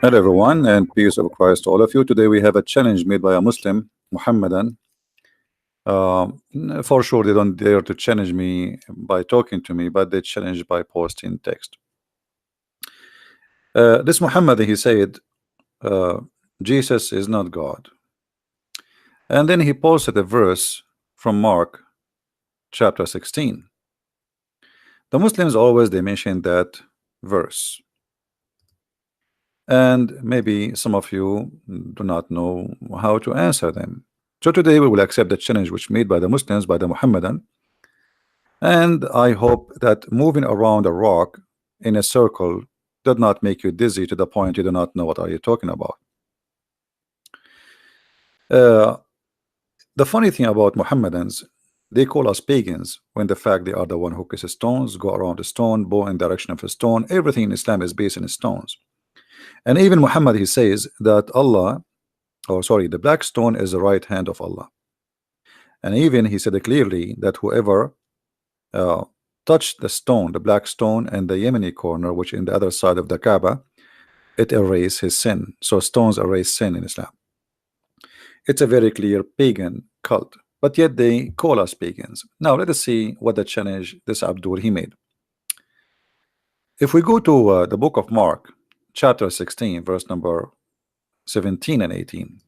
Hello everyone, and peace of Christ to all of you. Today we have a challenge made by a Muslim, Mohammedan. For sure they don't dare to challenge me by talking to me, but they challenge by posting text. This Muhammad, he said, uh, Jesus is not God. And then he posted a verse from Mark chapter 16. The Muslims always they mention that verse. And maybe some of you do not know how to answer them. So today we will accept the challenge which made by the Muslims, by the Muhammadan, and I hope that moving around a rock in a circle did not make you dizzy to the point you do not know what are you talking about. Uh, the funny thing about Muhammadans, they call us pagans when the fact they are the one who kisses stones, go around a stone, bow in direction of a stone. Everything in Islam is based on stones. And even Muhammad, he says that Allah, or sorry, the black stone is the right hand of Allah. And even he said clearly that whoever touched the stone, the black stone, and the Yemeni corner, which in the other side of the Kaaba, it erased his sin. So stones erase sin in Islam. It's a very clear pagan cult, but yet they call us pagans. Now let us see what the challenge this Abdul he made. If we go to the book of Mark, chapter 16, verse number 17 and 18,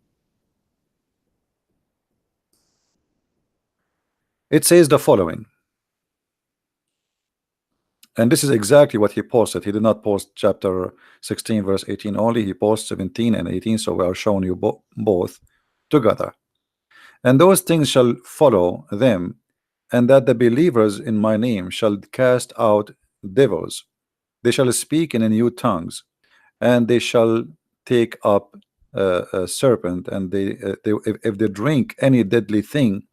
it says the following. And this is exactly what he posted. He did not post chapter 16 verse 18 only. He posted 17 and 18. So we are showing you both together. And those things shall follow them, and that the believers in my name shall cast out devils. They shall speak in new tongues, and they shall take up a serpent, and if they drink any deadly thing,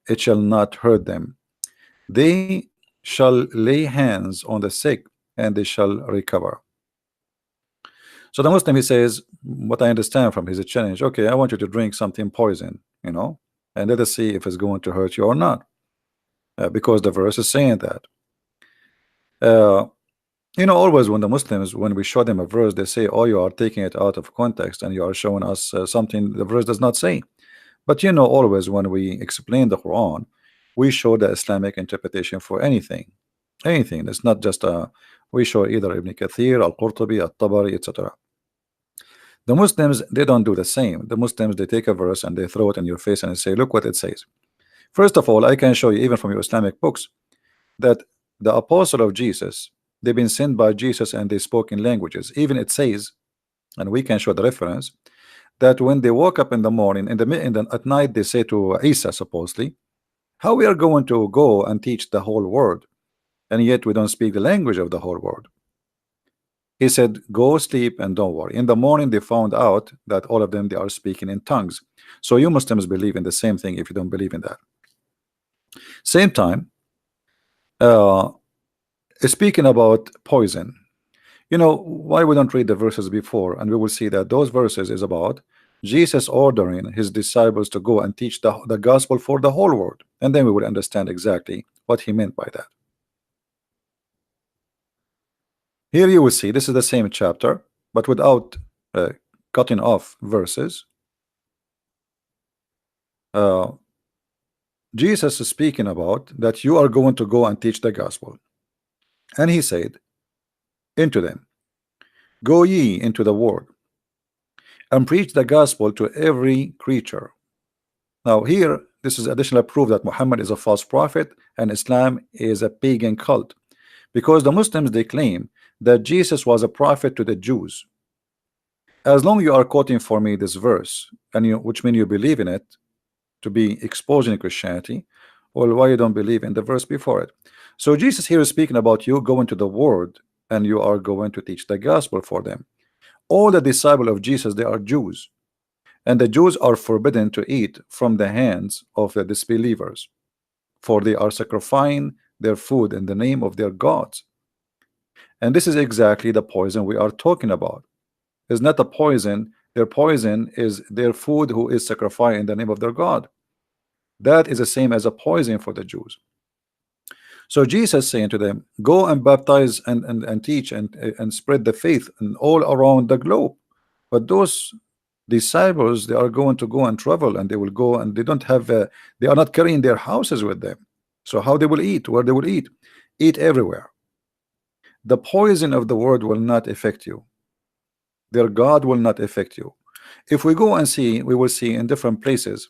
it shall not hurt them. They shall lay hands on the sick, and they shall recover. So the Muslim, he says, what I understand from his challenge, okay, I want you to drink something poison, and let us see if it's going to hurt you or not, because the verse is saying that. Always when the Muslims, when we show them a verse, they say, oh, you are taking it out of context and you are showing us something the verse does not say. But always when we explain the Quran, we show the Islamic interpretation for anything. It's not just we show either Ibn Kathir, Al-Qurtubi, Al-Tabari, etc. The Muslims, they don't do the same. The Muslims, they take a verse and they throw it in your face and say, look what it says. First of all, I can show you even from your Islamic books that the apostle of Jesus, they've been sent by Jesus and they spoke in languages. Even it says, and we can show the reference, that when they woke up in the morning, at night, they say to Isa, supposedly, how we are going to go and teach the whole world, and yet we don't speak the language of the whole world. He said, go sleep and don't worry. In the morning, they found out that all of them, they are speaking in tongues. So you Muslims believe in the same thing if you don't believe in that. Same time, speaking about poison, why we don't read the verses before, and we will see that those verses is about Jesus ordering his disciples to go and teach the gospel for the whole world, and then we will understand exactly what he meant by that. Here you will see this is the same chapter, but without cutting off verses. Jesus is speaking about that you are going to go and teach the gospel, and he said into them, go ye into the world and preach the gospel to every creature. Now here, this is additional proof that Muhammad is a false prophet and Islam is a pagan cult, because the Muslims, they claim that Jesus was a prophet to the Jews. As long you are quoting for me this verse, and which means you believe in it to be exposing Christianity, well, why you don't believe in the verse before it? So Jesus here is speaking about you going to the world and you are going to teach the gospel for them. All the disciples of Jesus, they are Jews, and the Jews are forbidden to eat from the hands of the disbelievers, for they are sacrificing their food in the name of their gods. And this is exactly the poison we are talking about. It's not a poison. Their poison is their food who is sacrificed in the name of their God. That is the same as a poison for the Jews. So Jesus saying to them, go and baptize and teach and spread the faith and all around the globe. But those disciples, they are going to go and travel, and they will go, and they don't have they are not carrying their houses with them. So how they will eat? Where they will eat? Eat everywhere. The poison of the world will not affect you. Their God will not affect you. If we go and see, we will see in different places.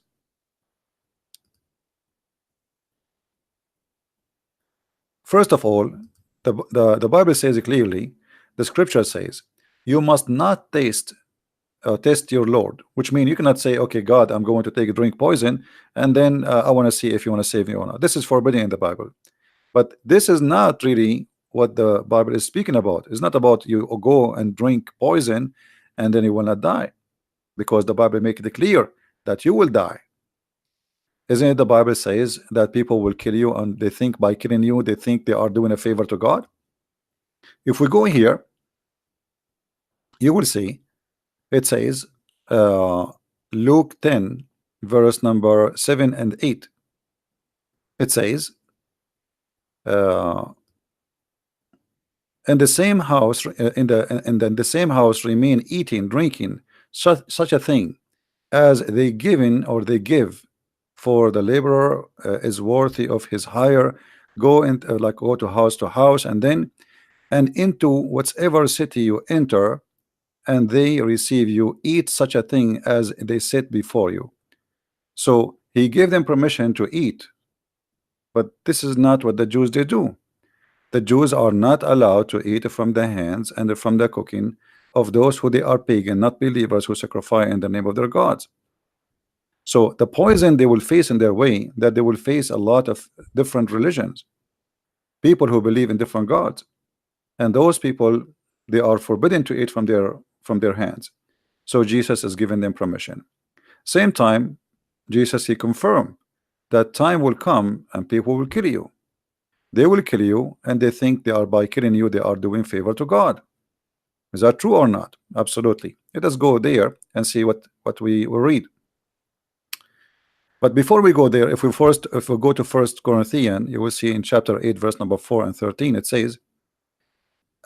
First of all, the Bible says it clearly. The scripture says you must not test your Lord, which means you cannot say, okay, God, I'm going to take a drink poison, and then I want to see if you want to save me or not. This is forbidden in the Bible. But this is not really what the Bible is speaking about. It's not about you go and drink poison and then you will not die, because the Bible makes it clear that you will die. Isn't it the Bible says that people will kill you, and they think by killing you they think they are doing a favor to God? If we go here, you will see it says Luke 10 verse number 7 and 8. It says in the same house in the same house remain eating, drinking, such a thing as they given or they give, for the laborer is worthy of his hire. Go and go to house, and then and into whatsoever city you enter, and they receive you, eat such a thing as they set before you. So he gave them permission to eat, but this is not what the Jews they do. The Jews are not allowed to eat from the hands and from the cooking of those who they are pagan, not believers, who sacrifice in the name of their gods. So the poison they will face in their way, that they will face a lot of different religions, people who believe in different gods, and those people, they are forbidden to eat from their hands. So Jesus is giving them permission. Same time, Jesus, he confirmed that time will come and people will kill you. They will kill you, and they think they are, by killing you, they are doing favor to God. Is that true or not? Absolutely. Let us go there and see what we will read. But before we go there, if we go to 1 Corinthians, you will see in chapter 8 verse number 4 and 13, it says,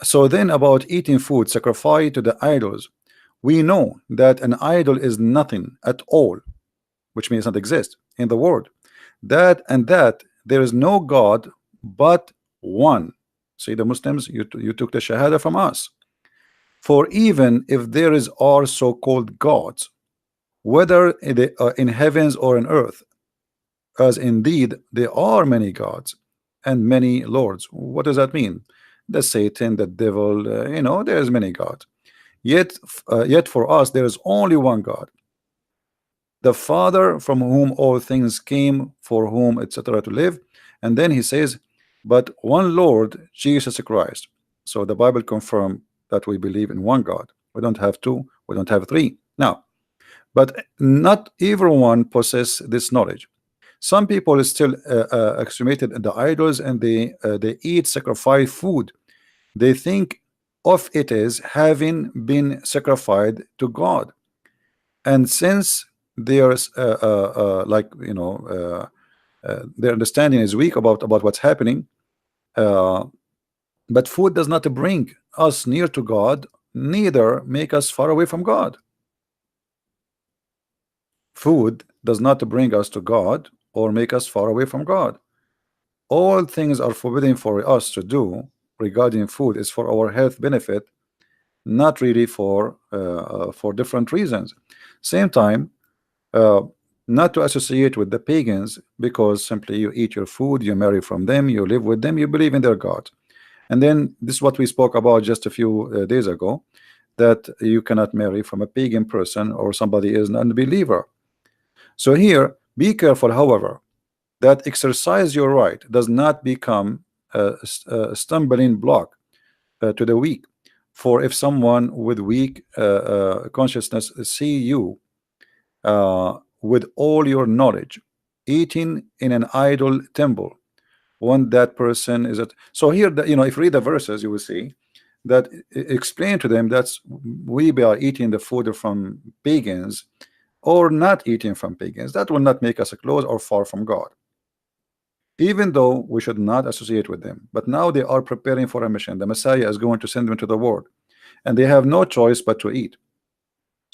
so then about eating food sacrificed to the idols, we know that an idol is nothing at all, which means not exist in the world, that there is no God but one. See, the Muslims, you took the shahada from us. For even if there is are so-called gods, whether in heavens or in earth, as indeed there are many gods and many lords. What does that mean? The Satan, the devil, there's many gods. Yet for us there is only one God, the Father, from whom all things came, for whom etc. to live. And then he says, but one Lord Jesus Christ. So the Bible confirms that we believe in one God. We don't have two, we don't have three. Now, but not everyone possess this knowledge. Some people is still extremated in the idols, and they eat sacrificed food. They think of it as having been sacrificed to God, and since there's their understanding is weak about what's happening, but food does not bring us near to God, neither make us far away from God. Food does not bring us to God or make us far away from God. All things are forbidden for us to do regarding food is for our health benefit, not really for different reasons. Same time, not to associate with the pagans, because simply you eat your food, you marry from them, you live with them, you believe in their God. And then this is what we spoke about just a few days ago, that you cannot marry from a pagan person or somebody is an unbeliever. So here, be careful, however, that exercise your right does not become a stumbling block to the weak. For if someone with weak consciousness see you with all your knowledge eating in an idol temple, when that person is at, so here, if you read the verses, you will see that explain to them that we are eating the food from pagans or not eating from pagans. That will not make us close or far from God, even though we should not associate with them. But now they are preparing for a mission. The Messiah is going to send them to the world, and they have no choice but to eat.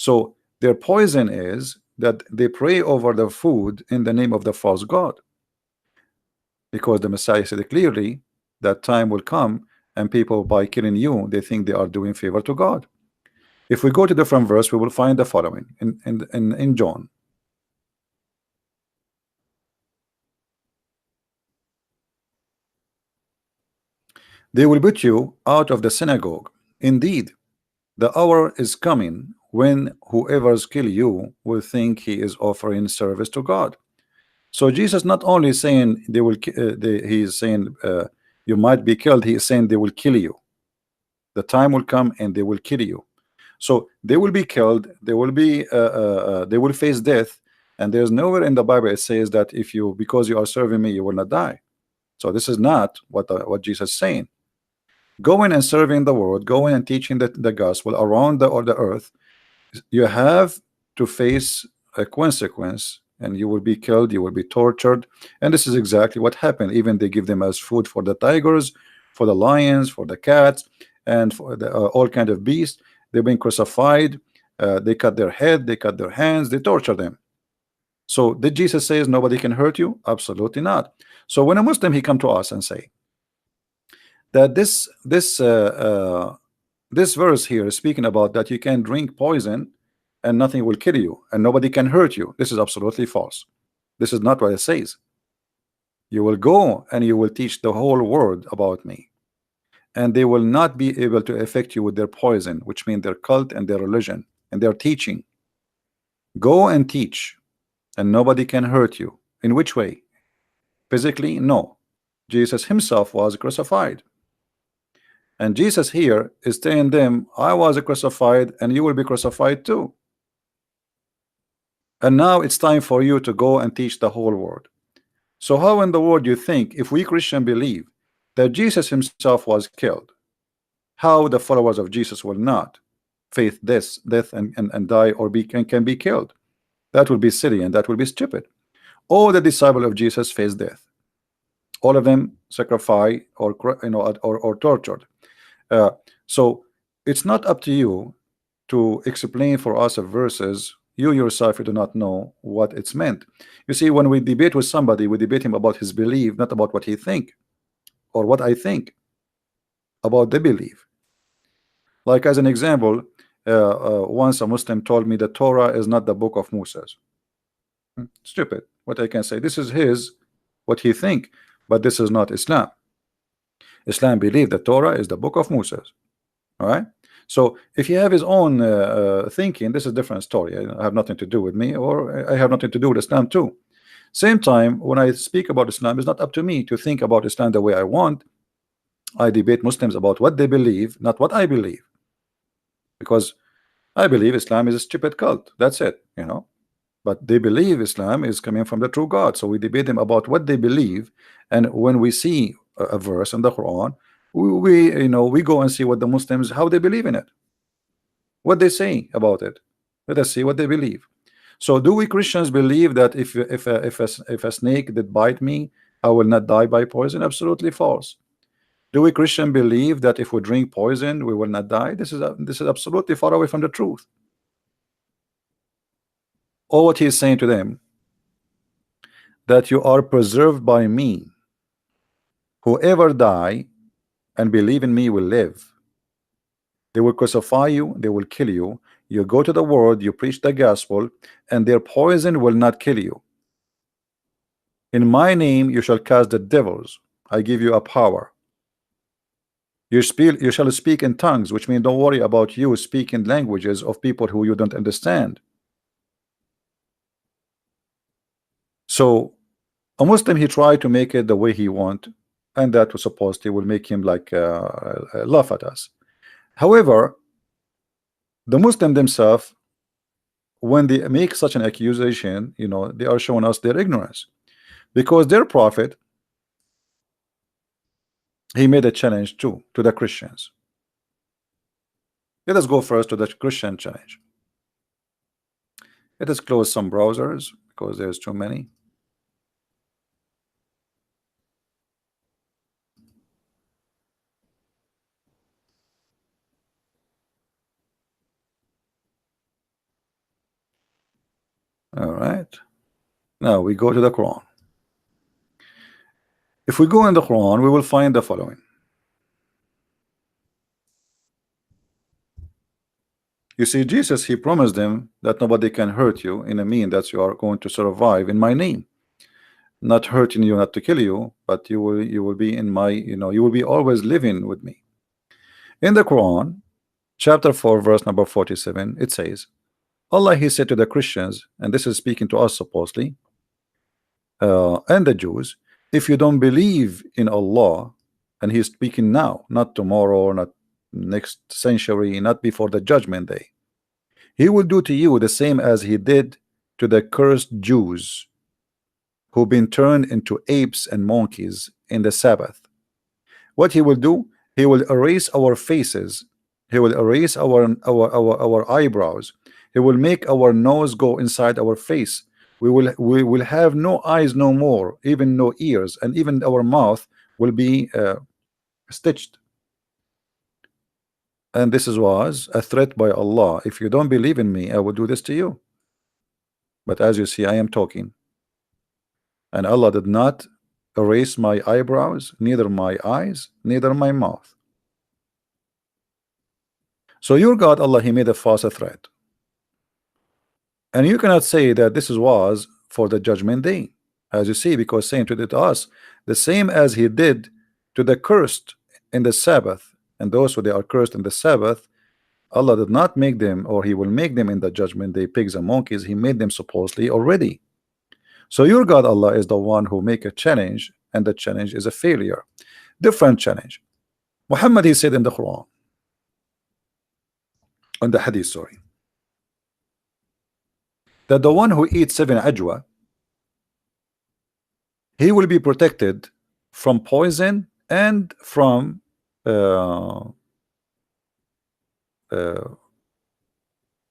So their poison is that they pray over the food in the name of the false god, because the Messiah said clearly that time will come and people, by killing you, they think they are doing favor to God. If we go to different verse, we will find the following in John. They will put you out of the synagogue. Indeed, the hour is coming when whoever's kill you will think he is offering service to God. So Jesus not only saying they will, he is saying you might be killed. He is saying they will kill you. The time will come and they will kill you. So they will be killed. They will be they will face death. And there's nowhere in the Bible it says that if you, because you are serving me, you will not die. So this is not what Jesus is saying. Going and serving the world, going and teaching the gospel around the earth, you have to face a consequence, and you will be killed, you will be tortured. And this is exactly what happened. Even they give them as food for the tigers, for the lions, for the cats, and for the, all kind of beasts. They've been crucified. They cut their head, they cut their hands, they torture them. So did Jesus say nobody can hurt you? Absolutely not. So when a Muslim he come to us and say that this verse here is speaking about that you can drink poison and nothing will kill you and nobody can hurt you, this is absolutely false. This is not what it says. You will go and you will teach the whole world about me, and they will not be able to affect you with their poison, which means their cult and their religion and their teaching. Go and teach, and nobody can hurt you. In which way? Physically? No. Jesus himself was crucified. And Jesus here is telling them, I was crucified and you will be crucified too. And now it's time for you to go and teach the whole world. So how in the world you think, if we Christian believe that Jesus himself was killed, how the followers of Jesus will not face this death and die or can be killed? That will be silly and that will be stupid. All the disciples of Jesus faced death. All of them sacrificed or or tortured. Uh, so it's not up to you to explain for us of verses. You yourself, you do not know what it's meant. You see, when we debate with somebody, we debate him about his belief, not about what he think or what I think about the belief. Like as an example, once a Muslim told me the Torah is not the book of Moses. Stupid. What I can say, this is his what he think, but this is not Islam. Islam believe the Torah is the book of Moses. All right. So if you have his own thinking, this is a different story. I have nothing to do with me, or I have nothing to do with Islam too. Same time, when I speak about Islam, it's not up to me to think about Islam the way I want. I debate Muslims about what they believe, not what I believe, because I believe Islam is a stupid cult. That's it, you know. But they believe Islam is coming from the true God. So we debate them about what they believe, and when we see a verse in the Quran, we go and see what the Muslims, how they believe in it, what they say about it. Let us see what they believe. So do we Christians believe that if a snake did bite me, I will not die by poison? Absolutely false. Do we Christian believe that if we drink poison we will not die? This is absolutely far away from the truth. All what he is saying to them, that you are preserved by me. Whoever die and believe in me will live. They will crucify you, they will kill you. You go to the world, you preach the gospel, and their poison will not kill you. In my name you shall cast the devils. I give you a power. You shall speak in tongues, which means don't worry about you speaking languages of people who you don't understand. So a Muslim, he tried to make it the way he want, and that was supposed to will make him like laugh at us. However, the Muslim themselves, when they make such an accusation, they are showing us their ignorance, because their prophet, he made a challenge too to the Christians. Let us go first to the Christian challenge. Let us close some browsers because there's too many. All right. Now we go to the Quran. If we go in the Quran, we will find the following. You see, Jesus, he promised them that nobody can hurt you in a mean that you are going to survive in my name. Not hurting you, not to kill you, but you will be in my, you will be always living with me. In the Quran, chapter 4, verse number 47, it says, Allah, he said to the Christians, and this is speaking to us supposedly, and the Jews, if you don't believe in Allah, and he's speaking now, not tomorrow, not next century, not before the judgment day, he will do to you the same as he did to the cursed Jews who've been turned into apes and monkeys in the Sabbath. What he will do, he will erase our faces, he will erase our eyebrows, he will make our nose go inside our face. We will have no eyes no more, even no ears, and even our mouth will be stitched. And this was a threat by Allah. If you don't believe in me, I will do this to you. But as you see, I am talking, and Allah did not erase my eyebrows, neither my eyes, neither my mouth. So your God, Allah, he made a false threat, and you cannot say that this was for the judgment day, as you see, because saying to us the same as he did to the cursed in the Sabbath, and those who they are cursed in the Sabbath, Allah did not make them, or he will make them in the judgment day, pigs and monkeys. He made them supposedly already. So your God, Allah, is the one who make a challenge, and the challenge is a failure. Different challenge. Muhammad, he said in the Quran, on the Hadith, sorry, that the one who eats 7 ajwa, he will be protected from poison and from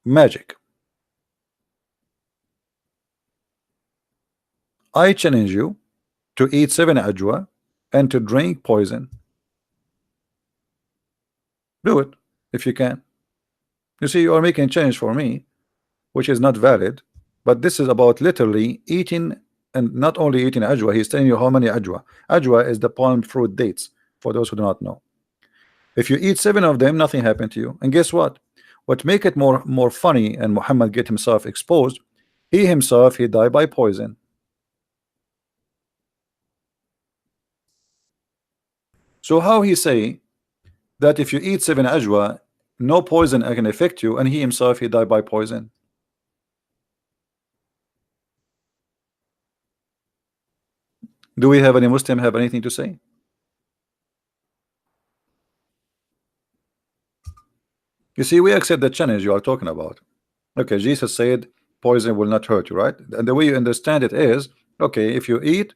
magic. I challenge you to eat 7 ajwa and to drink poison. Do it if you can. You see, you are making a challenge for me, which is not valid, but this is about literally eating, and not only eating ajwa. He's telling you how many ajwa. Ajwa is the palm fruit dates, for those who do not know. If you eat 7 of them, nothing happened to you. And guess what? What make it more funny, and Muhammad get himself exposed, he himself, he died by poison. So how he say that if you eat 7 ajwa, no poison can affect you, and he himself, he died by poison? Do we have any Muslim have anything to say? You see, we accept the challenge you are talking about. Okay, Jesus said poison will not hurt you, right? And the way you understand it is, okay, if you eat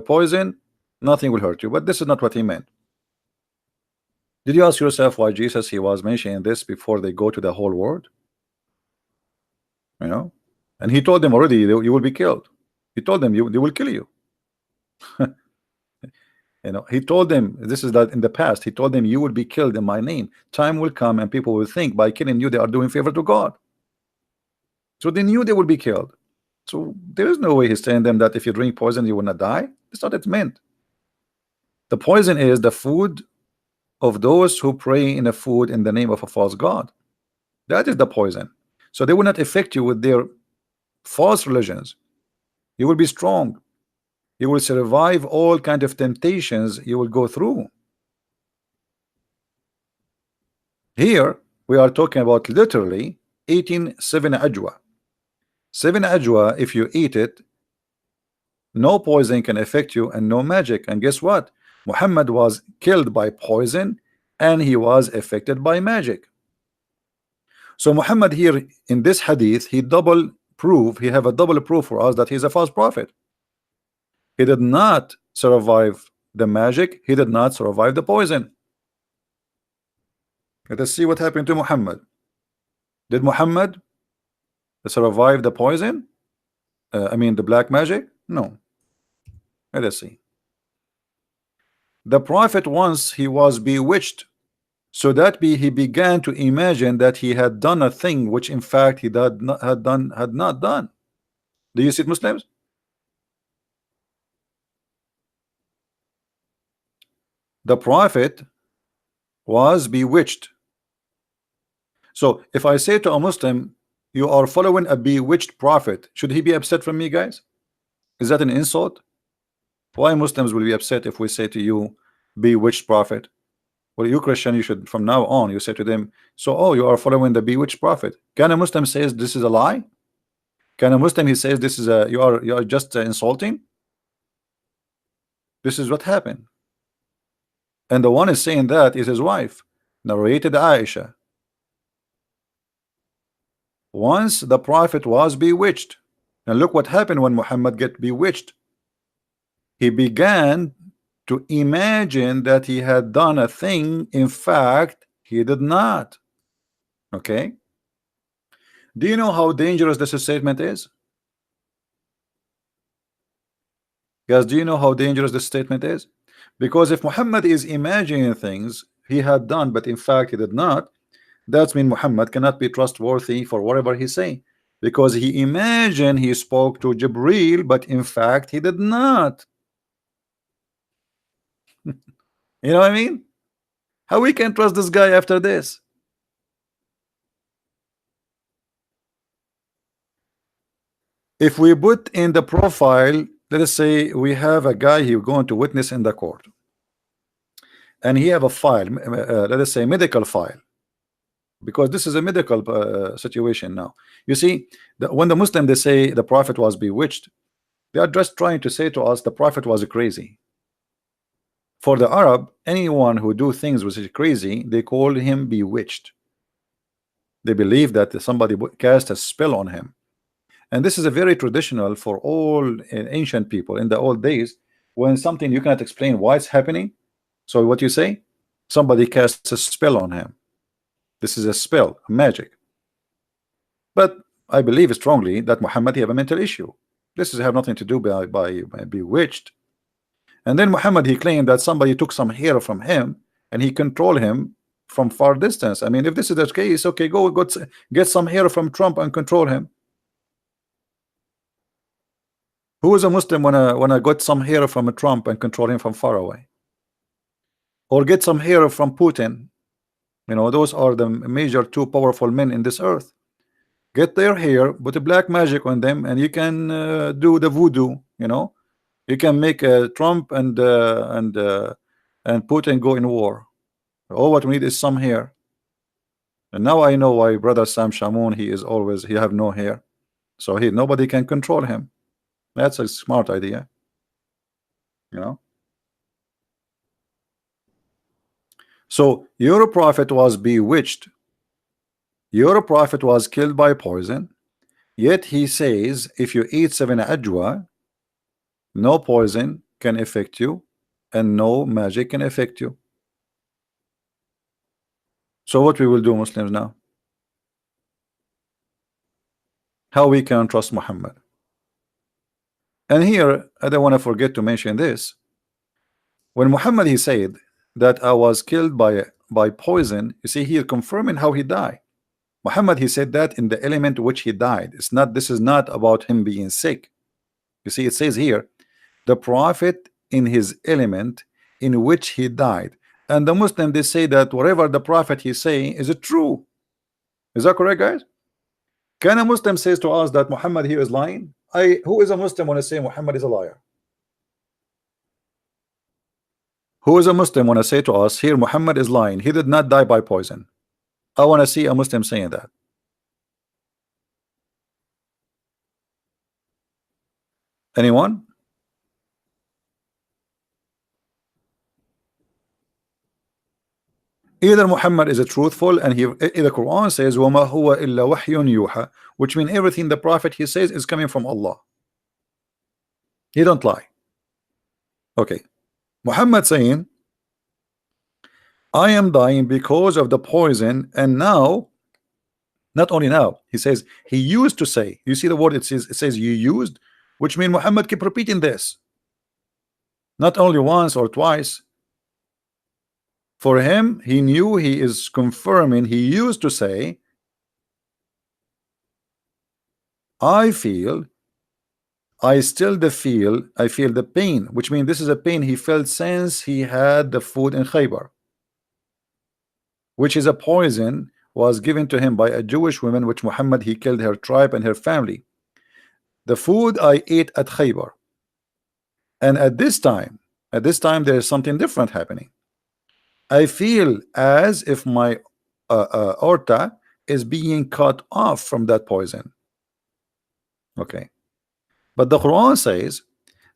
poison, nothing will hurt you. But this is not what he meant. Did you ask yourself why Jesus, he was mentioning this before they go to the whole world? You know, and he told them already, you will be killed. He told them they will kill you. You know, he told them, this is that in the past, he told them you will be killed in my name. Time will come and people will think by killing you they are doing favor to God. So they knew they would be killed. So there is no way he's telling them that if you drink poison you will not die. That's not what it meant. The poison is the food of those who pray in a food in the name of a false god. That is the poison. So they will not affect you with their false religions. You will be strong. You will survive all kind of temptations you will go through. Here we are talking about literally eating 7 ajwa. 7 ajwa, if you eat it, no poison can affect you and no magic. And guess what? Muhammad was killed by poison and he was affected by magic. So Muhammad here in this hadith, he have a double proof for us that he's a false prophet. He did not survive the magic, he did not survive the poison. Let us see what happened to Muhammad. Did Muhammad survive the poison? I mean the black magic? No. Let us see. The prophet, once he was bewitched, so that he began to imagine that he had done a thing which in fact he had not done. Do you see it, Muslims? The prophet was bewitched. So if I say to a Muslim, you are following a bewitched prophet, should he be upset from me, guys? Is that an insult? Why Muslims will be upset if we say to you, bewitched prophet? Well, you Christian, you should from now on, you say to them, so oh, you are following the bewitched prophet. Can a Muslim says this is a lie? Can a Muslim he says this is a you are just insulting? This is what happened. And the one is saying that is his wife, narrated Aisha. Once the prophet was bewitched, and look what happened when Muhammad get bewitched. He began to imagine that he had done a thing. In fact, he did not. Okay. Do you know how dangerous this statement is? Guys, do you know how dangerous this statement is? Because if Muhammad is imagining things he had done, but in fact he did not, that means Muhammad cannot be trustworthy for whatever he say, because he imagined he spoke to Jibril, but in fact he did not. You know what I mean? How we can trust this guy after this? If we put in the profile, let us say we have a guy he going to witness in the court, and he have a file, let us say medical file, because this is a medical situation now. You see, when the Muslim they say the prophet was bewitched, they are just trying to say to us the prophet was crazy. For the Arab, anyone who do things which is crazy, they call him bewitched. They believe that somebody cast a spell on him. And this is a very traditional for all ancient people in the old days. When something you cannot explain why it's happening, so what you say, somebody casts a spell on him. This is a spell, a magic. But I believe strongly that Muhammad have a mental issue. This is have nothing to do by bewitched. And then Muhammad he claimed that somebody took some hair from him and he controlled him from far distance. I mean, if this is the case, okay, go get some hair from Trump and control him. Who is a Muslim when I got some hair from a Trump and control him from far away? Or get some hair from Putin? You know, those are the major two powerful men in this earth. Get their hair, put a black magic on them, and you can do the voodoo. You know, you can make Trump and Putin go in war. All what we need is some hair. And now I know why brother Sam Shamoun he have no hair, so nobody can control him. That's a smart idea, you know. So your prophet was bewitched. Your prophet was killed by poison. Yet he says if you eat 7 ajwa, no poison can affect you and no magic can affect you. So what we will do, Muslims, now? How we can trust Muhammad? And here I don't want to forget to mention this. When Muhammad he said that I was killed by poison, you see here confirming how he died. Muhammad he said that in the element which he died. This is not about him being sick. You see, it says here the prophet in his element in which he died. And the Muslim they say that whatever the prophet he saying is it true. Is that correct, guys? Can a Muslim says to us that Muhammad here is lying? Who is a Muslim when I say Muhammad is a liar? Who is a Muslim when I say to us here Muhammad is lying, he did not die by poison? I want to see a Muslim saying that. Anyone? Either Muhammad is a truthful and the Quran says وَمَا هُوَ إِلَّا وَحْيٌ يُوحَى, which means everything the prophet he says is coming from Allah. He don't lie. Okay. Muhammad saying I am dying because of the poison, and now, not only now, he says he used to say, you see the word it says you used, which means Muhammad keep repeating this not only once or twice. For him, he knew he is confirming he used to say I feel I feel the pain, which means this is a pain he felt since he had the food in Khaybar, which is a poison was given to him by a Jewish woman, which Muhammad he killed her tribe and her family. The food I ate at Khaybar, and at this time there is something different happening. I feel as if my aorta is being cut off from that poison. Okay, but the Quran says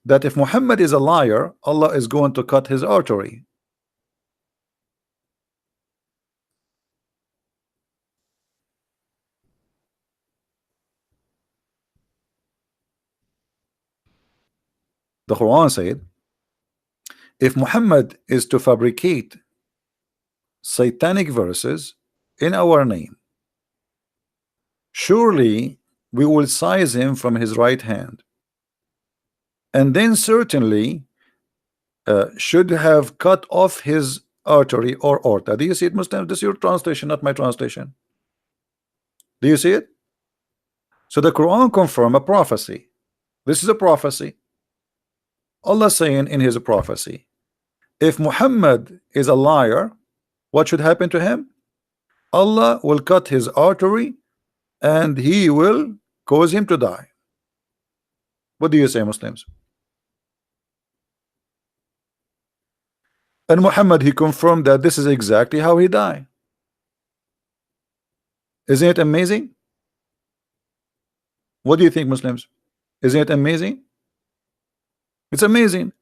that if Muhammad is a liar, Allah is going to cut his artery. The Quran said if Muhammad is to fabricate satanic verses in our name, surely we will seize him from his right hand, and then certainly should have cut off his artery or aorta. Do you see it, Muslim? This is your translation, not my translation. Do you see it? So the Quran confirm a prophecy. This is a prophecy. Allah saying in his prophecy, if Muhammad is a liar, what should happen to him? Allah will cut his artery and he will cause him to die. What do you say, Muslims? And Muhammad he confirmed that this is exactly how he died. Isn't it amazing? What do you think, Muslims? Isn't it amazing? It's amazing.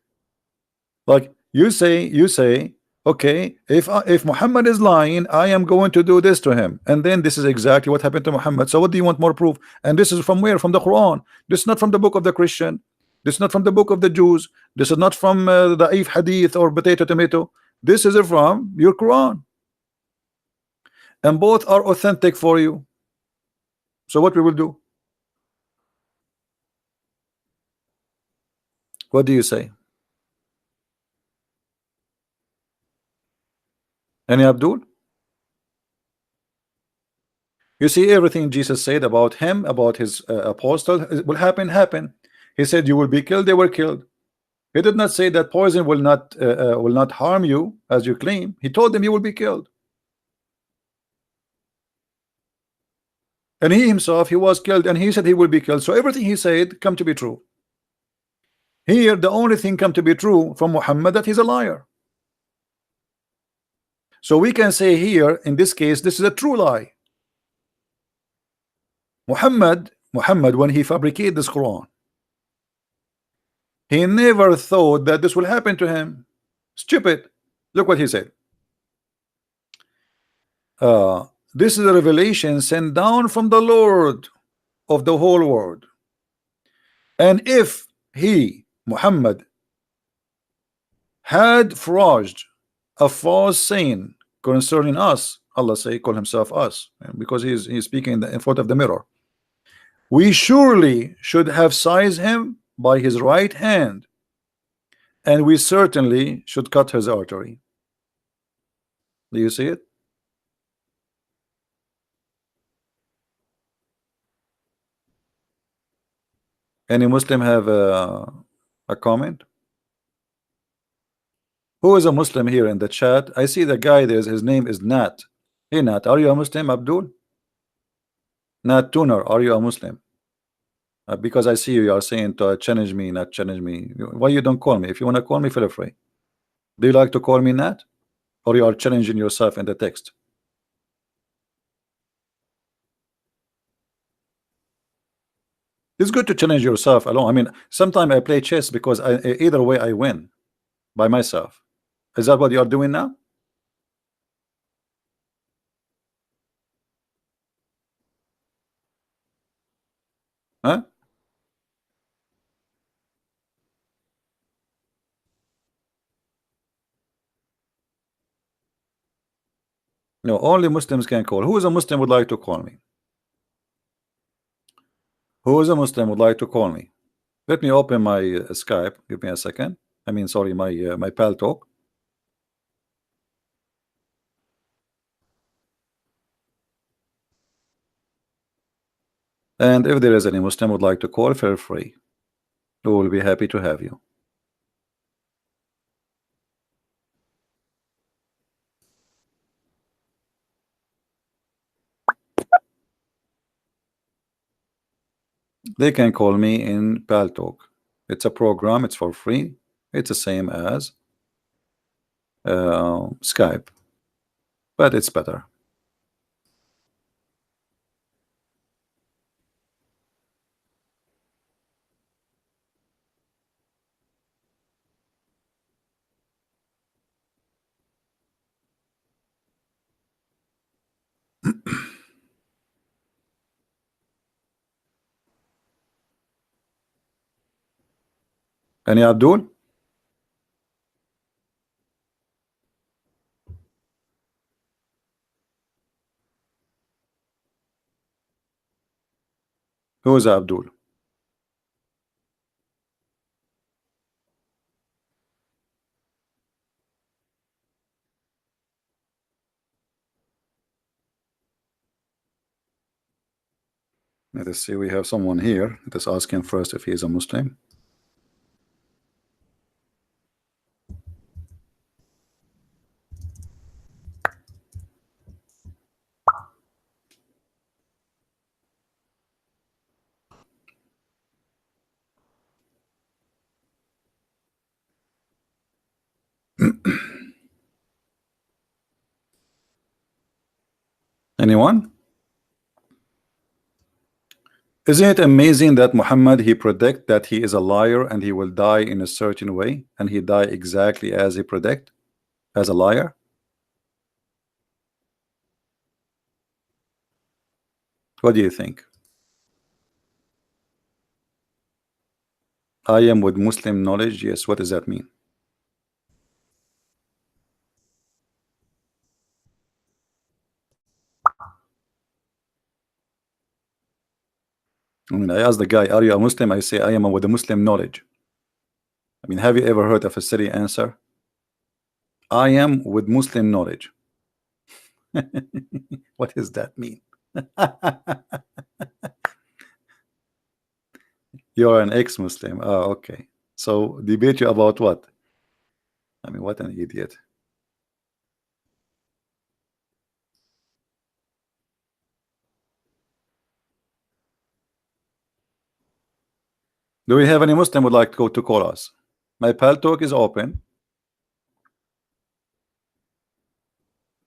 Like you say, okay, if Muhammad is lying, I am going to do this to him, and then this is exactly what happened to Muhammad. So what do you want more proof? And this is from where? From the Quran. This is not from the book of the Christian. This is not from the book of the Jews. This is not from the If Hadith or potato tomato. This is from your Quran, and both are authentic for you. So what we will do? What do you say? Any Abdul? You see, everything Jesus said about him, about his apostle, will happen. He said, "You will be killed." They were killed. He did not say that poison will not harm you as you claim. He told them you will be killed, and he himself he was killed, and he said he will be killed. So everything he said come to be true. Here, the only thing come to be true from Muhammad that he's a liar. So we can say here, in this case, this is a true lie. Muhammad, when he fabricated this Quran, he never thought that this will happen to him. Stupid. Look what he said. This is a revelation sent down from the Lord of the whole world. And if he, Muhammad, had forged a false saying concerning us, Allah say, call himself us, because he's speaking in front of the mirror, we surely should have seized him by his right hand, and we certainly should cut his artery. Do you see it? Any Muslim have a comment? Who is a Muslim here in the chat? I see the guy there, his name is Nat. Hey Nat, are you a Muslim, Abdul? Nat Tuner, are you a Muslim? Because I see you are saying to challenge me, not challenge me. Why you don't call me? If you want to call me, feel free. Do you like to call me Nat? Or you are challenging yourself in the text? It's good to challenge yourself alone. I mean, sometimes I play chess because either way I win by myself. Is that what you are doing now? Huh? No, only Muslims can call. Who is a Muslim would like to call me? Who is a Muslim would like to call me? Let me open my Skype. Give me a second. I mean, sorry, my pal talk. And if there is any Muslim would like to call, feel free. We will be happy to have you. They can call me in Paltalk. It's a program, it's for free. It's the same as Skype, but it's better. Any Abdul? Who is Abdul? Let us see. We have someone here. Let us ask him first if he is a Muslim. Anyone? Isn't it amazing that Muhammad, he predict that he is a liar and he will die in a certain way, and he die exactly as he predict, as a liar? What do you think? I am with Muslim knowledge. Yes, what does that mean? I mean, I asked the guy, are you a Muslim? I say, I am with the Muslim knowledge. I mean, have you ever heard of a silly answer? I am with Muslim knowledge. What does that mean? You're an ex-Muslim. Oh, okay. So debate you about what? I mean, what an idiot. Do we have any Muslim would like to go to call us? My pal talk is open.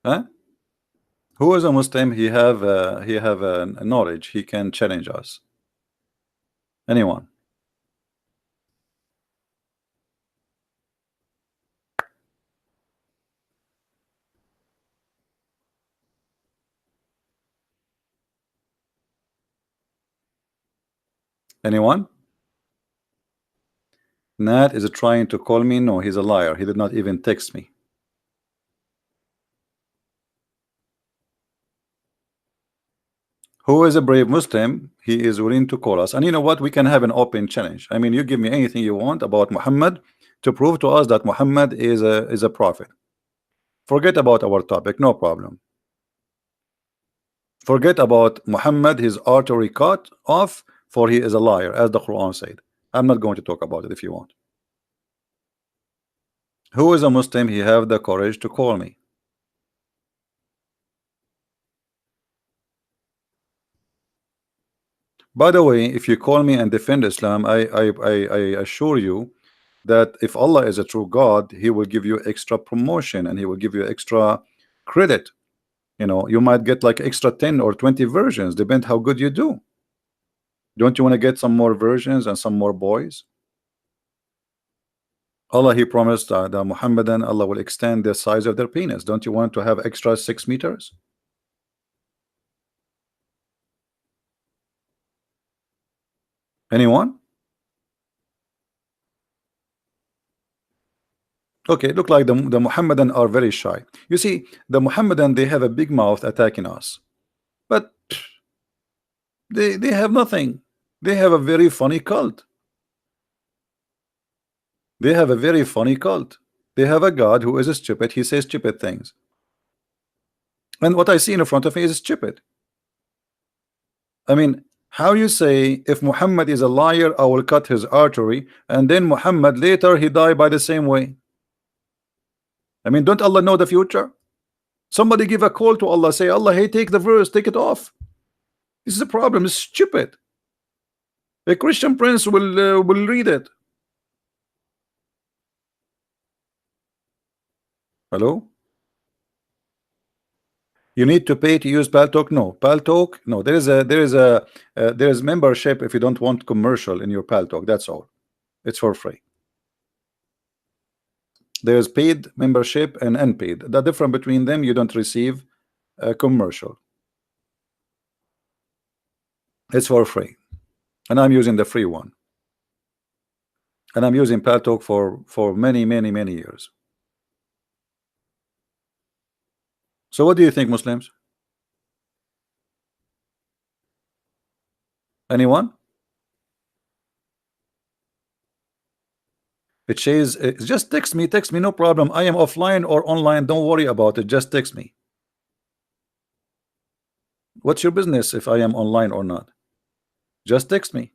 Huh? Who is a Muslim? He have a knowledge. He can challenge us. Anyone? Anyone? Nat is trying to call me. No, he's a liar. He did not even text me. Who is a brave Muslim? He is willing to call us. And you know what? We can have an open challenge. I mean, you give me anything you want about Muhammad to prove to us that Muhammad is a prophet. Forget about our topic. No problem. Forget about Muhammad, his artery cut off, for he is a liar, as the Quran said. I'm not going to talk about it if you want. Who is a Muslim? He have the courage to call me. By the way, if you call me and defend Islam, I assure you that if Allah is a true God, he will give you extra promotion and he will give you extra credit. You know, you might get like extra 10 or 20 versions, depend how good you do. Don't you want to get some more versions and some more boys? Allah, he promised the Mohammedan, Allah will extend the size of their penis. Don't you want to have extra 6 meters? Anyone? Okay, look like the Mohammedan are very shy. You see, the Mohammedan, they have a big mouth attacking us, but they have nothing. They have a very funny cult. They have a very funny cult. They have a God who is stupid. He says stupid things. And what I see in front of me is stupid. I mean, How you say if Muhammad is a liar, I will cut his artery, and then Muhammad later he died by the same way? I mean, don't Allah know the future? Somebody give a call to Allah, say, Allah, hey, take the verse, take it off. This is a problem. It's stupid. A Christian prince will read it. Hello? You need to pay to use Paltalk? No, Paltalk. No, there is membership if you don't want commercial in your Paltalk. That's all. It's for free. There's paid membership and unpaid. The difference between them, you don't receive a commercial. It's for free, and I'm using the free one, and I'm using Paltalk for many years. So what do you think, Muslims? Anyone? It says just text me, no problem. I am offline or online, don't worry about it, just text me. What's your business if I am online or not? Just text me.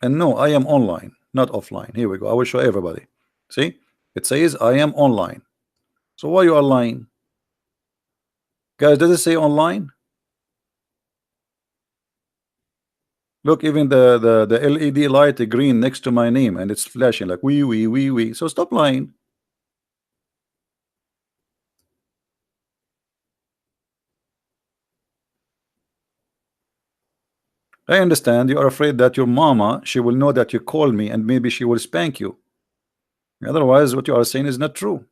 And no, I am online, not offline. Here we go. I will show everybody. See, it says I am online. So why you are lying, guys? Does it say online? Look, even the LED light green next to my name, and it's flashing like we. So stop lying. I understand you are afraid that your mama, she will know that you call me and maybe she will spank you. Otherwise, what you are saying is not true.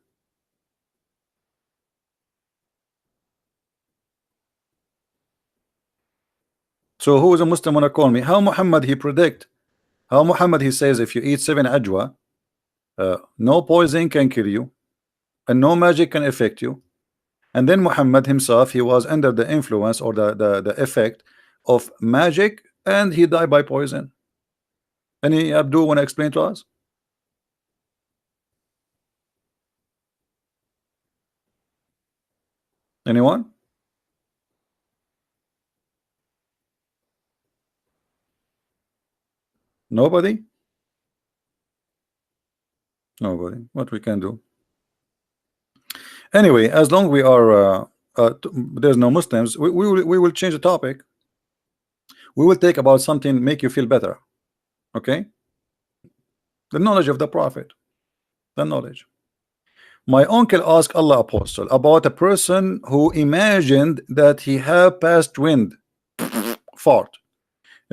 So who is a Muslim wanna call me? How Muhammad he predict? How Muhammad he says if you eat 7 ajwa, no poison can kill you, and no magic can affect you. And then Muhammad himself, he was under the influence or the effect of magic, and he died by poison. Any Abdul want to explain to us? Anyone? Nobody? Nobody. What we can do? Anyway, as long we are there's no Muslims, we will change the topic. We will take about something make you feel better. Okay? The knowledge of the Prophet. The knowledge. My uncle asked Allah Apostle about a person who imagined that he had past wind fart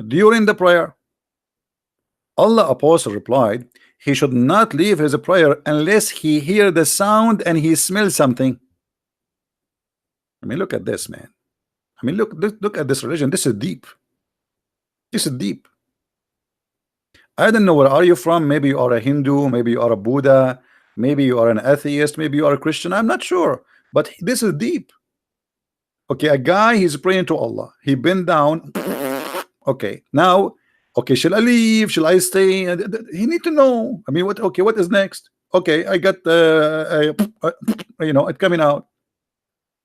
during the prayer. Allah Apostle replied, he should not leave his prayer unless he hear the sound and he smells something. I mean, look at this, man. I mean, look at this religion. This is deep. This is deep. I don't know where are you from. Maybe you are a Hindu, maybe you are a Buddha, maybe you are an atheist, maybe you are a Christian. I'm not sure, but this is deep. Okay, a guy, he's praying to Allah. He bent down. Okay, now, okay, shall I leave? Shall I stay? He need to know. I mean, what? Okay, what is next? Okay, I got you know, it coming out.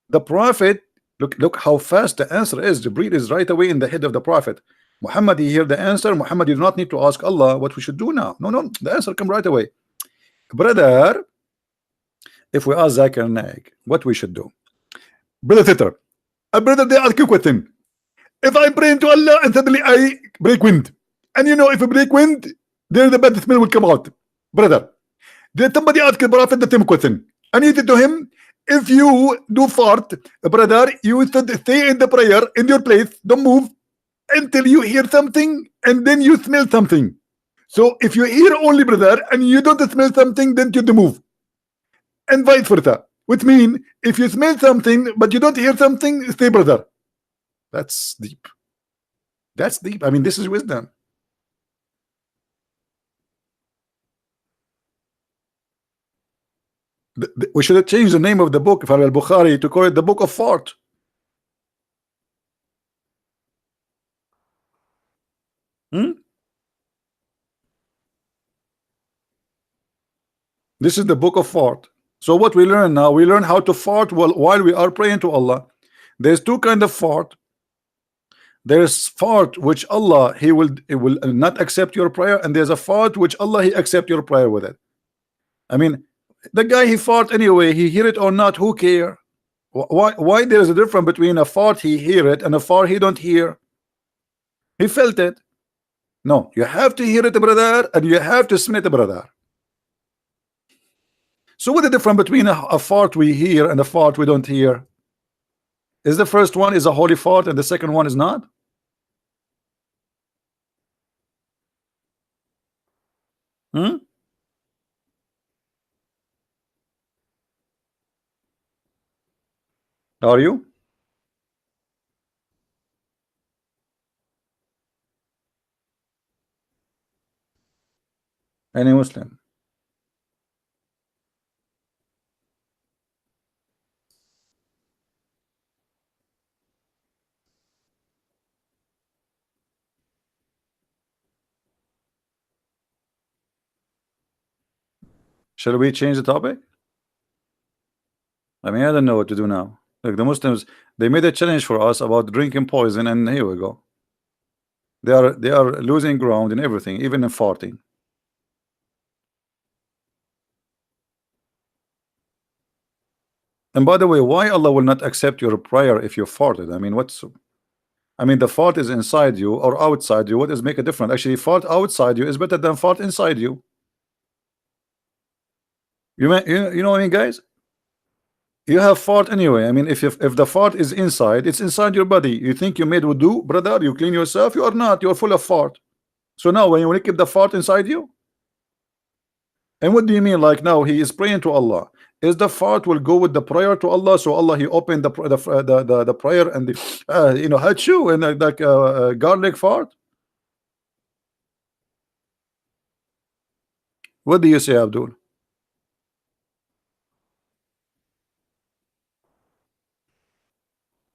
The Prophet, look how fast the answer is. Jibreel is right away in the head of the Prophet. Muhammad, he hear the answer. Muhammad, you do not need to ask Allah what we should do now. No, the answer come right away. Brother, if we ask Zakir Naik what we should do, brother Thitter, a brother, they ask you question. If I pray to Allah and suddenly I break wind, and you know, if I break wind, then the bad smell will come out. Brother, did somebody ask the Prophet the same question? And he said to him, if you do fart, brother, you should stay in the prayer in your place, don't move until you hear something and then you smell something. So if you hear only, brother, and you don't smell something, then you move, and vice versa. Which means if you smell something but you don't hear something, stay, brother. That's deep. That's deep. I mean, this is wisdom. We should have changed the name of the book for al-Bukhari to call it the book of fart. This is the book of fart. So what we learn now, we learn how to fart while we are praying to Allah. There's two kind of fart. There's fart which Allah he will not accept your prayer, and there's a fart which Allah he accept your prayer with it. I mean, the guy he fart anyway, he hear it or not, who care? Why there's a difference between a fart he hear it and a fart he don't hear? He felt it. No, you have to hear it, brother, and you have to smell it, brother. So what the difference between a fart we hear and a fart we don't hear? Is the first one is a holy fart and the second one is not? Hmm? Are you? Any Muslim? Shall we change the topic? I mean, I don't know what to do now. Like the Muslims, they made a challenge for us about drinking poison, and here we go. They are losing ground in everything, even in farting. And by the way, why Allah will not accept your prayer if you farted? I mean, I mean, the fart is inside you or outside you. What does make a difference? Actually, fart outside you is better than fart inside you. You know what I mean, guys? You have fart anyway. I mean, if the fart is inside, it's inside your body. You think you made wudu, brother? You clean yourself? You are not. You are full of fart. So now, when you keep the fart inside you, and what do you mean? Like now, he is praying to Allah. Is the fart will go with the prayer to Allah? So Allah he opened the prayer and the hachu and like garlic fart. What do you say, Abdul?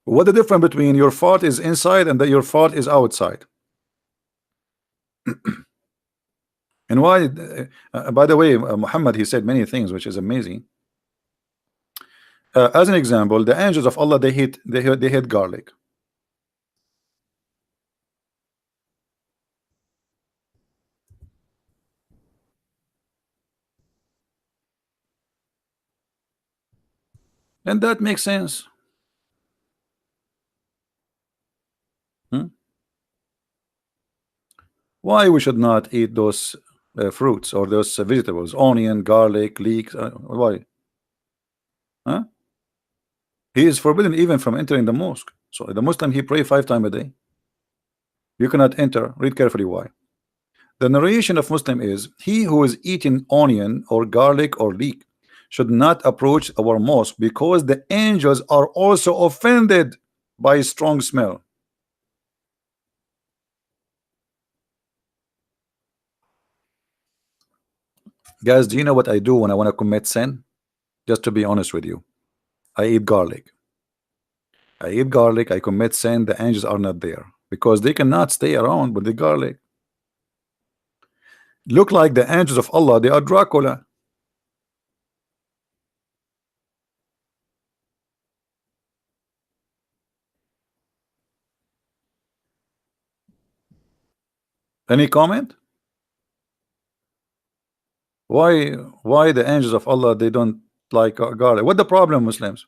What the difference between your fart is inside and that your fart is outside? And why? By the way, Muhammad he said many things which is amazing. As an example, the angels of Allah they hate garlic. And that makes sense. Hmm? Why we should not eat those fruits or those vegetables, onion, garlic, leeks? Why? Huh? He is forbidden even from entering the mosque. So the Muslim he pray 5 times a day. You cannot enter. Read carefully why. The narration of Muslim is he who is eating onion or garlic or leek should not approach our mosque because the angels are also offended by strong smell. Guys, do you know what I do when I want to commit sin? Just to be honest with you, I eat garlic. I commit sin. The angels are not there because they cannot stay around with the garlic. Look like the angels of Allah, they are Dracula. Any comment? Why the angels of Allah they don't like garlic? What the problem, Muslims?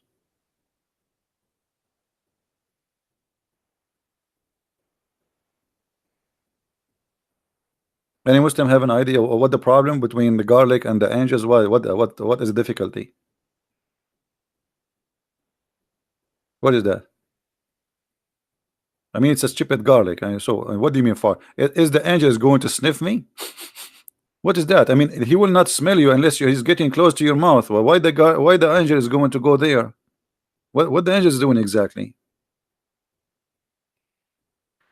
Any Muslim have an idea of what the problem between the garlic and the angels? Why? What is the difficulty? What is that? I mean, it's a stupid garlic. So what do you mean for? Is the angel going to sniff me? What is that? I mean, he will not smell you unless he's getting close to your mouth. Well, why the angel is going to go there? What the angel is doing exactly?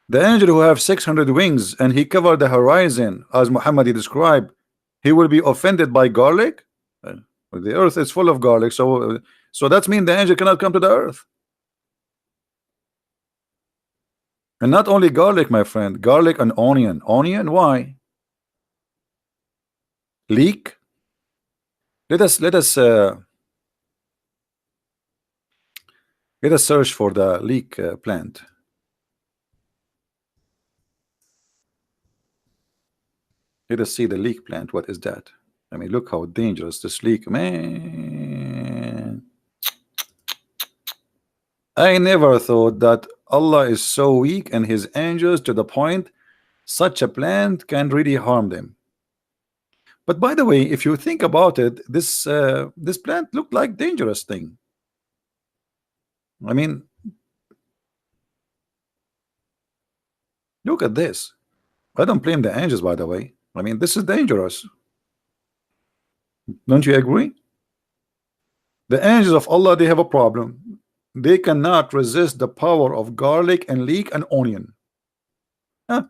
The angel who have 600 wings and he covered the horizon as Muhammad described, he will be offended by garlic. The earth is full of garlic, so that means the angel cannot come to the earth. And not only garlic, my friend, garlic and onion. Onion, why? Leek. Let us Let us search for the leek plant. Let us see the leek plant. What is that? I mean, look how dangerous this leek, man. I never thought that Allah is so weak and his angels to the point such a plant can really harm them. But by the way, if you think about it, this plant looked like dangerous thing. I mean, look at this. I don't blame the angels, by the way. I mean, this is dangerous. Don't you agree? The angels of Allah, they have a problem. They cannot resist the power of garlic and leek and onion. Huh?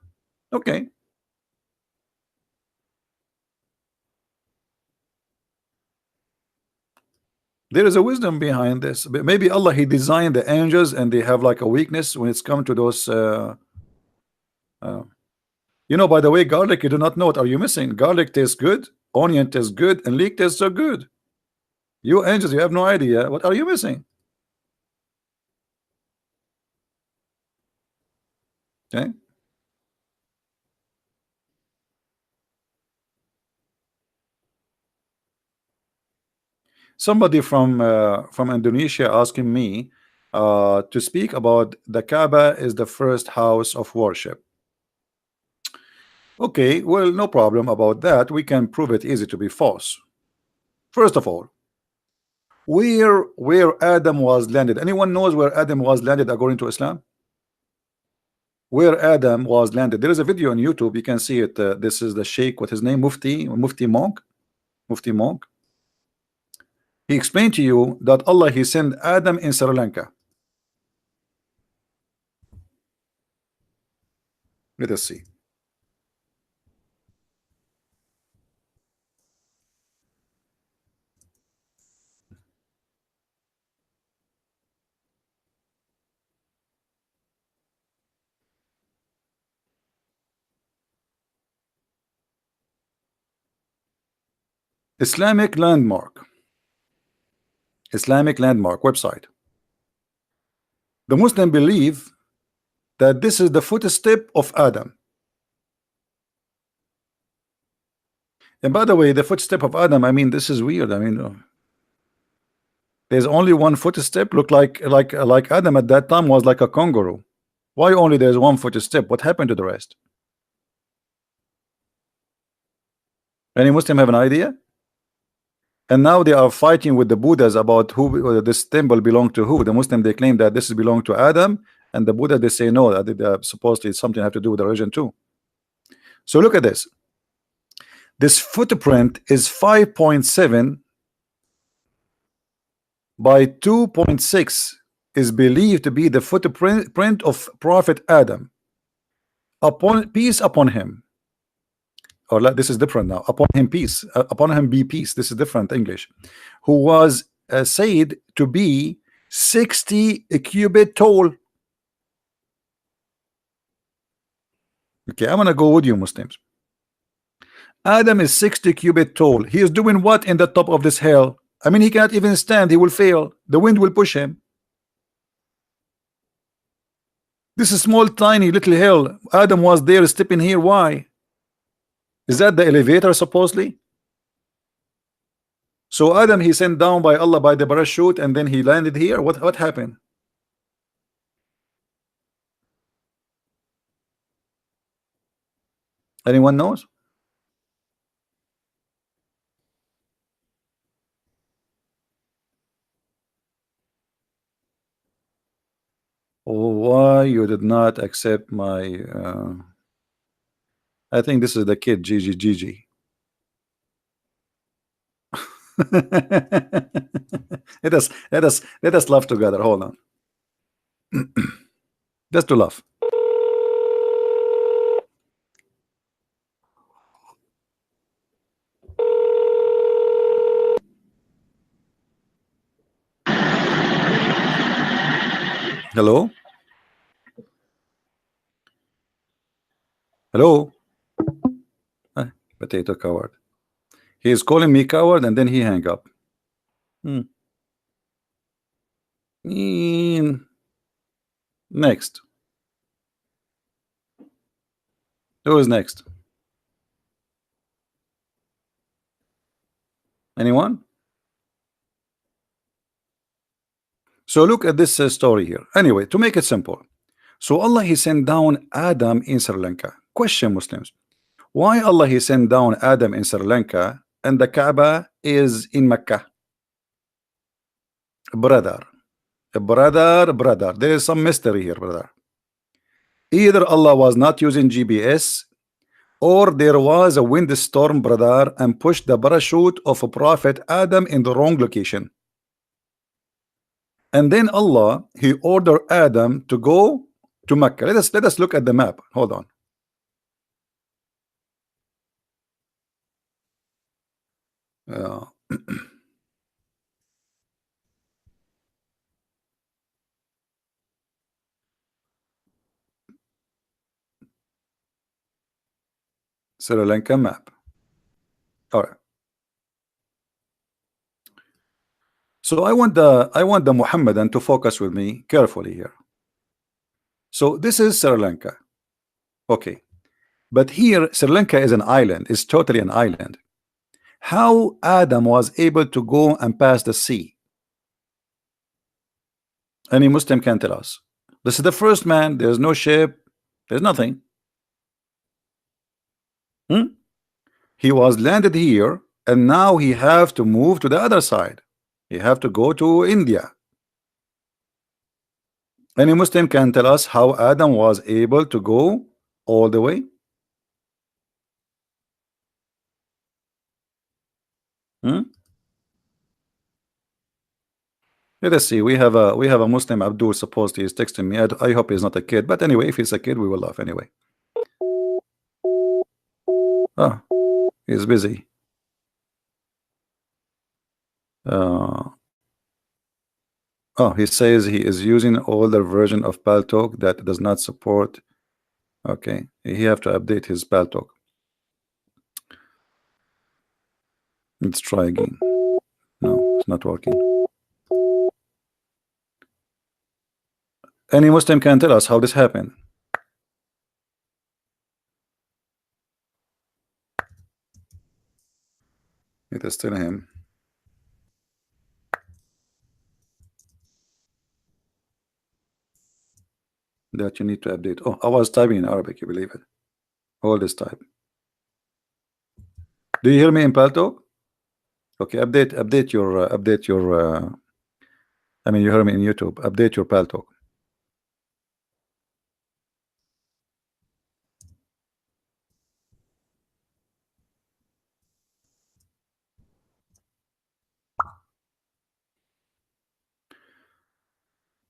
Okay. There is a wisdom behind this. But maybe Allah, he designed the angels and they have like a weakness when it's come to those you know, by the way, garlic, you do not know what are you missing. Garlic tastes good, onion tastes good, and leek tastes so good. You angels, you have no idea. What are you missing? Okay. Somebody from Indonesia asking me to speak about the Kaaba is the first house of worship. Okay, well, no problem about that. We can prove it easy to be false. First of all, where Adam was landed. Anyone knows where Adam was landed according to Islam? Where Adam was landed. There is a video on YouTube. You can see it. This is the Sheikh. What his name? Mufti Monk. Mufti Monk. He explained to you that Allah, he sent Adam in Sri Lanka. Let us see. Islamic landmark. Islamic landmark website. The Muslim believe that this is the footstep of Adam. And by the way, the footstep of Adam, I mean, this is weird. I mean, there's only one footstep. Look like Adam at that time was like a kangaroo. Why only there's one footstep? What happened to the rest? Any Muslim have an idea? And now they are fighting with the Buddhas about who this temple belonged to who. The Muslim, they claim that this is belonged to Adam, and the Buddha, they say no, that supposedly something have to do with the religion too. So look at this. This footprint is 5.7 by 2.6, is believed to be the footprint of Prophet Adam. Peace upon him. Or this is different now. Upon him peace. Upon him be peace. This is different English. Who was said to be 60 cubit tall. Okay, I'm gonna go with you, Muslims. Adam is 60 cubit tall. He is doing what in the top of this hill? I mean, he cannot even stand. He will fail. The wind will push him. This is small, tiny, little hill. Adam was there stepping here. Why? Is that the elevator supposedly? So Adam, he sent down by Allah by the parachute, and then he landed here. What happened? Anyone knows? Why you did not accept my I think this is the kid Gigi. let us laugh together. Hold on. Just to laugh. Hello? Hello? Potato coward. He is calling me coward and then he hang up. Mm, next. Who is next? Anyone? So look at this story here. Anyway, to make it simple. So Allah He sent down Adam in Sri Lanka. Question, Muslims. Why Allah He sent down Adam in Sri Lanka and the Kaaba is in Mecca? Brother. Brother. There is some mystery here, brother. Either Allah was not using GPS or there was a windstorm, brother, and pushed the parachute of a Prophet Adam in the wrong location. And then Allah He ordered Adam to go to Mecca. Let us look at the map. Hold on. Uh, Sri Lanka map. All right. So I want the Mohammedan to focus with me carefully here. So this is Sri Lanka. Okay. But here Sri Lanka is an island, is totally an island. How Adam was able to go and pass the sea? Any Muslim can tell us. This is the first man, there's no ship, there's nothing. He was landed here and now he have to move to the other side. He have to go to India. Any Muslim can tell us how Adam was able to go all the way? Let us see. We have a Muslim Abdul supposed he is texting me. I hope he's not a kid, but anyway, if he's a kid, we will laugh anyway. Oh, he's busy. Oh, he says he is using older version of Paltalk that does not support. Okay, he have to update his Paltalk. Let's try again. No, it's not working. Any Muslim can tell us how this happened. It is still him. That you need to update. Oh, I was typing in Arabic, you believe it? All this type. Do you hear me in Paltalk? Okay, update your I mean, you heard me in YouTube. Update your Paltalk.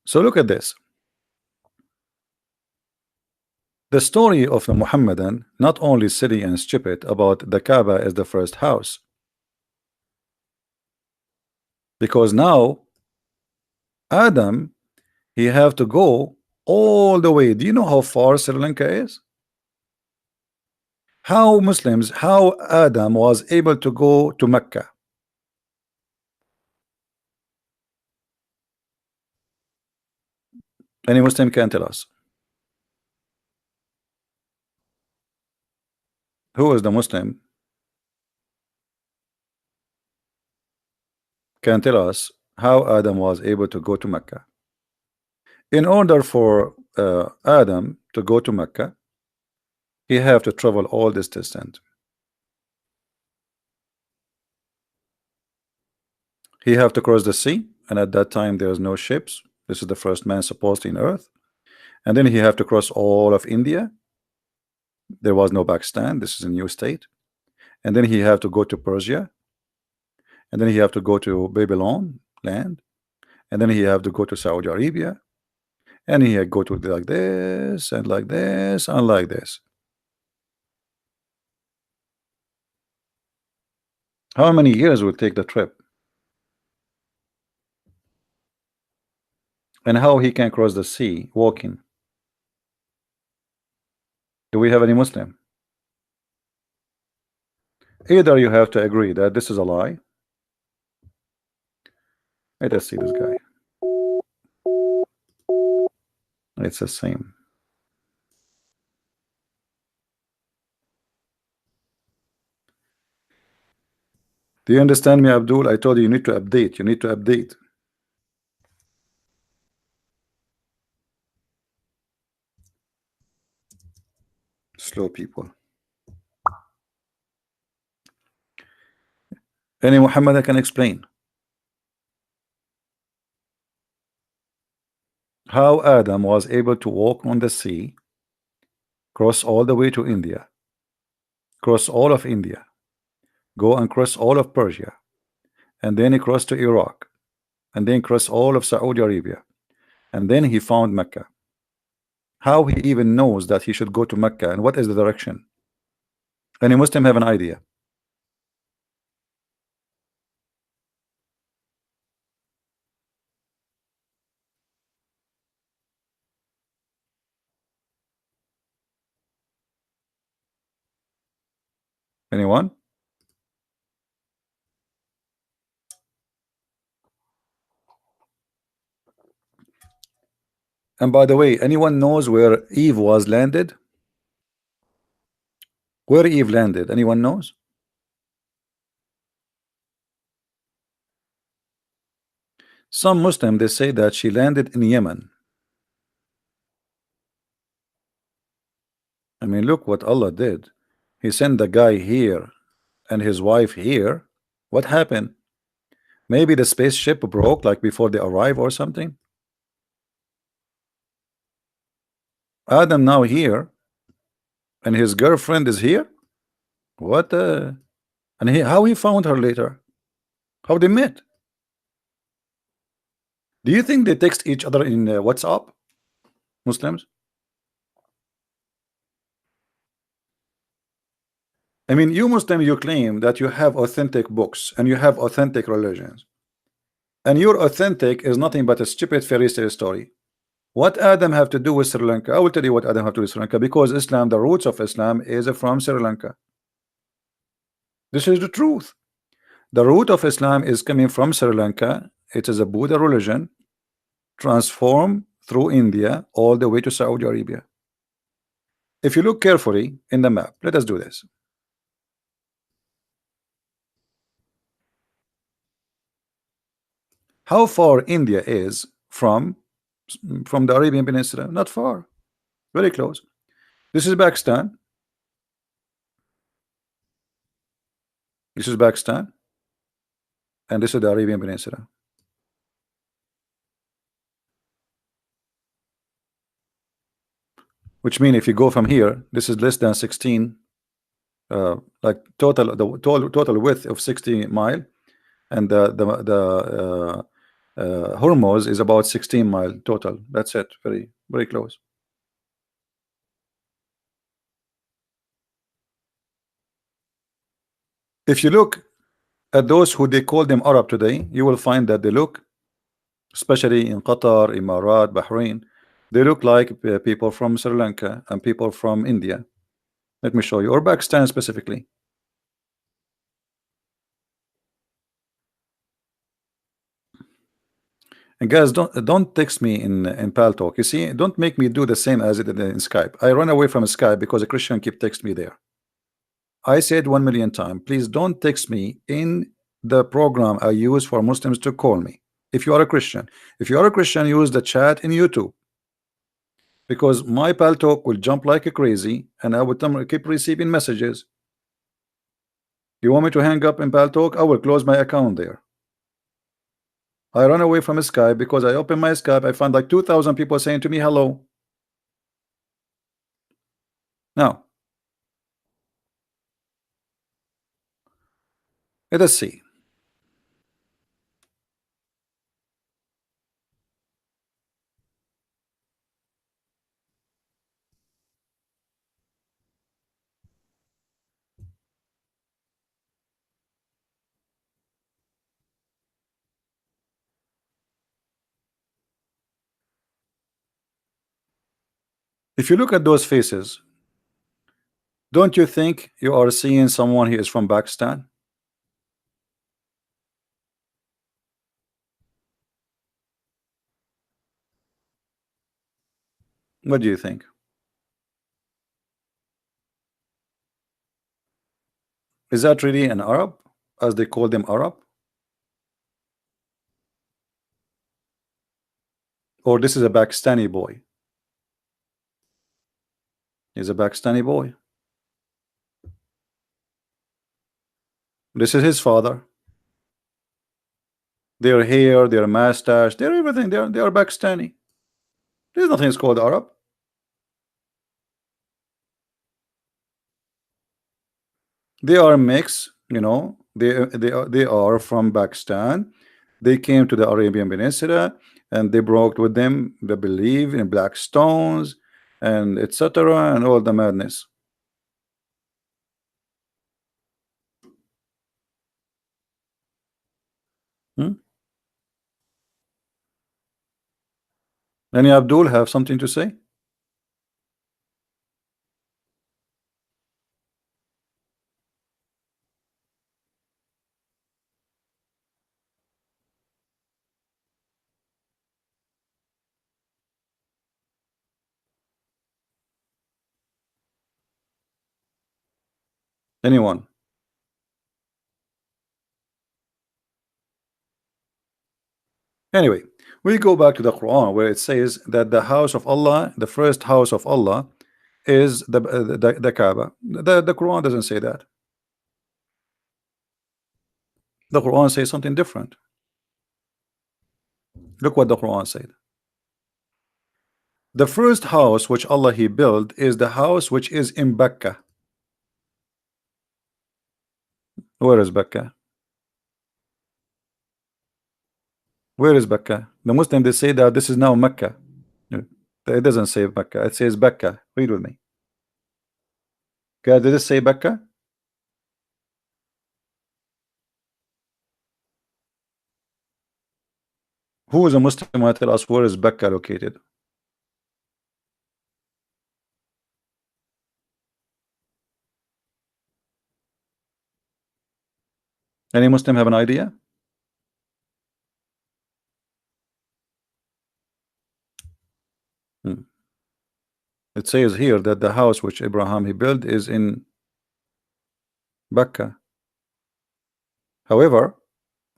So look at this. The story of the Mohammedan, not only silly and stupid about the Kaaba as the first house, because now Adam, he have to go all the way. Do you know how far Sri Lanka is? How Adam was able to go to Mecca? Any Muslim can tell us. Who is the Muslim can tell us how Adam was able to go to Mecca? In order for Adam to go to Mecca, he have to travel all this distance. He have to cross the sea, and at that time there's no ships. This is the first man supposed in earth. And then he have to cross all of India. There was no Pakistan. This is a new state. And then he have to go to Persia. And then he have to go to Babylon land. And then he have to go to Saudi Arabia. And he go to like this and like this and like this. How many years will take the trip? And how he can cross the sea walking? Do we have any Muslim? Either you have to agree that this is a lie. Let us see this guy. It's the same. Do you understand me, Abdul? I told you, you need to update. You need to update. Slow people. Any Muhammad I can explain how Adam was able to walk on the sea, cross all the way to India, cross all of India, go and cross all of Persia, and then he crossed to Iraq, and then cross all of Saudi Arabia, and then he found Mecca. How he even knows that he should go to Mecca and what is the direction? Any Muslim have an idea? Anyone? And by the way, anyone knows where Eve was landed? Where Eve landed? Anyone knows? Some Muslim they say that she landed in Yemen. I mean, look what Allah did. He sent the guy here and his wife here. What happened? Maybe the spaceship broke like before they arrive or something. Adam now here and his girlfriend is here. What? And how he found her later? How they met? Do you think they text each other in WhatsApp? Muslims? I mean, you Muslim, you claim that you have authentic books and you have authentic religions, and your authentic is nothing but a stupid fairy tale story. What Adam have to do with Sri Lanka? I will tell you what Adam have to do with Sri Lanka, because Islam, the roots of Islam is from Sri Lanka. This is the truth. The root of Islam is coming from Sri Lanka. It is a Buddha religion transformed through India all the way to Saudi Arabia. If you look carefully in the map, let us do this. How far India is from the Arabian Peninsula? Not far, very close. This is Pakistan. This is Pakistan, and this is the Arabian Peninsula. Which means if you go from here, this is less than 16, like total width of 60 mile, and the Hormuz is about 16 mile total. That's it. Very close. If you look at those who they call them Arab today, you will find that they look, especially in Qatar, Emirat, Bahrain, they look like people from Sri Lanka and people from India. Let me show you, or Pakistan specifically. And guys, don't text me in Pal Talk. You see, don't make me do the same as it did in Skype. I run away from Skype because a Christian keep text me there. I said 1,000,000 times, please don't text me in the program I use for Muslims to call me. If you are a Christian, use the chat in YouTube, because my Pal Talk will jump like a crazy, and I would keep receiving messages. You want me to hang up in Pal Talk? I will close my account there. I run away from Skype because I open my Skype, I find like 2,000 people saying to me hello. Now, let us see. If you look at those faces, don't you think you are seeing someone who is from Pakistan? What do you think? Is that really an Arab, as they call them Arab, or this is a Pakistani boy? He's a Pakistani boy. This is his father. Their hair, their mustache, their everything. They are Pakistani. There's nothing called Arab. They are mix. They are from Pakistan. They came to the Arabian Peninsula and they brought with them the belief in black stones and etc. and all the madness. Hmm? Any Abdul have something to say? Anyone? Anyway, we go back to the Quran where it says that the house of Allah, the first house of Allah, is the Kaaba. The Quran doesn't say that. The Quran says something different. Look what the Quran said. The first house which Allah He built is the house which is in Mecca. Where is Mecca? Where is Mecca? The Muslim they say that this is now Mecca. It doesn't say Mecca. It says Mecca. Read with me. Okay, did it say Mecca? Who is a Muslim who tell us where is Mecca located? Any Muslim have an idea? Hmm. It says here that the house which Abraham he built is in Mecca. However,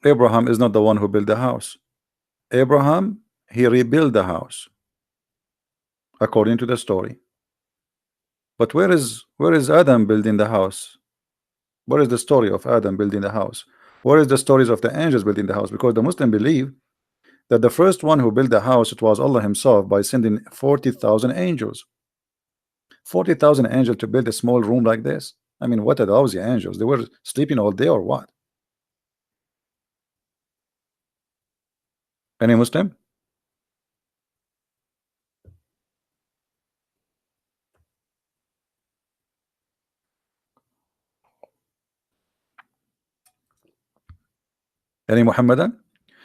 Abraham is not the one who built the house. Abraham he rebuilt the house according to the story. But where is Adam building the house? What is the story of Adam building the house? What is the stories of the angels building the house? Because the Muslim believe that the first one who built the house it was Allah himself by sending 40,000 angels. 40,000 angels to build a small room like this. I mean, what are those angels? They were sleeping all day or what? Any Muslim? Any Muhammadan?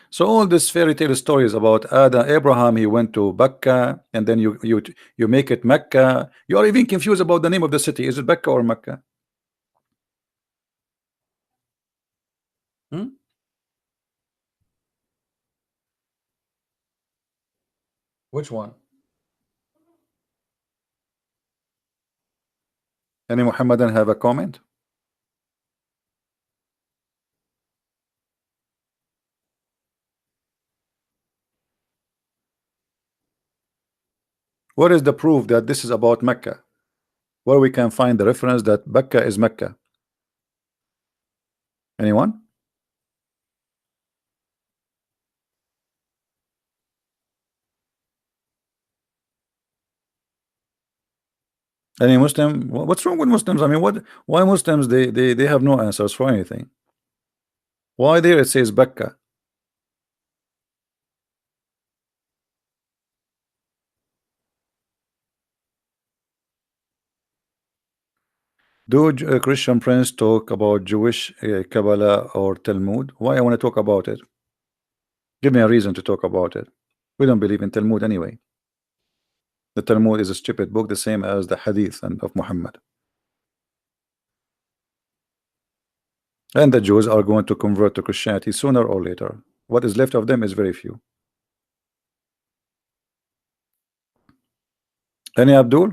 So all these fairy tale stories about Adam, Abraham, he went to Mecca, and then you make it Mecca. You are even confused about the name of the city. Is it Mecca or Mecca? Hmm? Which one? Any Muhammadan have a comment? What is the proof that this is about Mecca? Where we can find the reference that Mecca is Mecca? Anyone? Any Muslim? What's wrong with Muslims? I mean, what? Why Muslims they have no answers for anything? Why there it says Mecca? Do Christian friends talk about Jewish Kabbalah or Talmud? Why I want to talk about it? Give me a reason to talk about it. We don't believe in Talmud anyway. The Talmud is a stupid book, the same as the Hadith and of Muhammad. And the Jews are going to convert to Christianity sooner or later. What is left of them is very few. Any Abdul?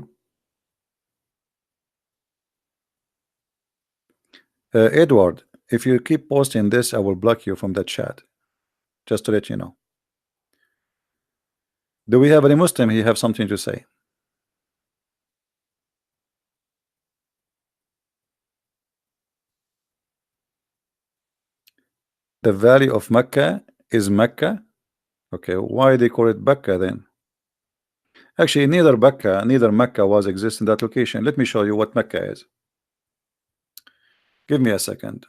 Edward, if you keep posting this, I will block you from the chat. Just to let you know. Do we have any Muslim here have something to say? The valley of Mecca is Mecca. Okay, why they call it Becca then? Actually, neither Mecca was exist in that location. Let me show you what Mecca is. Give me a second.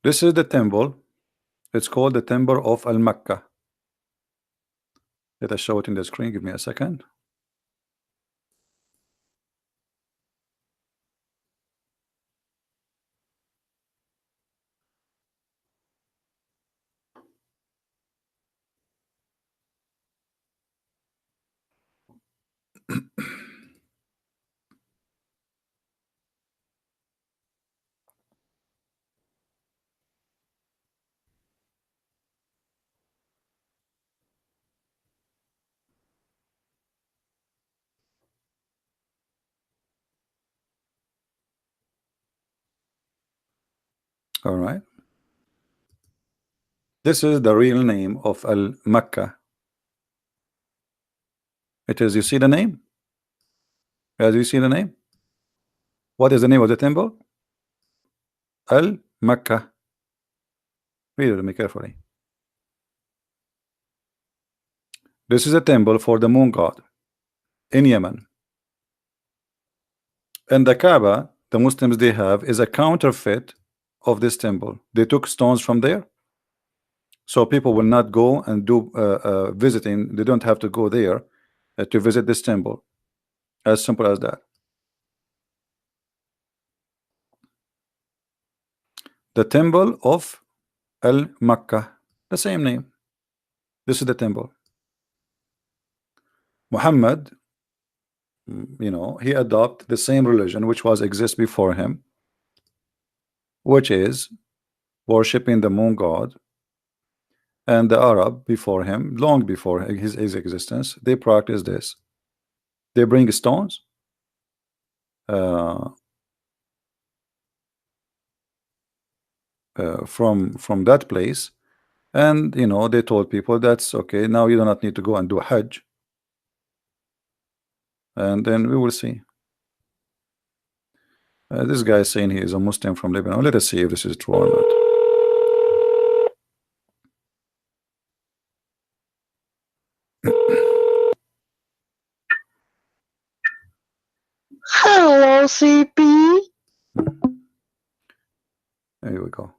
This is the temple. It's called the Temple of Al Mecca. Let us show it in the screen. Give me a second. All right. This is the real name of Al Mecca. It is. You see the name? As you see the name. What is the name of the temple? Al Mecca. Read it to me carefully. This is a temple for the moon god in Yemen. And the Kaaba, the Muslims they have, is a counterfeit of this temple. They took stones from there, so people will not go and do visiting. They don't have to go there to visit this temple. As simple as that. The temple of Al Makkah, the same name. This is the temple. Muhammad, he adopted the same religion which was exist before him, which is worshiping the moon god. And the Arab before him, long before his existence, they practice this. They bring stones uh, from that place, and they told people that's okay. Now you do not need to go and do Hajj, and then we will see. This guy is saying he is a Muslim from Lebanon. Let us see if this is true or not. Hello, CP. Here we go.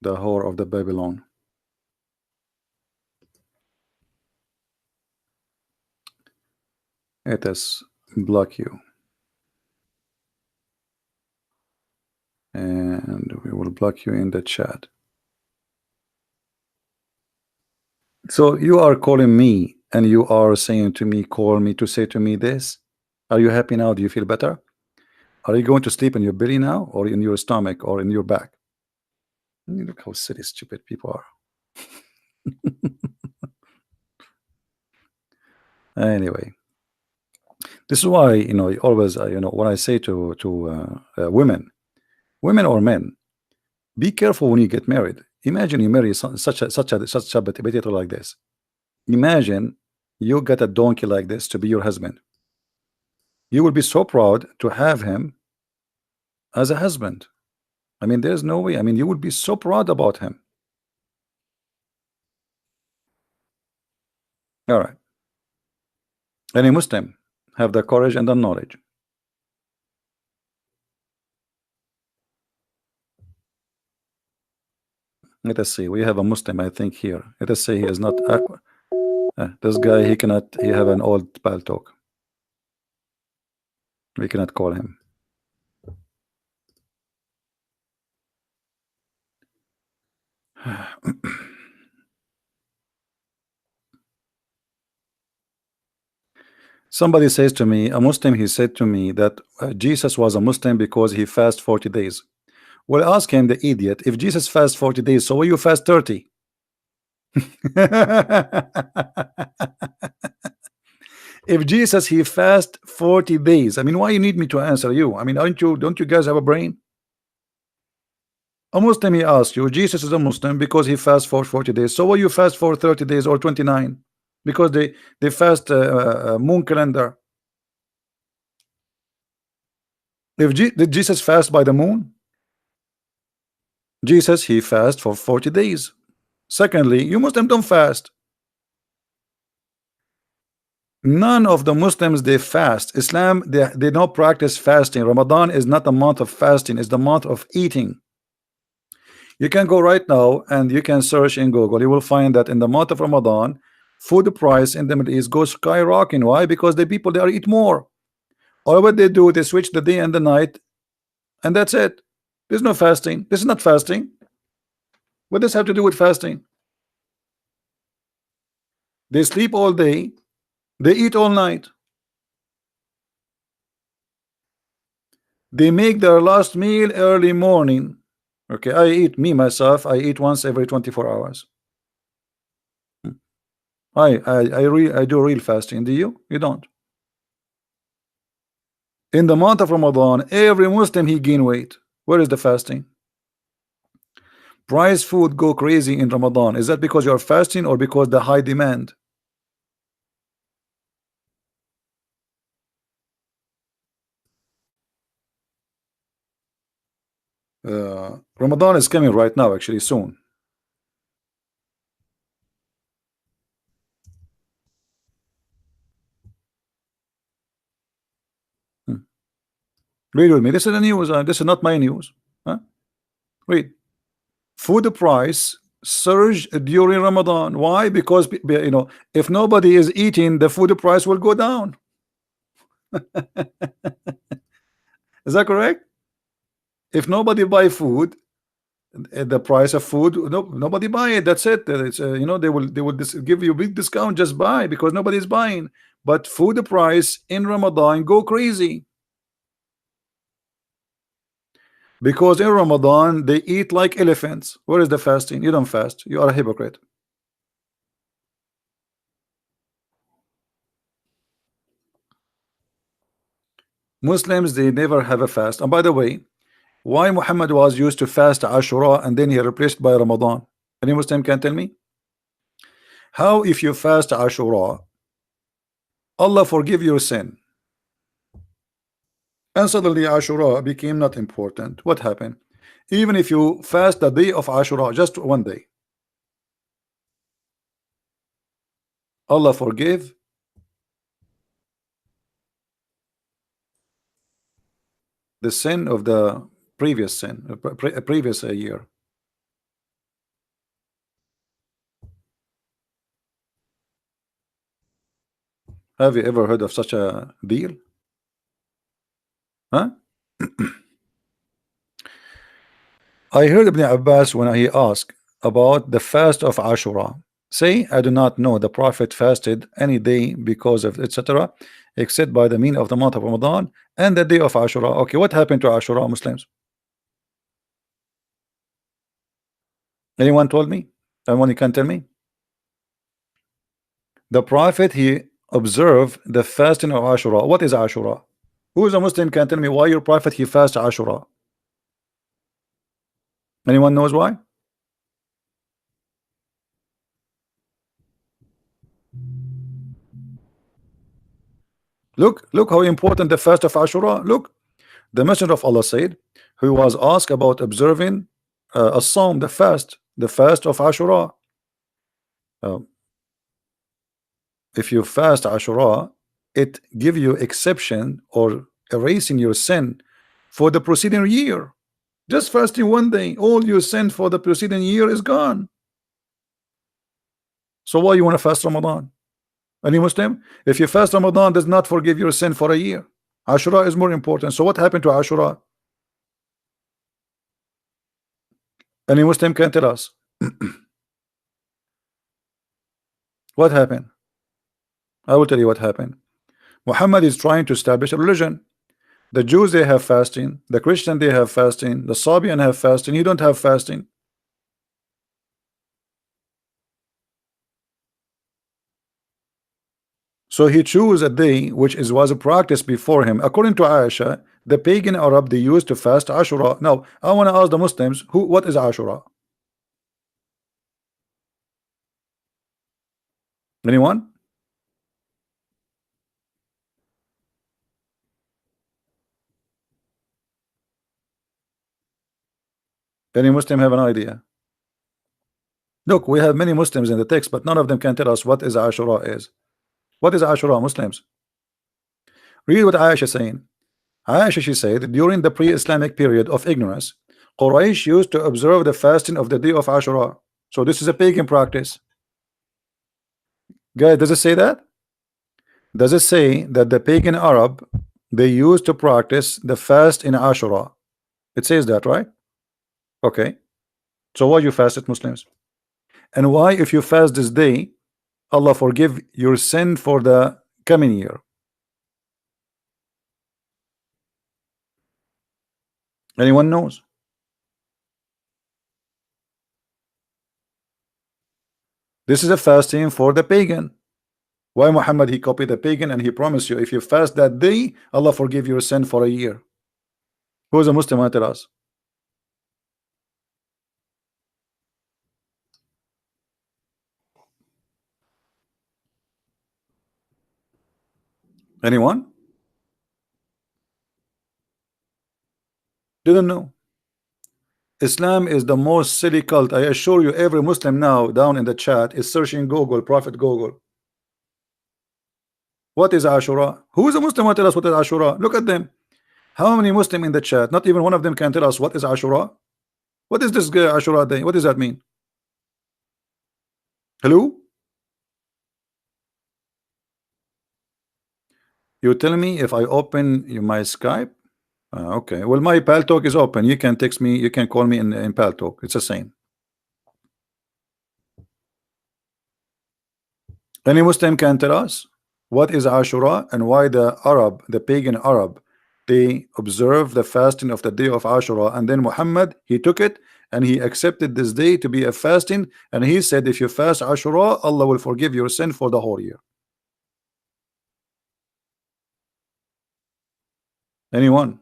The whore of the Babylon. Let us block you, and we will block you in the chat. So you are calling me and you are saying to me, call me to say to me this. Are you happy now? Do you feel better? Are you going to sleep in your belly now, or in your stomach, or in your back? Look how silly, stupid people are. Anyway, this is why always when I say to women or men, be careful when you get married. Imagine you marry such a potato like this. Imagine you get a donkey like this to be your husband. You will be so proud to have him as a husband. I mean, there's no way. I mean, you would be so proud about him. All right. Any Muslim have the courage and the knowledge Let us see. We have a Muslim, I think, here. Let us say he is not. This guy, he cannot. He have an old pal talk. We cannot call him. Somebody says to me, a Muslim, he said to me that Jesus was a Muslim because he fast 40 days. Well, ask him, the idiot, if Jesus fast 40 days, so why you fast 30? If Jesus he fast 40 days, I mean, why you need me to answer you? I mean, don't you guys have a brain? A Muslim, he asks you, Jesus is a Muslim because he fasts for 40 days. So why you fast for 30 days or 29? Because they fast moon calendar. If did Jesus fast by the moon? Jesus he fast for 40 days. Secondly, you Muslims don't fast. None of the Muslims they fast. Islam they don't practice fasting. Ramadan is not a month of fasting, it's the month of eating. You can go right now and you can search in Google. You will find that in the month of Ramadan, food price in the Middle East goes skyrocketing. Why? Because the people there eat more. All what they do, they switch the day and the night, and that's it. There's no fasting. This is not fasting. What does this have to do with fasting? They sleep all day, they eat all night. They make their last meal early morning. Okay, I eat myself. I eat once every 24 hours. I do real fasting. Do you? You don't. In the month of Ramadan, every Muslim he gain weight. Where is the fasting? Price food go crazy in Ramadan. Is that because you are fasting or because the high demand? Ramadan is coming right now, actually soon. Read with me. This is the news. This is not my news. Huh? Read. Food price surge during Ramadan. Why? Because if nobody is eating, the food price will go down. Is that correct? If nobody buy food, the price of food, nobody buy it. That's it. It's they will give you a big discount. Just buy because nobody's buying. But food price in Ramadan go crazy. Because in Ramadan they eat like elephants. Where is the fasting? You don't fast. You are a hypocrite. Muslims they never have a fast. And by the way, why Muhammad was used to fast Ashura and then he replaced by Ramadan? Any Muslim can tell me? How if you fast Ashura, Allah forgive your sin, and suddenly Ashura became not important? What happened? Even if you fast the day of Ashura, just one day, Allah forgive the sin of the previous sin, previous year. Have you ever heard of such a deal? Huh? I heard Ibn Abbas when he asked about the fast of Ashura. Say, I do not know the Prophet fasted any day because of etc. except by the mean of the month of Ramadan and the day of Ashura. Okay, what happened to Ashura, Muslims? Anyone told me? Anyone can tell me? The Prophet he observed the fasting of Ashura. What is Ashura? Who is a Muslim can tell me why your Prophet he fast Ashura? Anyone knows why? Look how important the fast of Ashura. Look, the Messenger of Allah said, he was asked about observing a psalm, the fast of Ashura. If you fast Ashura, it give you exception or erasing your sin for the preceding year. Just fasting one day, all your sin for the preceding year is gone. So why you want to fast Ramadan? Any Muslim? If you fast Ramadan, does not forgive your sin for a year. Ashura is more important. So what happened to Ashura? Any Muslim can tell us what happened. I will tell you what happened. Muhammad is trying to establish a religion. The Jews, they have fasting. The Christian, they have fasting. The Sabian have fasting. You don't have fasting. So he chose a day which was a practice before him. According to Aisha, the pagan Arab, they used to fast Ashura. Now I want to ask the Muslims, what is Ashura? Anyone? Any Muslim have an idea? Look, we have many Muslims in the text, but none of them can tell us what is Ashura is. What is Ashura, Muslims? Read what Aisha is saying. Aisha, she said, during the pre-Islamic period of ignorance, Quraysh used to observe the fasting of the day of Ashura. So this is a pagan practice. Guys, does it say that? Does it say that the pagan Arab, they used to practice the fast in Ashura? It says that, right? Okay. So why you fast it, Muslims? And why, if you fast this day, Allah forgive your sin for the coming year? Anyone knows? This is a fasting for the pagan. Why Muhammad, he copied the pagan and he promised you if you fast that day, Allah forgive your sin for a year. Who is a Muslim? Tell us. Anyone? Didn't know. Islam is the most silly cult. I assure you, every Muslim now down in the chat is searching Google, Prophet Google. What is Ashura? Who is a Muslim? Tell us what is Ashura. Look at them. How many Muslim in the chat? Not even one of them can tell us what is Ashura. What is this Ashura day? What does that mean? Hello? You tell me if I open my Skype. Okay. Well, my Pal Talk is open. You can text me. You can call me in Pal Talk. It's the same. Any Muslim can tell us what is Ashura and why the Arab, the pagan Arab, they observe the fasting of the day of Ashura, and then Muhammad, he took it and he accepted this day to be a fasting, and he said if you fast Ashura, Allah will forgive your sin for the whole year. Anyone?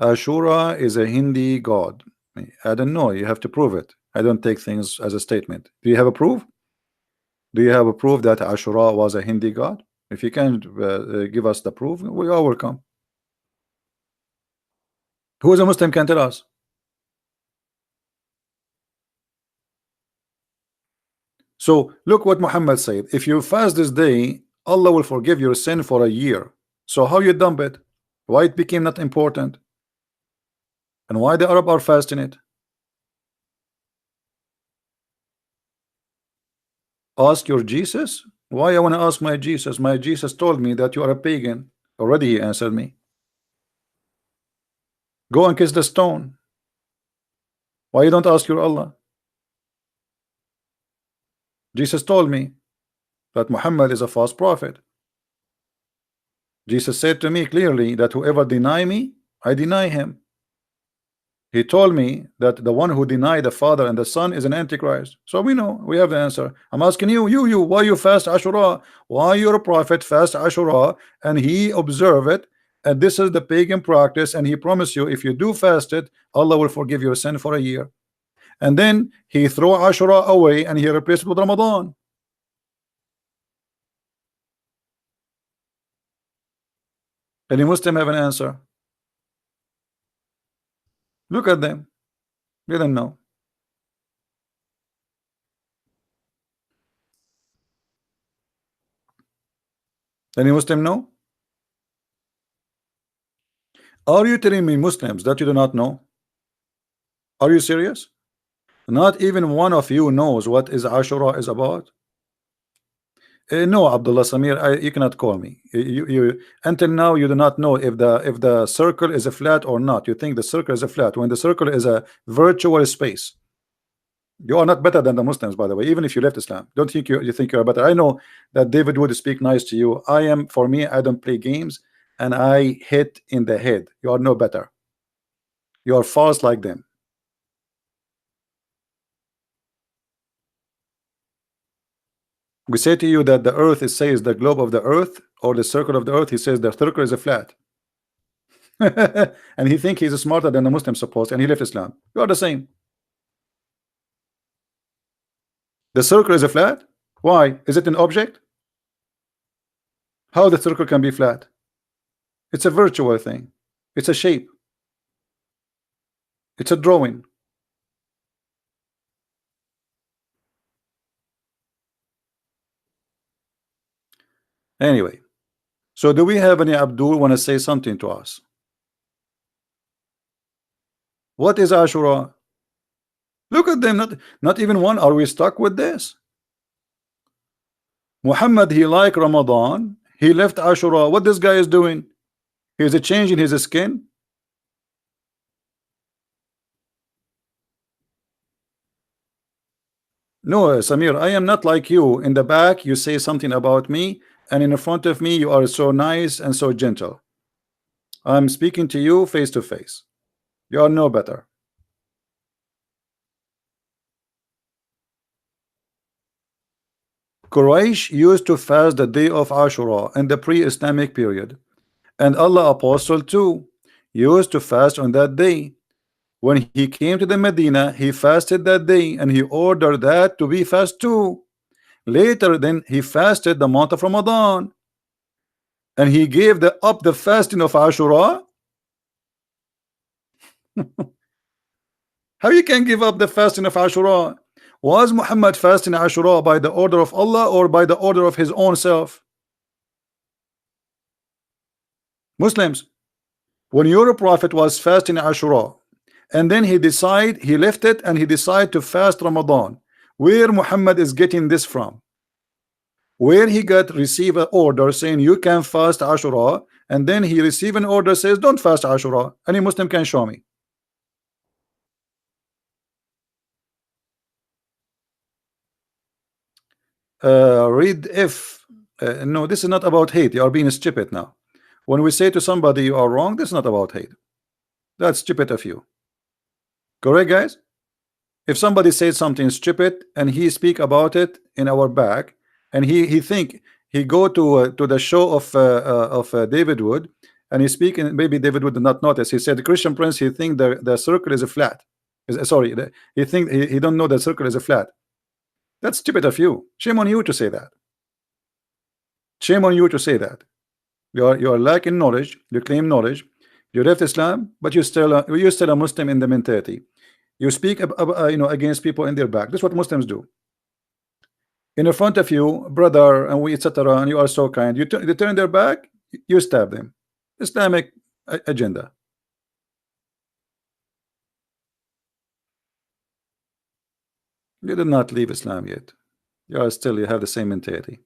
Ashura is a Hindi god. I don't know. You have to prove it. I don't take things as a statement. Do you have a proof? Do you have a proof that Ashura was a Hindi god? If you can give us the proof, we are welcome. Who is a Muslim can tell us? So look what Muhammad said. If you fast this day, Allah will forgive your sin for a year. So how you dump it? Why it became not important? And why the Arab are fasting it? Ask your Jesus. Why I want to ask my Jesus? My Jesus told me that you are a pagan. Already he answered me. Go and kiss the stone. Why you don't ask your Allah? Jesus told me that Muhammad is a false prophet. Jesus said to me clearly that whoever deny me, I deny him. He told me that the one who denied the Father and the Son is an Antichrist. So we know, we have the answer. I'm asking you, why you fast Ashura? Why your prophet fast Ashura and he observe it? And this is the pagan practice, and he promised you if you do fast it, Allah will forgive your sin for a year. And then he threw Ashura away and he replaced it with Ramadan. Any Muslim have an answer? Look at them. They don't know. Any Muslim know? Are you telling me, Muslims, that you do not know? Are you serious? Not even one of you knows what is Ashura is about? No, Abdullah Samir, you cannot call me. Until now you do not know if the circle is a flat or not. You think the circle is a flat when the circle is a virtual space. You are not better than the Muslims, by the way, even if you left Islam. Don't think you think you're better. I know that David would speak nice to you. For me, I don't play games and I hit in the head. You are no better. You are false like them. We say to you that the earth, it says the globe of the earth or the circle of the earth. He says the circle is a flat. And he think he's smarter than the Muslims supposed, and he left Islam. You are the same. The circle is a flat. Why? Is it an object? How the circle can be flat? It's a virtual thing. It's a shape. It's a drawing. Anyway, so do we have any Abdul want to say something to us? What is Ashura? Look at them, not even one. Are we stuck with this? Muhammad, he liked Ramadan, he left Ashura. What this guy is doing? He's changing his skin. No, Samir, I am not like you. In the back you say something about me, and in front of me you are so nice and so gentle. I'm speaking to you face to face. You are no better. Quraysh used to fast the day of Ashura in the pre-Islamic period, and Allah Apostle too used to fast on that day. When he came to the Medina, he fasted that day, and he ordered that to be fast too. Later, then he fasted the month of Ramadan, and he gave up the fasting of Ashura. How you can give up the fasting of Ashura? Was Muhammad fasting Ashura by the order of Allah or by the order of his own self? Muslims, when your prophet was fasting Ashura, and then he left it and he decided to fast Ramadan, where Muhammad is getting this from? Where he receive an order saying you can fast Ashura, and then he receive an order says don't fast Ashura? Any Muslim can show me. Read if no, this is not about hate. You are being stupid now. When we say to somebody you are wrong, this is not about hate. That's stupid of you. Correct, guys? If somebody says something stupid and he speak about it in our back, and he think he go to the show of David Wood, and he speak, and maybe David Wood did not notice. He said the Christian Prince, he think the circle is a flat. Sorry, he think he don't know the circle is a flat. That's stupid of you. Shame on you to say that. Shame on you to say that. You are lacking knowledge. You claim knowledge. You left Islam, but you're still a Muslim in the mentality. You speak against people in their back. That's what Muslims do. In front of you, brother, and we etc. And you are so kind. They turn their back. You stab them. Islamic agenda. You did not leave Islam yet. You have the same mentality.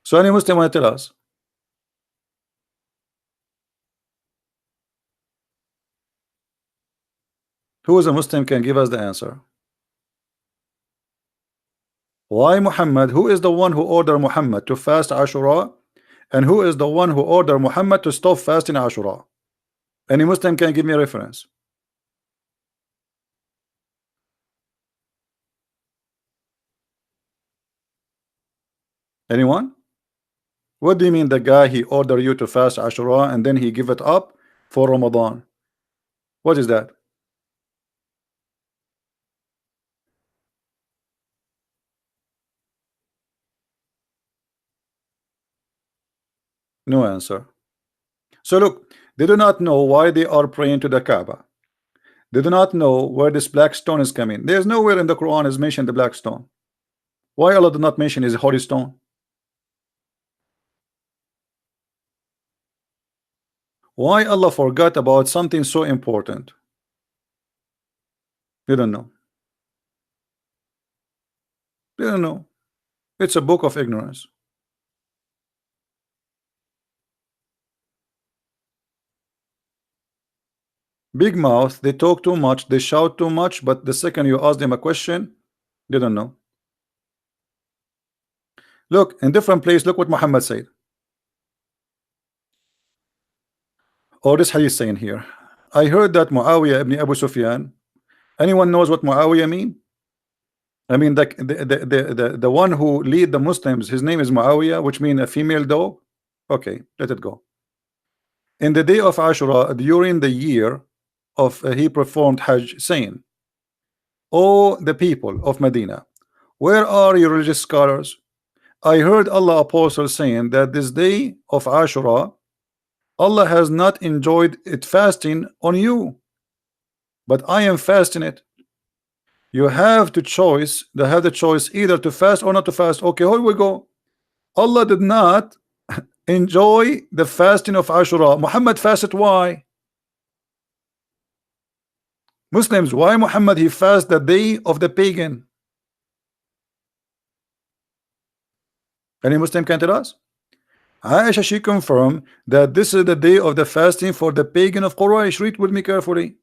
So any Muslim want to tell us? Who is a Muslim can give us the answer? Why Muhammad? Who is the one who ordered Muhammad to fast Ashura? And who is the one who ordered Muhammad to stop fasting Ashura? Any Muslim can give me a reference. Anyone? What do you mean the guy he ordered you to fast Ashura and then he give it up for Ramadan? What is that? No answer. So look, they do not know why they are praying to the Kaaba. They do not know where this black stone is coming. There's nowhere in the Quran is mentioned the black stone. Why Allah did not mention his holy stone? Why Allah forgot about something so important? You don't know. You don't know. It's a book of ignorance. Big mouth, they talk too much, they shout too much, but the second you ask them a question, they don't know. Look, in different place, look what Muhammad said. Or this hadith saying here. I heard that Muawiyah ibn Abu Sufyan. Anyone knows what Muawiyah mean? I mean the one who lead the Muslims, his name is Muawiyah, which means a female dog. Okay, let it go. In the day of Ashura, during the year of he performed Hajj, saying, "O the people of Medina, where are your religious scholars? I heard Allah apostle saying that this day of Ashura, Allah has not enjoyed it fasting on you, but I am fasting it. You have to choice, they have the choice either to fast or not to fast. Okay, here we go. Allah did not enjoy the fasting of Ashura. Muhammad fasted. Why? Muslims, why Muhammad he fast the day of the pagan? Any Muslim can tell us? Aisha, she confirmed that this is the day of the fasting for the pagan of Quraysh. Read with me carefully.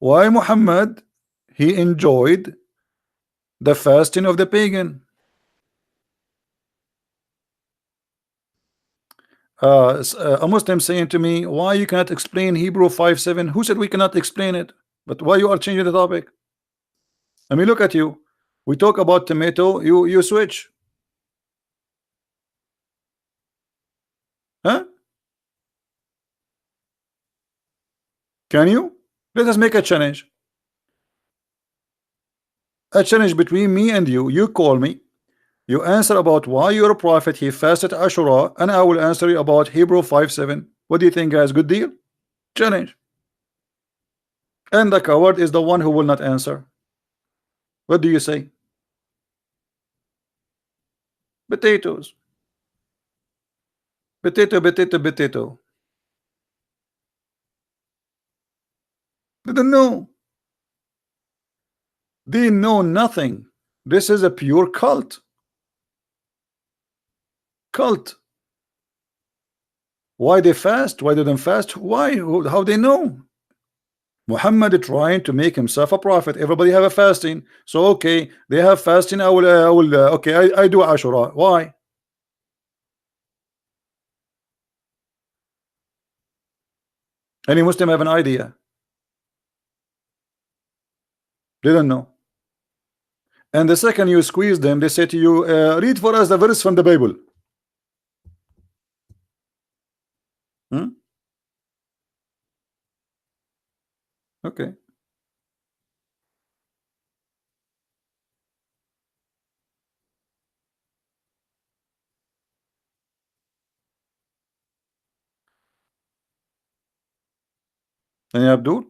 Why Muhammad he enjoyed the fasting of the pagan? A Muslim saying to me, why you cannot explain Hebrew 5:7? Who said we cannot explain it? But why you are changing the topic? I mean, look at you. We talk about tomato, you switch. Huh? Can you? Let us make a challenge. A challenge between me and you. You call me. You answer about why your prophet he fasted Ashura, and I will answer you about Hebrew 5:7. What do you think, guys? Good deal? Challenge. And the coward is the one who will not answer. What do you say? Potatoes. Potato, potato, potato. They don't know. They know nothing. This is a pure cult. Cult. Why they fast? Why they don't fast? Why? How they know? Muhammad trying to make himself a prophet. Everybody have a fasting. So okay, they have fasting. I will. Okay, I do Ashura. Why? Any Muslim have an idea? They don't know. And the second you squeeze them, they say to you, read for us the verse from the Bible. Hmm? Okay. And Abdul,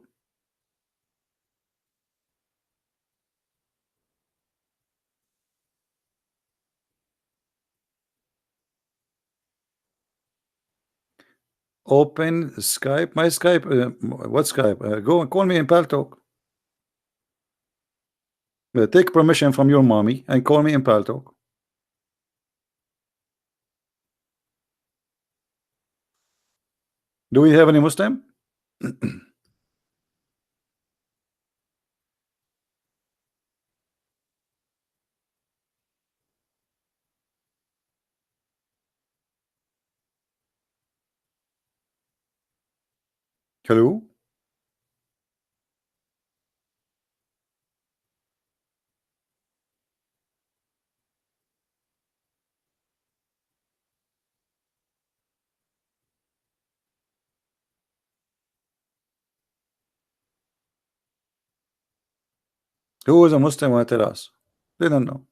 open Skype. My Skype. What Skype? Go and call me in Paltalk. Take permission from your mommy and call me in Paltalk. Do we have any Muslim? Hello? Who is a Muslim want to tell us? They don't know.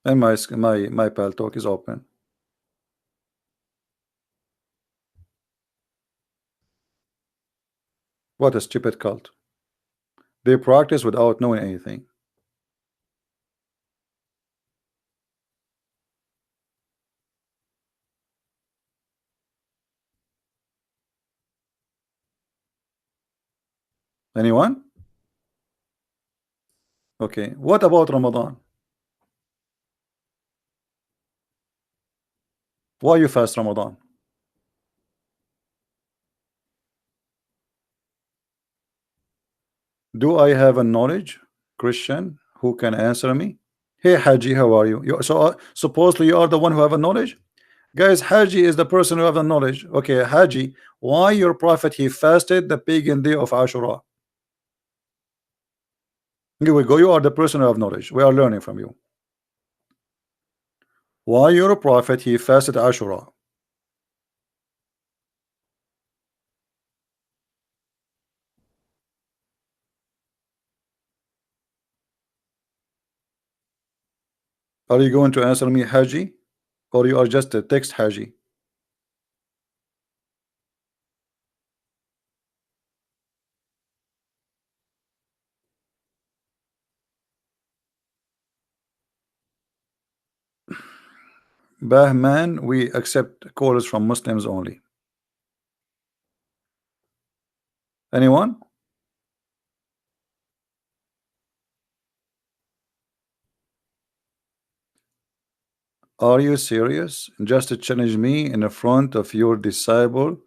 And my Paltalk is open. What a stupid cult. They practice without knowing anything. Anyone? Okay. What about Ramadan? Why you fast Ramadan? Do I have a knowledge Christian who can answer me? Hey Haji, how are you? Supposedly you are the one who have a knowledge? Guys, Haji is the person who have the knowledge. Okay, Haji, why your prophet he fasted the pagan day of Ashura? Here we go. You are the person who have knowledge. We are learning from you. Why your prophet he fasted Ashura? Are you going to answer me, Haji, or you are just a text Haji? Bahman, we accept calls from Muslims only. Anyone? Are you serious? Just to challenge me in front of your disciple,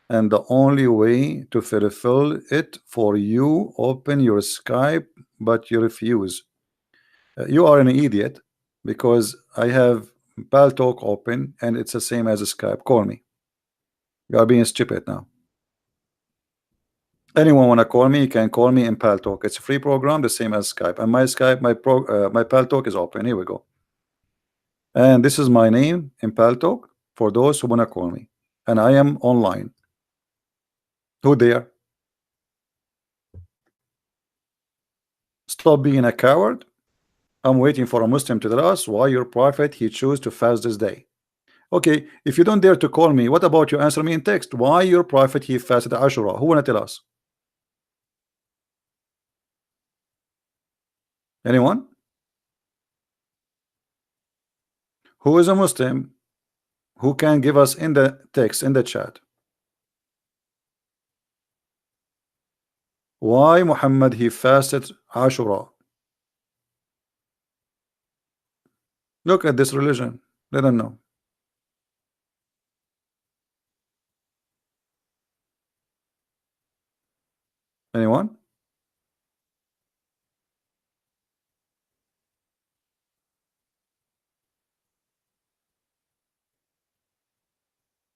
and the only way to fulfill it for you, open your Skype, but you refuse. You are an idiot because I have Paltalk open and it's the same as a Skype. Call me. You are being stupid now. Anyone wanna call me? You can call me in Paltalk. It's a free program, the same as Skype. And my Skype, my Paltalk is open. Here we go. And this is my name in Paltalk for those who wanna call me. And I am online. Who there? Stop being a coward. I'm waiting for a Muslim to tell us why your prophet he chose to fast this day. Okay, if you don't dare to call me, what about you answer me in text? Why your prophet he fasted Ashura? Who wanna tell us? Anyone? Who is a Muslim who can give us in the text in the chat why Muhammad he fasted Ashura? Look at this religion. They don't know. Anyone?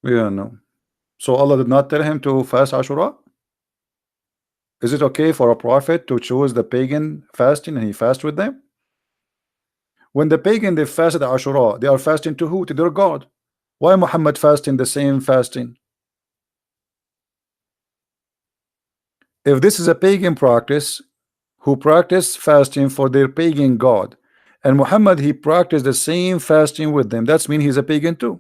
We don't know. So Allah did not tell him to fast Ashura? Is it okay for a prophet to choose the pagan fasting and he fast with them? When the pagan they fasted Ashura, they are fasting to who? To their God. Why Muhammad fasting the same fasting? If this is a pagan practice who practice fasting for their pagan God, and Muhammad he practiced the same fasting with them, that's mean he's a pagan too.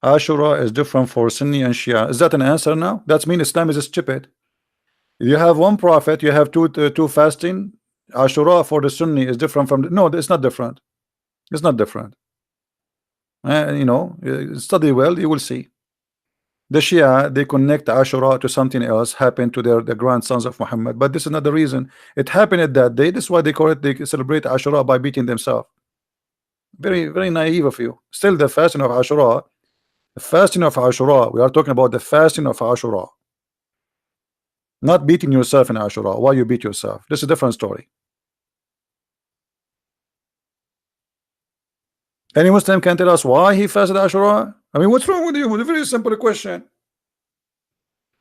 Ashura is different for Sunni and Shia. Is that an answer now? That means Islam is stupid. You have one prophet, you have two fasting. Ashura for the Sunni is different from no, it's not different. It's not different. Study well, you will see. The Shia they connect Ashura to something else happened to the grandsons of Muhammad, but this is not the reason. It happened at that day. This is why they call it. They celebrate Ashura by beating themselves. Very, very naive of you. Still, the fasting of Ashura. The fasting of Ashura, we are talking about the fasting of Ashura, not beating yourself in Ashura. Why you beat yourself? This is a different story. Any Muslim can tell us why he fasted Ashura? I mean, what's wrong with you? A very simple question.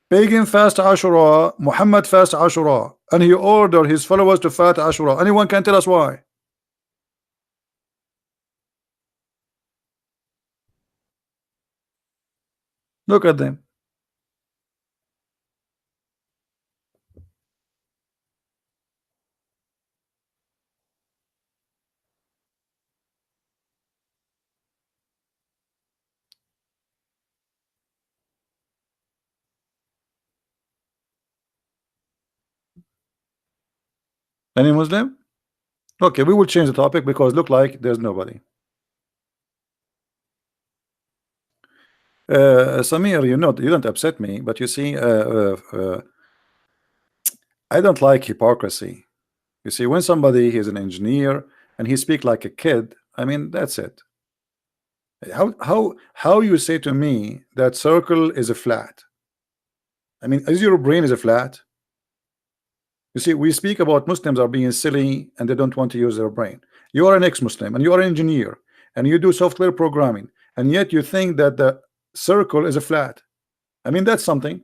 Pagan fast Ashura, Muhammad fast Ashura, and he ordered his followers to fast Ashura. Anyone can tell us why? Look at them. Any Muslim? Okay, we will change the topic because look like there's nobody. Samir, you don't upset me, but you see, I don't like hypocrisy. You see, when somebody is an engineer and he speak like a kid, I mean, that's it. How you say to me that circle is a flat? I mean, is your brain is a flat? You see, we speak about Muslims are being silly and they don't want to use their brain. You are an ex-Muslim and you are an engineer and you do software programming, and yet you think that the circle is a flat. I mean, that's something.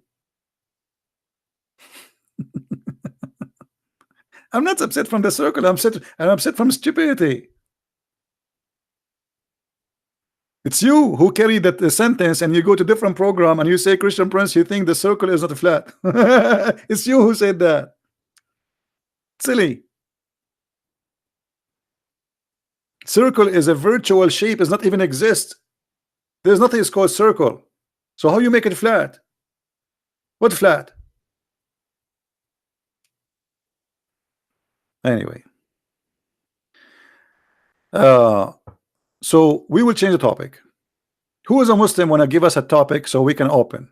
I'm not upset from the circle. I'm upset from stupidity. It's you who carry that sentence and you go to different program and you say, Christian Prince, you think the circle is not flat. It's you who said that. Silly. Circle is a virtual shape, does not even exist. There's nothing is called circle. So how you make it flat? What flat? Anyway. So we will change the topic. Who is a Muslim want to give us a topic so we can open?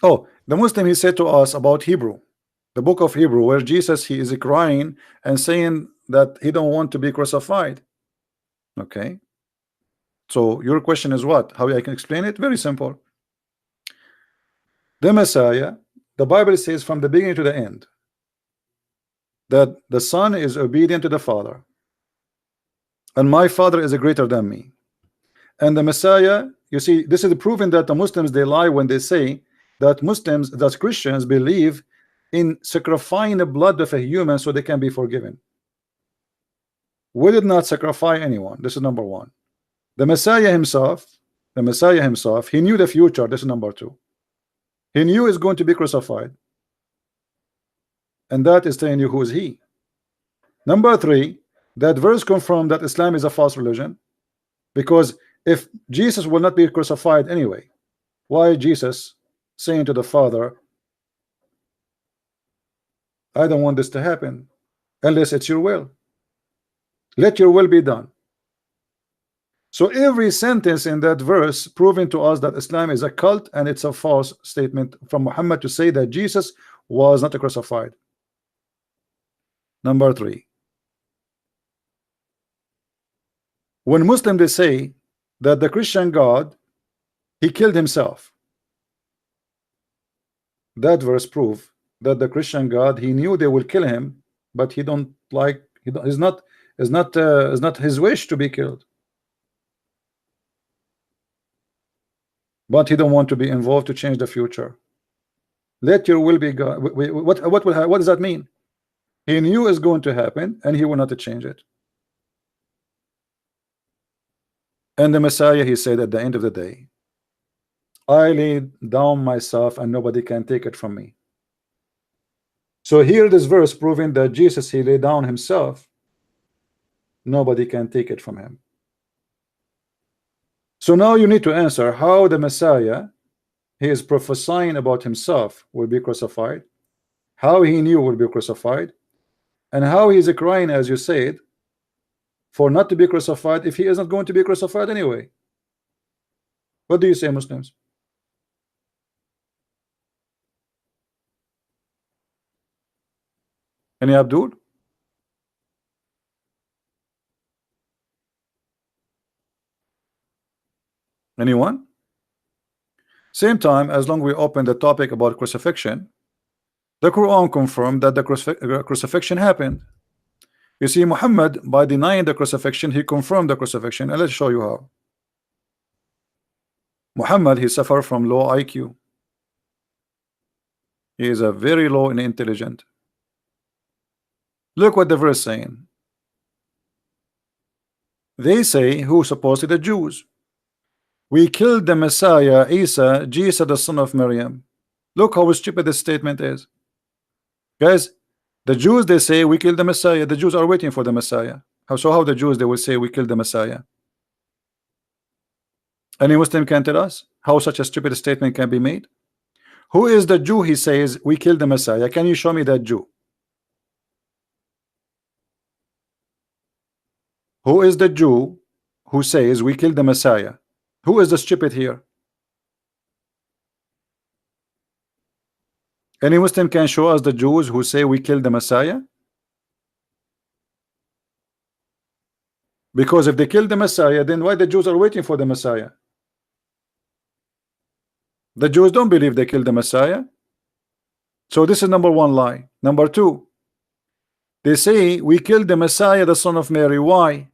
Oh, the Muslim, he said to us about Hebrew, the book of Hebrew, where Jesus, he is crying and saying that he don't want to be crucified. Okay. So your question is what? How I can explain it? Very simple. The Messiah, the Bible says from the beginning to the end that the Son is obedient to the Father, and my Father is greater than me. And the Messiah, you see, this is proven that the Muslims, they lie when they say that Muslims, that Christians believe in sacrificing the blood of a human so they can be forgiven. We did not sacrifice anyone. This is number one. The Messiah himself, he knew the future. This is number two. He knew he's going to be crucified, and that is telling you who is he. Number three, that verse confirmed that Islam is a false religion, because if Jesus will not be crucified anyway, why Jesus saying to the Father, I don't want this to happen unless it's your will. Let your will be done. So every sentence in that verse proving to us that Islam is a cult and it's a false statement from Muhammad to say that Jesus was not crucified. Number three, when Muslims they say that the Christian God, he killed himself, that verse prove that the Christian God, he knew they will kill him, but he don't like, it's not his wish to be killed, but he don't want to be involved to change the future. Let your will be God. What does that mean? He knew it's going to happen and he will not change it. And the Messiah, he said at the end of the day, I laid down myself and nobody can take it from me. So here this verse proving that Jesus, he laid down himself, nobody can take it from him. So now you need to answer how the Messiah, he is prophesying about himself will be crucified, how he knew will be crucified, and how he is crying, as you said, for not to be crucified if he is not going to be crucified anyway. What do you say, Muslims? Any Abdul? Anyone? Same time, as long we open the topic about crucifixion, the Quran confirmed that the crucifixion happened. You see, Muhammad, by denying the crucifixion, he confirmed the crucifixion, and let's show you how. Muhammad, he suffered from low IQ. He is a very low and intelligent. Look what the verse saying. They say, who supposedly the Jews, we killed the Messiah, Isa, Jesus, the son of Maryam. Look how stupid this statement is. Guys, the Jews, they say we killed the Messiah. The Jews are waiting for the Messiah. How the Jews, they will say we killed the Messiah? Any Muslim can tell us how such a stupid statement can be made? Who is the Jew, he says we killed the Messiah? Can you show me that Jew? Who is the Jew who says we killed the Messiah? Who is the stupid here? Any Muslim can show us the Jews who say we killed the Messiah? Because if they killed the Messiah, then why the Jews are waiting for the Messiah? The Jews don't believe they killed the Messiah. So this is number one lie. Number two, they say we killed the Messiah, the son of Mary. Why?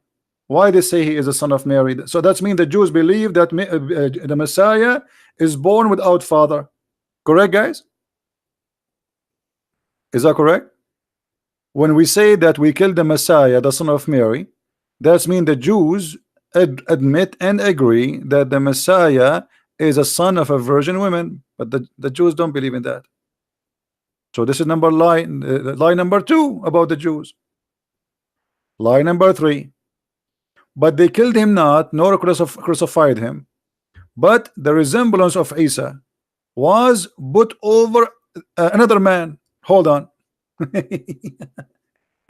Why they say he is the son of Mary? So that means the Jews believe that the Messiah is born without father. Correct, guys? Is that correct? When we say that we killed the Messiah, the son of Mary, that means the Jews admit and agree that the Messiah is a son of a virgin woman, but the Jews don't believe in that. So this is lie number two about the Jews. Lie number three, but they killed him not, nor crucified him, but the resemblance of Isa was put over another man. Hold on.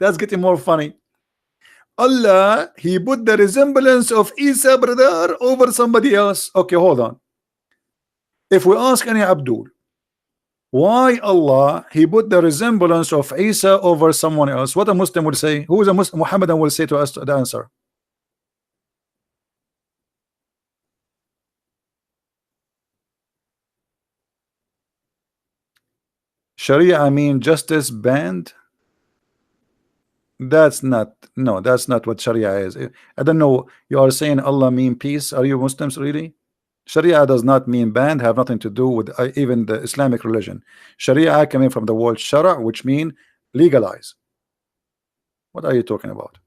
That's getting more funny. Allah, he put the resemblance of Isa, brother, over somebody else. Okay, hold on. If we ask any Abdul, why Allah he put the resemblance of Isa over someone else, what a Muslim will say? Who is a Muslim? Mohammedan will say to us the answer. Sharia mean justice banned. That's not, no, that's not what Sharia is. I don't know, you are saying Allah mean peace. Are you Muslims really? Sharia does not mean banned, have nothing to do with even the Islamic religion. Sharia coming from the word shara, which mean legalize. What are you talking about?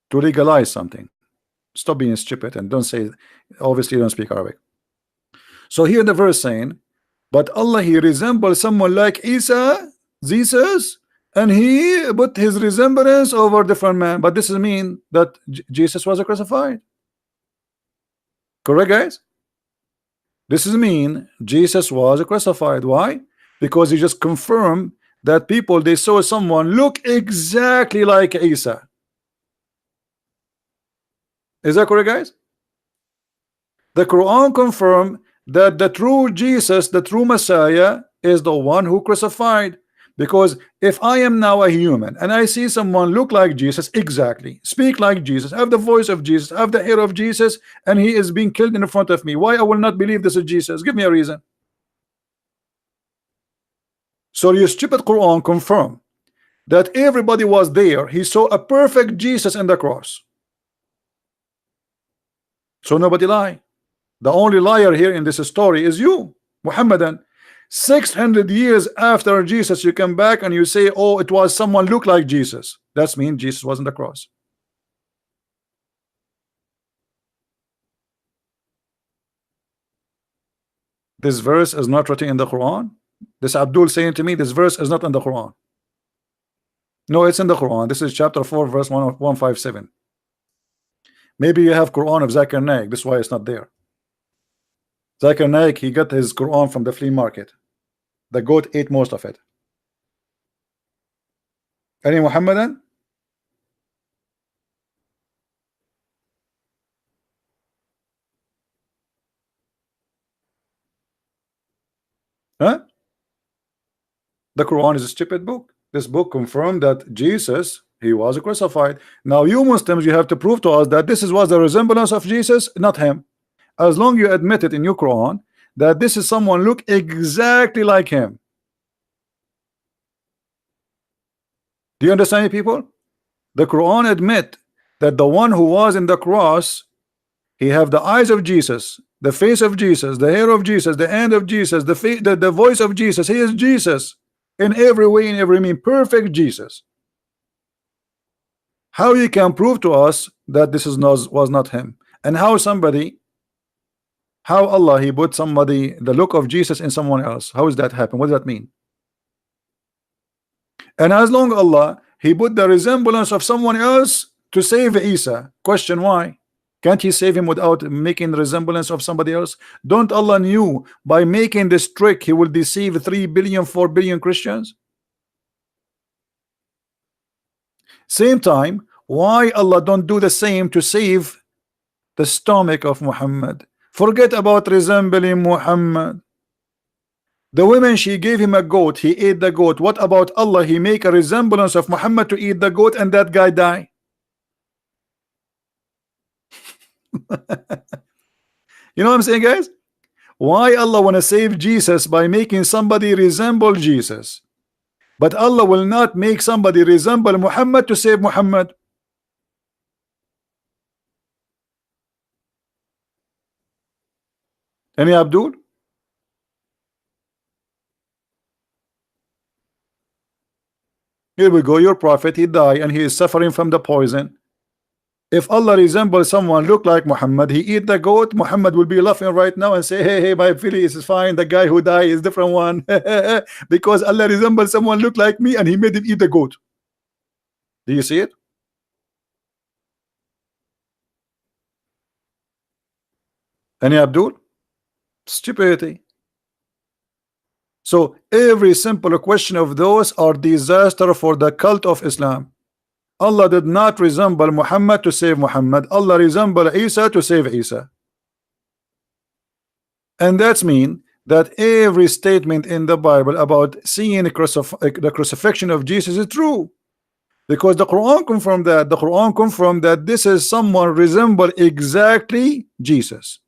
To legalize something. Stop being stupid and don't say, obviously you don't speak Arabic. So here the verse saying, but Allah he resembles someone like Isa, Jesus, and he put his resemblance over different man. But this is mean that Jesus was crucified. Correct, guys? This is mean Jesus was crucified. Why? Because he just confirmed that people they saw someone look exactly like Isa. Is that correct, guys? The Quran confirmed that the true Jesus, the true Messiah, is the one who crucified. Because if I am now a human and I see someone look like Jesus exactly, speak like Jesus, have the voice of Jesus, have the hair of Jesus, and he is being killed in front of me, why I will not believe this is Jesus? Give me a reason. So your stupid Quran confirm that everybody was there. He saw a perfect Jesus in the cross. So nobody lie. The only liar here in this story is you, Muhammadan. 600 years after Jesus, you come back and you say, oh, it was someone look like Jesus. That means Jesus was on the cross. This verse is not written in the Quran. This Abdul saying to me, this verse is not in the Quran. No, it's in the Quran. This is chapter 4, verse 157. Maybe you have Quran of Zakir Naik. That's why it's not there. Zakir Naik, he got his Quran from the flea market. The goat ate most of it. Any Muhammadan? Huh? The Quran is a stupid book. This book confirmed that Jesus, he was crucified. Now you Muslims, you have to prove to us that this was the resemblance of Jesus, not him. As long you admit it in your Quran that this is someone look exactly like him. Do you understand, people? The Quran admit that the one who was in the cross, he have the eyes of Jesus, the face of Jesus, the hair of Jesus, the hand of Jesus, the voice of Jesus. He is Jesus in every way, in every mean, perfect Jesus. How you can prove to us that this was not him? And how Allah he put somebody the look of Jesus in someone else? How does that happen? What does that mean? And as long Allah he put the resemblance of someone else to save Isa. Question why? Can't he save him without making the resemblance of somebody else? Don't Allah knew by making this trick he will deceive 3 billion, 4 billion Christians? Same time, Why Allah don't do the same to save the stomach of Muhammad? Forget about resembling Muhammad. The woman, she gave him a goat, he ate the goat. What about Allah? He make a resemblance of Muhammad to eat the goat, and that guy die. You know what I'm saying, guys? Why Allah wanna save Jesus by making somebody resemble Jesus, but Allah will not make somebody resemble Muhammad to save Muhammad? Any Abdul? Here we go, your prophet, he died and he is suffering from the poison. If Allah resembles someone look like Muhammad, he eat the goat, Muhammad will be laughing right now and say, hey, hey, my feelings is fine, the guy who died is different one. Because Allah resembles someone look like me and he made him eat the goat. Do you see it? Any Abdul? Stupidity. So every simple question of those are disaster for the cult of Islam. Allah did not resemble Muhammad to save Muhammad. Allah resembled Isa to save Isa. And that's mean that every statement in the Bible about seeing the crucifixion of Jesus is true. Because the Quran confirmed that. The Quran confirmed that this is someone resemble exactly Jesus.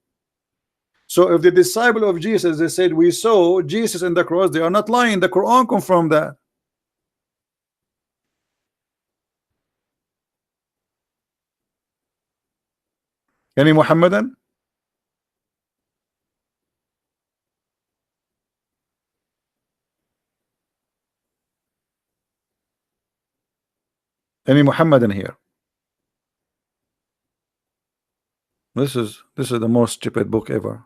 So if the disciple of Jesus, they said we saw Jesus in the cross, they are not lying. The Quran confirmed that. Any Mohammedan? Any Mohammedan here? This is the most stupid book ever.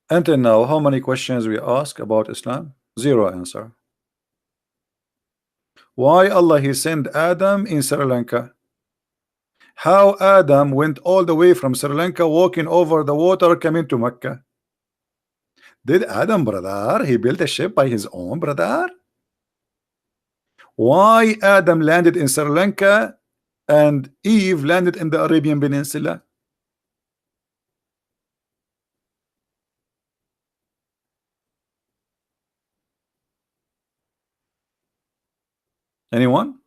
Until now, how many questions we ask about Islam? Zero answer. Why Allah he sent Adam in Sri Lanka? How Adam went all the way from Sri Lanka walking over the water coming to Mecca? Did Adam, brother, he built a ship by his own, brother? Why Adam landed in Sri Lanka and Eve landed in the Arabian Peninsula? Anyone?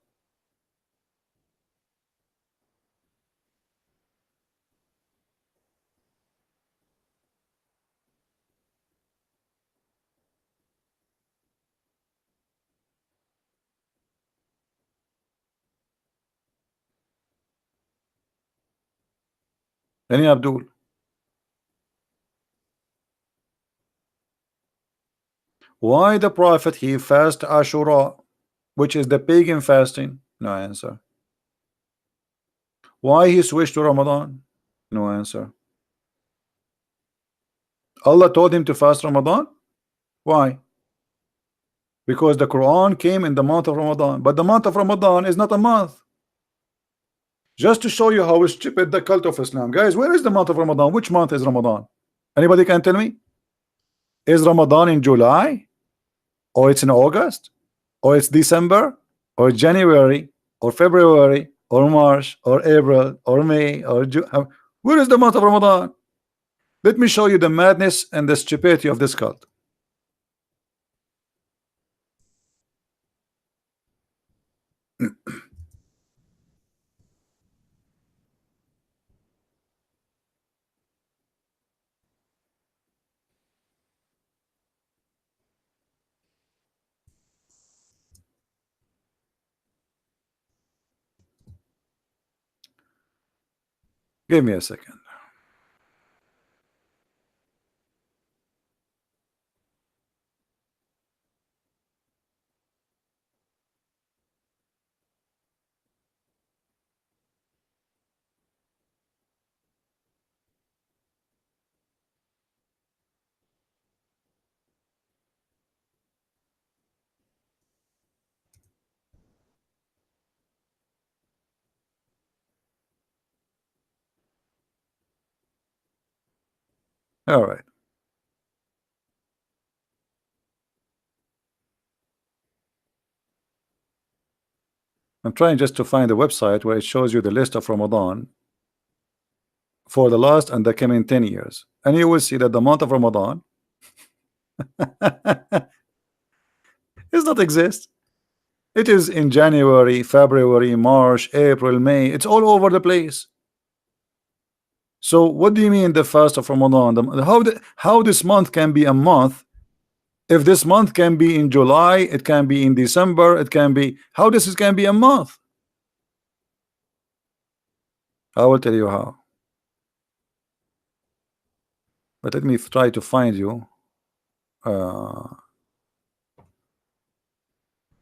Any Abdul? Why the Prophet he fast Ashura, which is the pagan fasting? No answer. Why he switched to Ramadan? No answer. Allah told him to fast Ramadan? Why? Because the Quran came in the month of Ramadan, but the month of Ramadan is not a month. Just to show you how stupid the cult of Islam. Guys, where is the month of Ramadan? Which month is Ramadan? Anybody can tell me? Is Ramadan in July? Or it's in August? Or it's December? Or January? Or February? Or March? Or April? Or May? Or June? Where is the month of Ramadan? Let me show you the madness and the stupidity of this cult. Give me a second. All right. I'm trying just to find a website where it shows you the list of Ramadan for the last and the coming 10 years, and you will see that the month of Ramadan does not exist. It is in January, February, March, April, May. It's all over the place. So what do you mean the fast of Ramadan? How this month can be a month? If this month can be in July, it can be in December, it can be, how this can be a month? I will tell you how. But let me try to find you.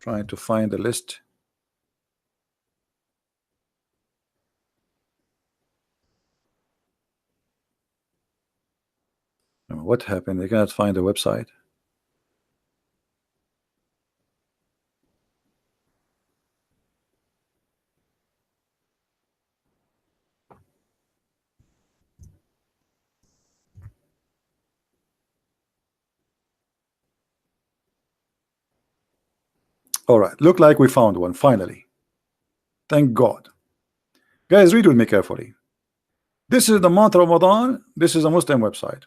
Trying to find the list. What happened? I cannot find the website. All right, look like we found one finally. Thank God. Guys, read with me carefully. This is the month Ramadan. This is a Muslim website.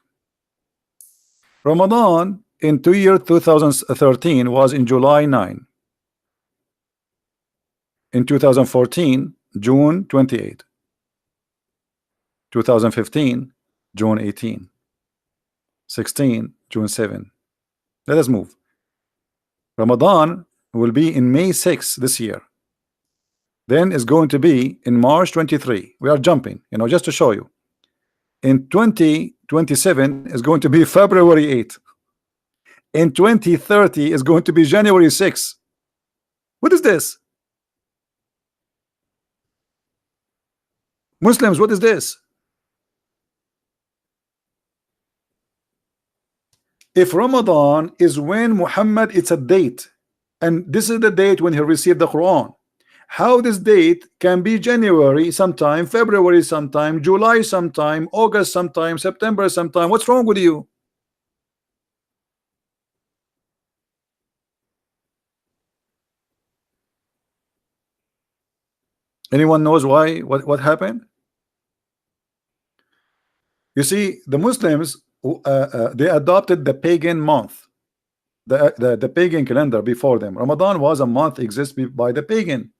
Ramadan in 2013 was in July 9. In 2014, June 28. 2015, June 18. 16, June 7. Let us move. Ramadan will be in May 6 this year. Then is going to be in March 23. We are jumping, just to show you. In 2027 is going to be February 8. In 2030 is going to be January 6. What is this? Muslims, what is this? If Ramadan is when Muhammad, it's a date, and this is the date when he received the Quran, how this date can be January sometime, February sometime, July sometime, August sometime, September sometime? What's wrong with you? Anyone knows why? What happened? You see, the Muslims they adopted the pagan month, the pagan calendar before them. Ramadan was a month existed by the pagan.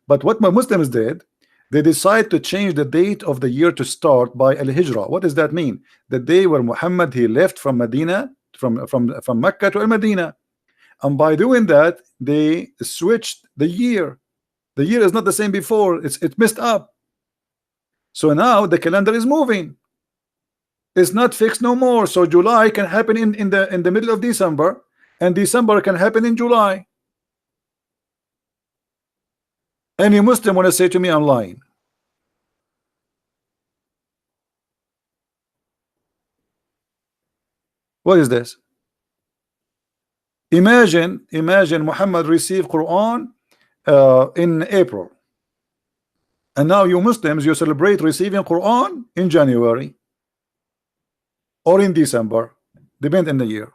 But what my Muslims did, they decide to change the date of the year to start by Al-Hijrah. What does that mean? The day where Muhammad he left from Medina, from Mecca to Al-Medina. And by doing that, they switched the year. The year is not the same before. It's messed up. So now the calendar is moving. It's not fixed no more. So July can happen in the middle of December, and December can happen in July. Any Muslim want to say to me I'm lying? What is this? Imagine Muhammad received Quran in April, and now you Muslims, you celebrate receiving Quran in January or in December, depend on the year.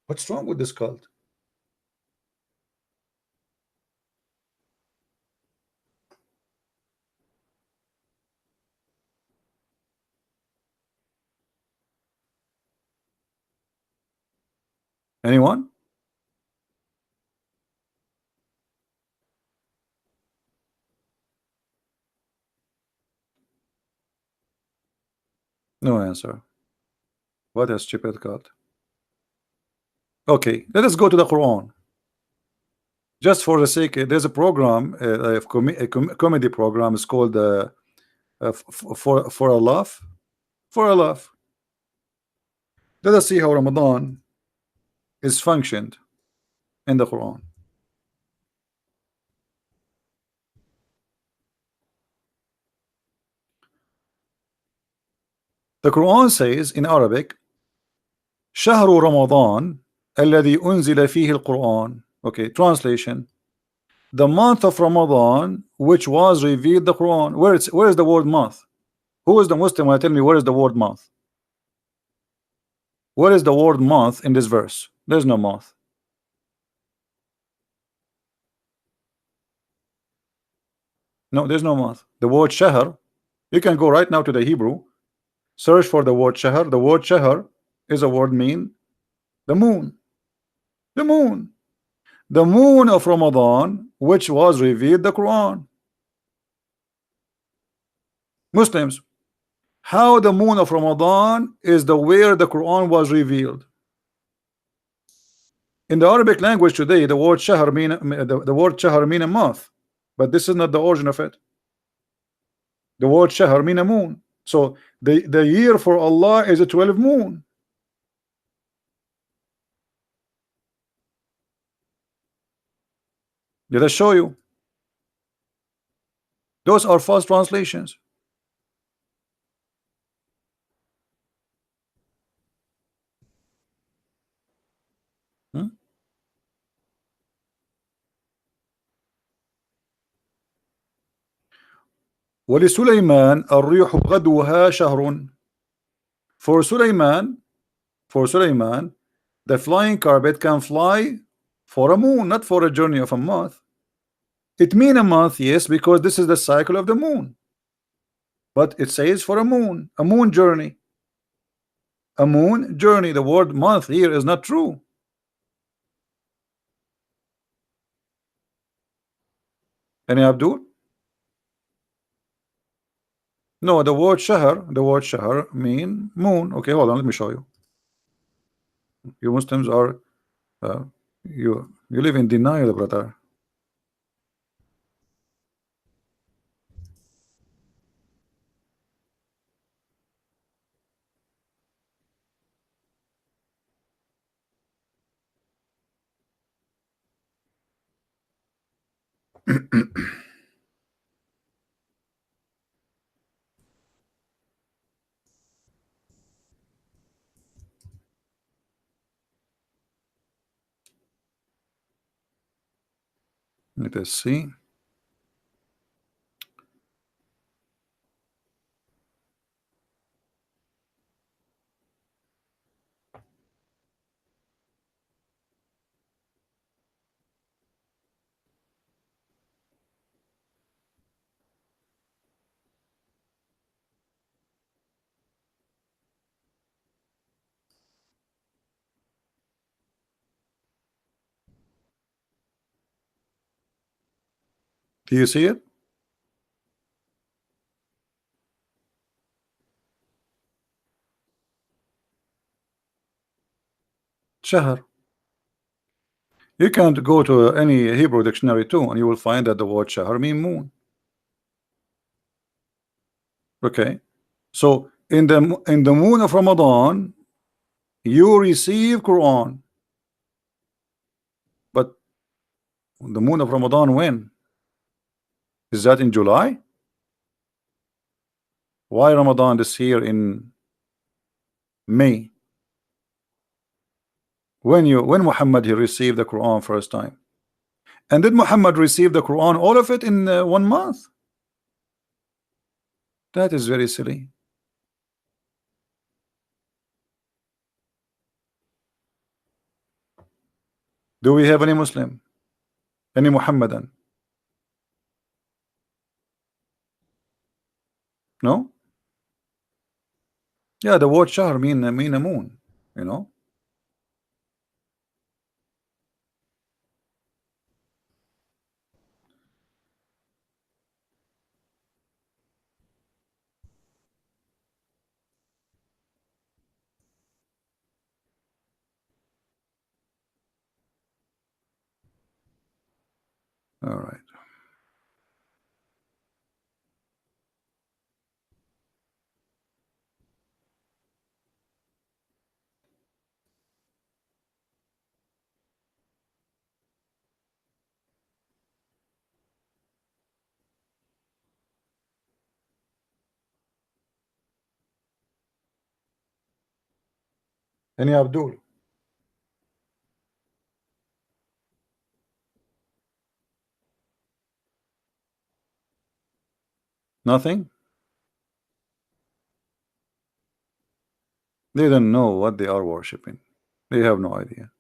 What's wrong with this cult? Anyone? No answer. What a stupid cult. Okay, let us go to the Quran. Just for the sake, there's a program, a comedy program. It's called for a laugh. For a laugh. Let us see how Ramadan is functioned in the Quran. The Quran says in Arabic, شهر رمضان الذي أنزل فيه القرآن. Okay, translation: the month of Ramadan which was revealed the Quran. Where is the word month? Who is the Muslim? Tell me, where is the word month? Where is the word month in this verse? There's no month. No, there's no month. The word shahr, you can go right now to the Hebrew, search for the word shahr. The word shahr is a word mean the moon. The moon. The moon of Ramadan, which was revealed the Quran. Muslims, how the moon of Ramadan is the where the Quran was revealed. In the Arabic language today, the word shahr mean the word shahr mean a month, but this is not the origin of it. The word shahr mean a moon. So the year for Allah is a 12 moon. Did I show you? Those are false translations. Hmm? ولسليمان الريح غدوها شهر. For Sulaiman, the flying carpet can fly for a moon, not for a journey of a month. It mean a month, yes, because this is the cycle of the moon. But it says for a moon journey. A moon journey. The word month here is not true. Any Abdul? No, the word shahr mean moon. Okay, hold on, let me show you. You Muslims are you live in denial, brother. Let us see. Do you see it? Shahr. You can't go to any Hebrew dictionary too, and you will find that the word shahr mean moon. Okay, so in the moon of Ramadan, you receive Quran, but the moon of Ramadan when? Is that in July? Why Ramadan this year in May? When Muhammad he received the Quran first time, and did Muhammad receive the Quran all of it in 1 month? That is very silly. Do we have any Muslim, any Muhammadan? No. Yeah, the word shahr mean a moon. You know. All right. Any Abdul? Nothing. They don't know what they are worshiping. They have no idea.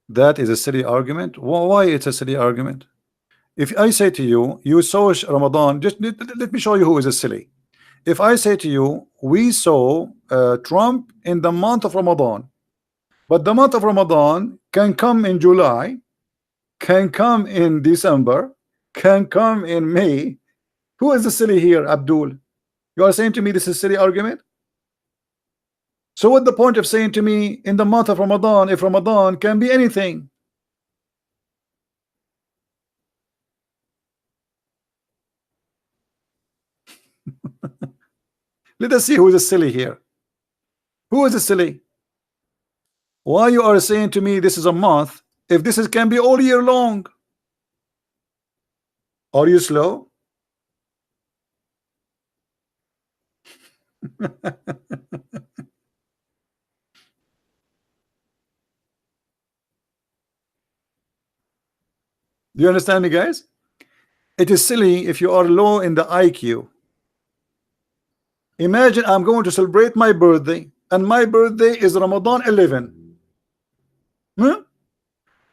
That is a silly argument. Why it's a silly argument? If I say to you, you saw Ramadan, just let me show you who is a silly. If I say to you, we saw Trump in the month of Ramadan, but the month of Ramadan can come in July, can come in December, can come in May. Who is the silly here, Abdul? You are saying to me this is a silly argument? So what the point of saying to me in the month of Ramadan, if Ramadan can be anything? Let us see who is a silly here. Who is a silly? Why you are saying to me this is a month if this is can be all year long? Are you slow? Do you understand me, guys? It is silly if you are low in the IQ. Imagine I'm going to celebrate my birthday, and my birthday is Ramadan 11. Hmm?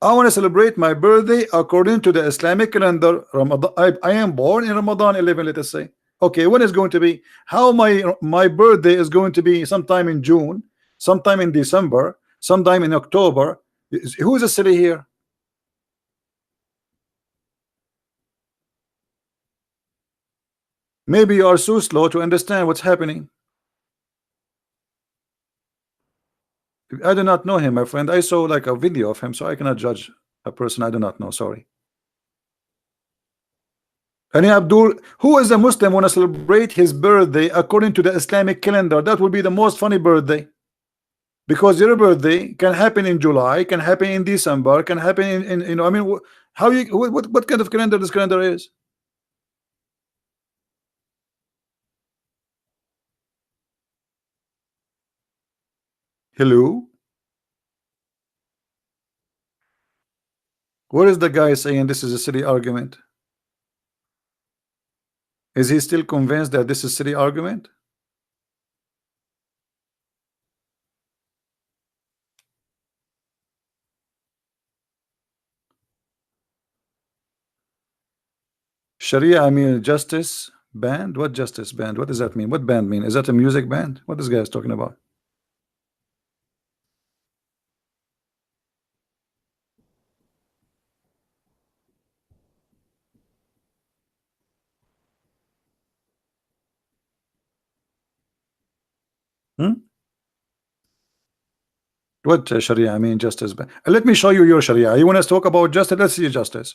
I want to celebrate my birthday according to the Islamic calendar. Ramadan, I am born in Ramadan 11, let us say. Okay, when is going to be? How my birthday is going to be sometime in June, sometime in December, sometime in October. Who is a silly here? Maybe you are so slow to understand what's happening. I do not know him, my friend. I saw like a video of him, so I cannot judge a person I do not know. Sorry. And Abdul, who is a Muslim want to celebrate his birthday according to the Islamic calendar? That would be the most funny birthday. Because your birthday can happen in July, can happen in December, can happen in you know, I mean, how you what kind of calendar this calendar is? Hello? Where is the guy saying this is a silly argument? Is he still convinced that this is a silly argument? Sharia, I mean justice band? What justice band? What does that mean? What band mean? Is that a music band? What this guy is talking about? Hmm? What Sharia? I mean justice band. Let me show you your Sharia. You want us to talk about justice? Let's see justice.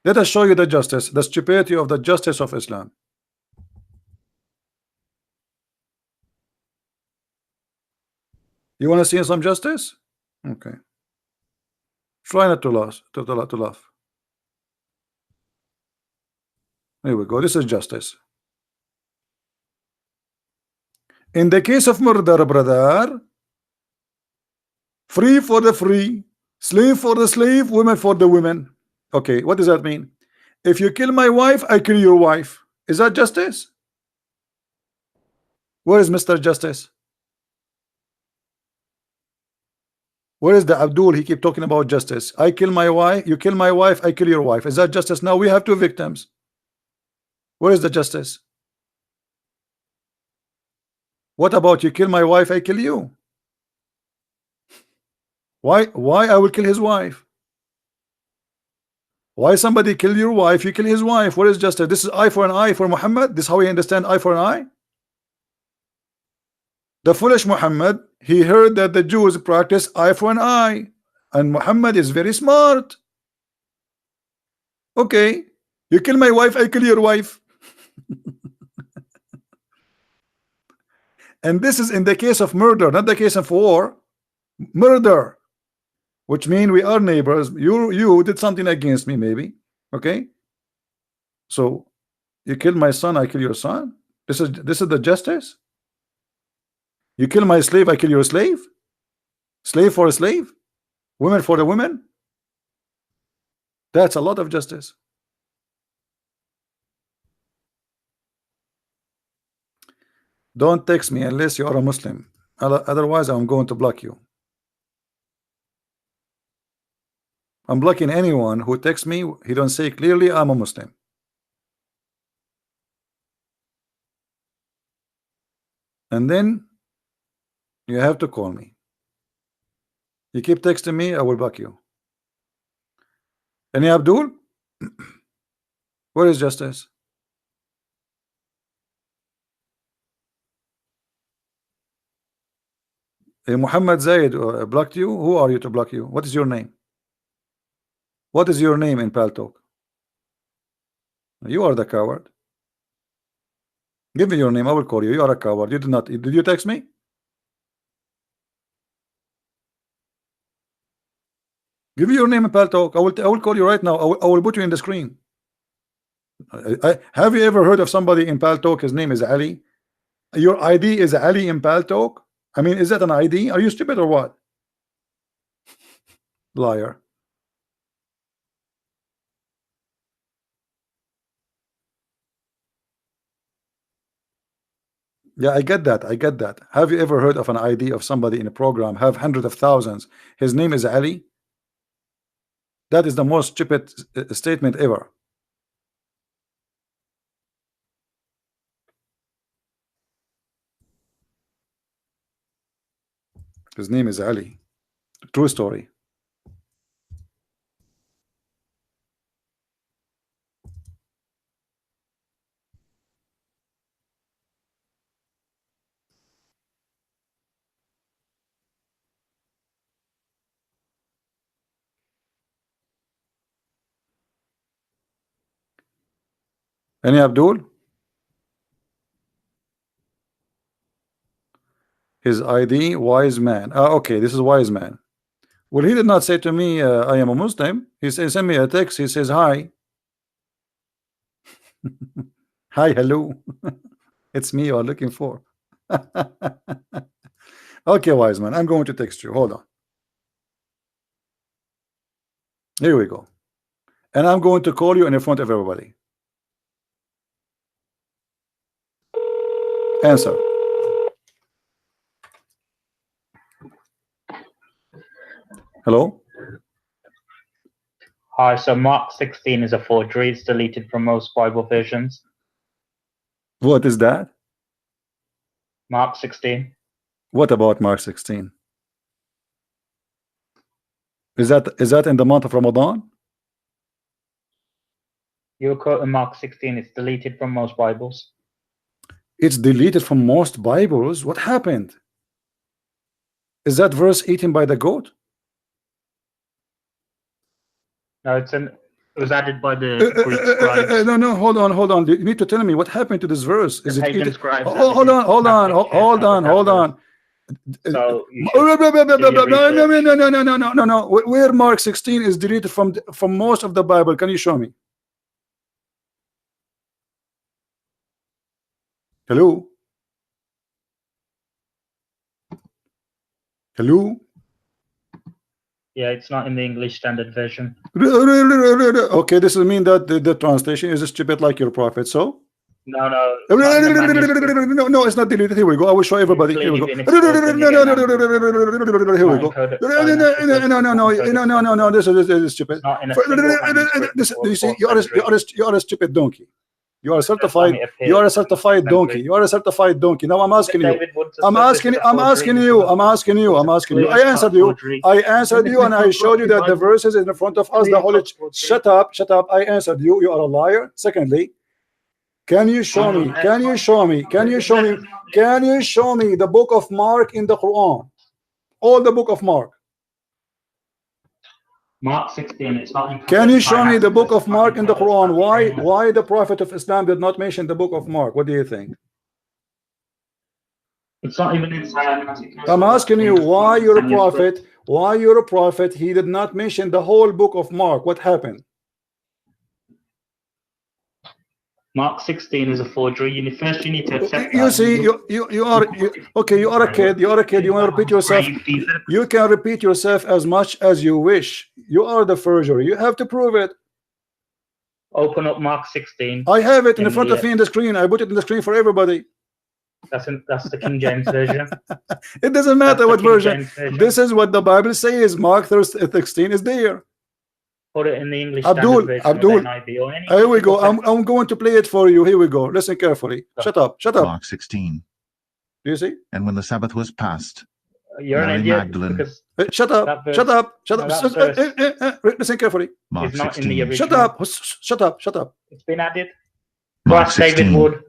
Let us show you the justice, the stupidity of the justice of Islam. You want to see some justice? Okay. Try not to laugh. To laugh. Here we go. This is justice. In the case of murder, brother, free for the free, slave for the slave, women for the women. Okay, what does that mean? If you kill my wife, I kill your wife. Is that justice? Where is Mr. Justice? Where is the Abdul? He keep talking about justice. I kill my wife, you kill my wife, I kill your wife. Is that justice? Now we have two victims. Where is the justice? What about you kill my wife, I kill you? Why I will kill his wife? Why somebody kill your wife, you kill his wife? What is justice? This is eye for an eye for Muhammad. This is how we understand eye for an eye. The foolish Muhammad, he heard that the Jews practice eye for an eye, and Muhammad is very smart. Okay, you kill my wife, I kill your wife. And this is in the case of murder, not the case of war. Murder, which means we are neighbors. You did something against me, maybe. Okay, so you kill my son, I kill your son. This is the justice. You kill my slave, I kill your slave. Slave for a slave, women for the women. That's a lot of justice. Don't text me unless you are a Muslim. Otherwise, I'm going to block you. I'm blocking anyone who texts me. He don't say clearly I'm a Muslim. And then you have to call me. You keep texting me, I will block you. Any Abdul? Where is justice? Muhammad Zaid blocked you. Who are you to block you? What is your name? What is your name in Paltalk? You are the coward. Give me your name. I will call you. You are a coward. You did not. Did you text me? Give me your name in Paltalk. I will call you right now. I will put you in the screen. Have you ever heard of somebody in Paltalk? His name is Ali. Your ID is Ali in Paltalk. I mean, is that an ID? Are you stupid or what? Liar. Yeah, I get that. I get that. Have you ever heard of an ID of somebody in a program have hundreds of thousands? His name is Ali. That is the most stupid statement ever. His name is Ali. True story. Any Abdul? His ID, wise man. Okay, this is wise man. Well, he did not say to me, I am a Muslim. He sent me a text. He says, hi. Hi, hello. It's me you are looking for. Okay, wise man, I'm going to text you. Hold on. Here we go. And I'm going to call you in front of everybody. Answer. Hello? Hi, so Mark 16 is a forgery. It's deleted from most Bible versions. What is that? Mark 16. What about Mark 16? Is that in the month of Ramadan? You're quoting Mark 16. It's deleted from most Bibles. It's deleted from most Bibles. What happened? Is that verse eaten by the goat? No, it was added by the Greek scribes. No, hold on. You need to tell me what happened to this verse. Is it pagan eaten? scribes Hold on. So No. Where Mark 16 is deleted from most of the Bible? Can you show me? Hello? Hello? Yeah, it's not in the English Standard Version. Okay, this will mean that the translation is stupid like your prophet, so? No. No, it's not deleted. Here we go. I will show everybody. Here we go. Here we go. No. This is stupid. You see, you are a stupid donkey. You are a certified donkey. You are a certified donkey. Now I'm asking you. I'm asking you. I answered you and I showed you that the verses in front of us, the Holy. Shut up. I answered you. You are a liar. Secondly, can you show me the book of Mark in the Quran? All the book of Mark. Mark 16, it's not. Can you show me the book of Mark in the Quran? Why the Prophet of Islam did not mention the book of Mark? What do you think? It's not even inside. I'm asking you why you're a prophet. He did not mention the whole book of Mark. What happened? Mark 16 is a forgery. First, you need to accept you that. See, you are a kid. You want to repeat yourself. You can repeat yourself as much as you wish. You are the forgery. You have to prove it. Open up Mark 16. I have it in front of me in the screen. I put it in the screen for everybody. That's the King James version. It doesn't matter what King version. James version. This is what the Bible says. Mark 16 is there. Put it in the English Abdul, Standard Version Abdul. or NIV or any. Here we go. I'm going to play it for you. Here we go. Listen carefully. Shut up. Shut up. Mark 16. Do you see? And when the Sabbath was past, You're an Mary idiot. Magdalene. Because Shut up. verse- Shut up. Shut no, up. that verse Listen carefully. Mark it's not in the 16. original. Shut up. Shut up. Shut up. It's been added. Mark Ask David 16. Wood.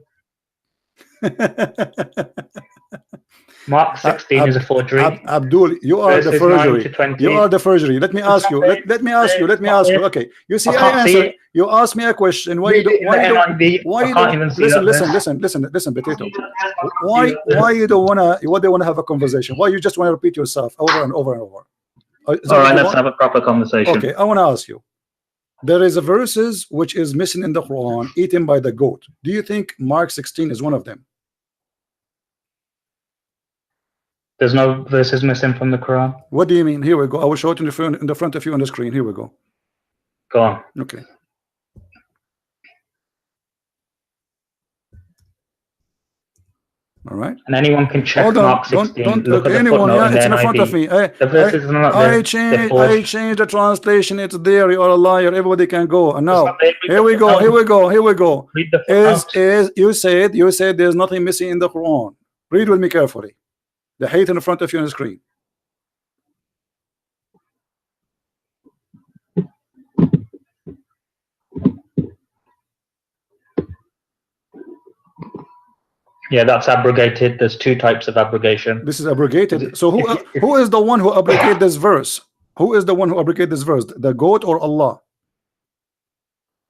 Mark 16 is a forgery. Abdul, you are the Verses 9 forgery. to 20. You are the forgery. Let me ask you. Let me ask you. Let me ask you. Okay. You see, I I can't see answered. it. You asked me a question. Why you Read do? it in Why you the don't? NIV. Why I you can't don't? even see Listen, that listen, verse. potato. Why you don't wanna? Why they wanna have a conversation? Why you just wanna repeat yourself over and over and over? Is that All what right, you let's want? have a proper conversation. Okay, I want to ask you. There is a verses which is missing in the Quran, eaten by the goat. Do you think Mark 16 is one of them? There's no verses missing from the Quran. What do you mean? Here we go. I will show it in the front of you on the screen. Here we go. Go on. Okay. All right. And anyone can check Hold on. Mark 16. Don't Look at the anyone. footnote Yeah, in it's the in front of NIV. me. The verses are not there. I changed the translation. It's there. You are a liar. Everybody can go. And now, not there. here we go. Here we go. Here we go. Read the Is footnote. you said there's nothing missing in the Quran. Read with me carefully. The hate in front of you on the screen. Yeah, that's abrogated. There's two types of abrogation. This is abrogated. So who is the one who abrogated this verse? Who is the one who abrogated this verse? The goat or Allah?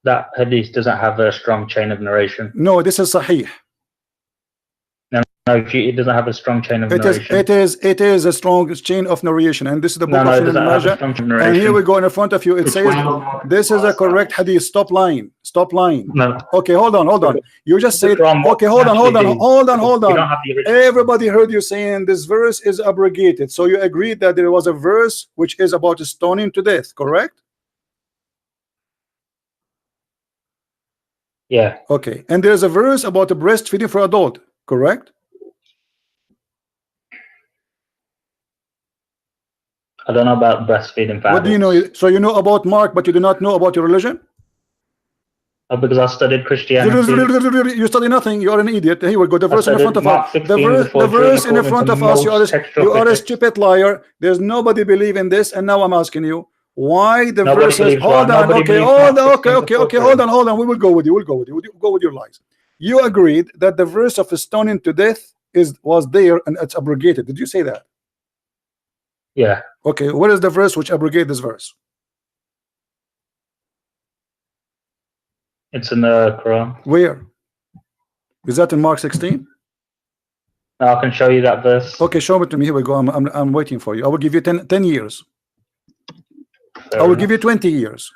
That hadith doesn't have a strong chain of narration. No, this is Sahih. No, it doesn't have a strong chain of It narration. is a strong chain of narration, and this is the book No, of it doesn't Ibn have a Majah. strong chain of And narration. here we go in front of you. It It's says one- this is a correct hadith. Stop lying. Stop lying. No. Okay, hold on. You just said From okay. what Hold actually on. You don't have the original. Everybody heard you saying this verse is abrogated. So you agreed that there was a verse which is about stoning to death, correct? Yeah. Okay. And there's a verse about the breastfeeding for adult, correct? I don't know about breastfeeding for What do you adults. know? So you know about Mark, but you do not know about your religion? Because I studied Christianity. You study nothing. You are an idiot. Here we go. The I verse in studied front of Mark us. 16 The before verse in according front to of us. You most textual are a critics. stupid liar. There's nobody believe in this. And now I'm asking you why the Nobody verses. believes Hold what? on. Nobody Okay. believes Hold Mark on. 16 Okay. before Hold on. We will go with you. We'll go with you. Go with your lies. You agreed that the verse of stoning to death was there and it's abrogated. Did you say that? Yeah. Okay. What is the verse which abrogated this verse? It's in the Quran. Where? Is that in Mark 16? Now I can show you that verse. Okay, show it to me. Here we go. I'm waiting for you. I will give you 10 years. Fair I will enough. give you 20 years.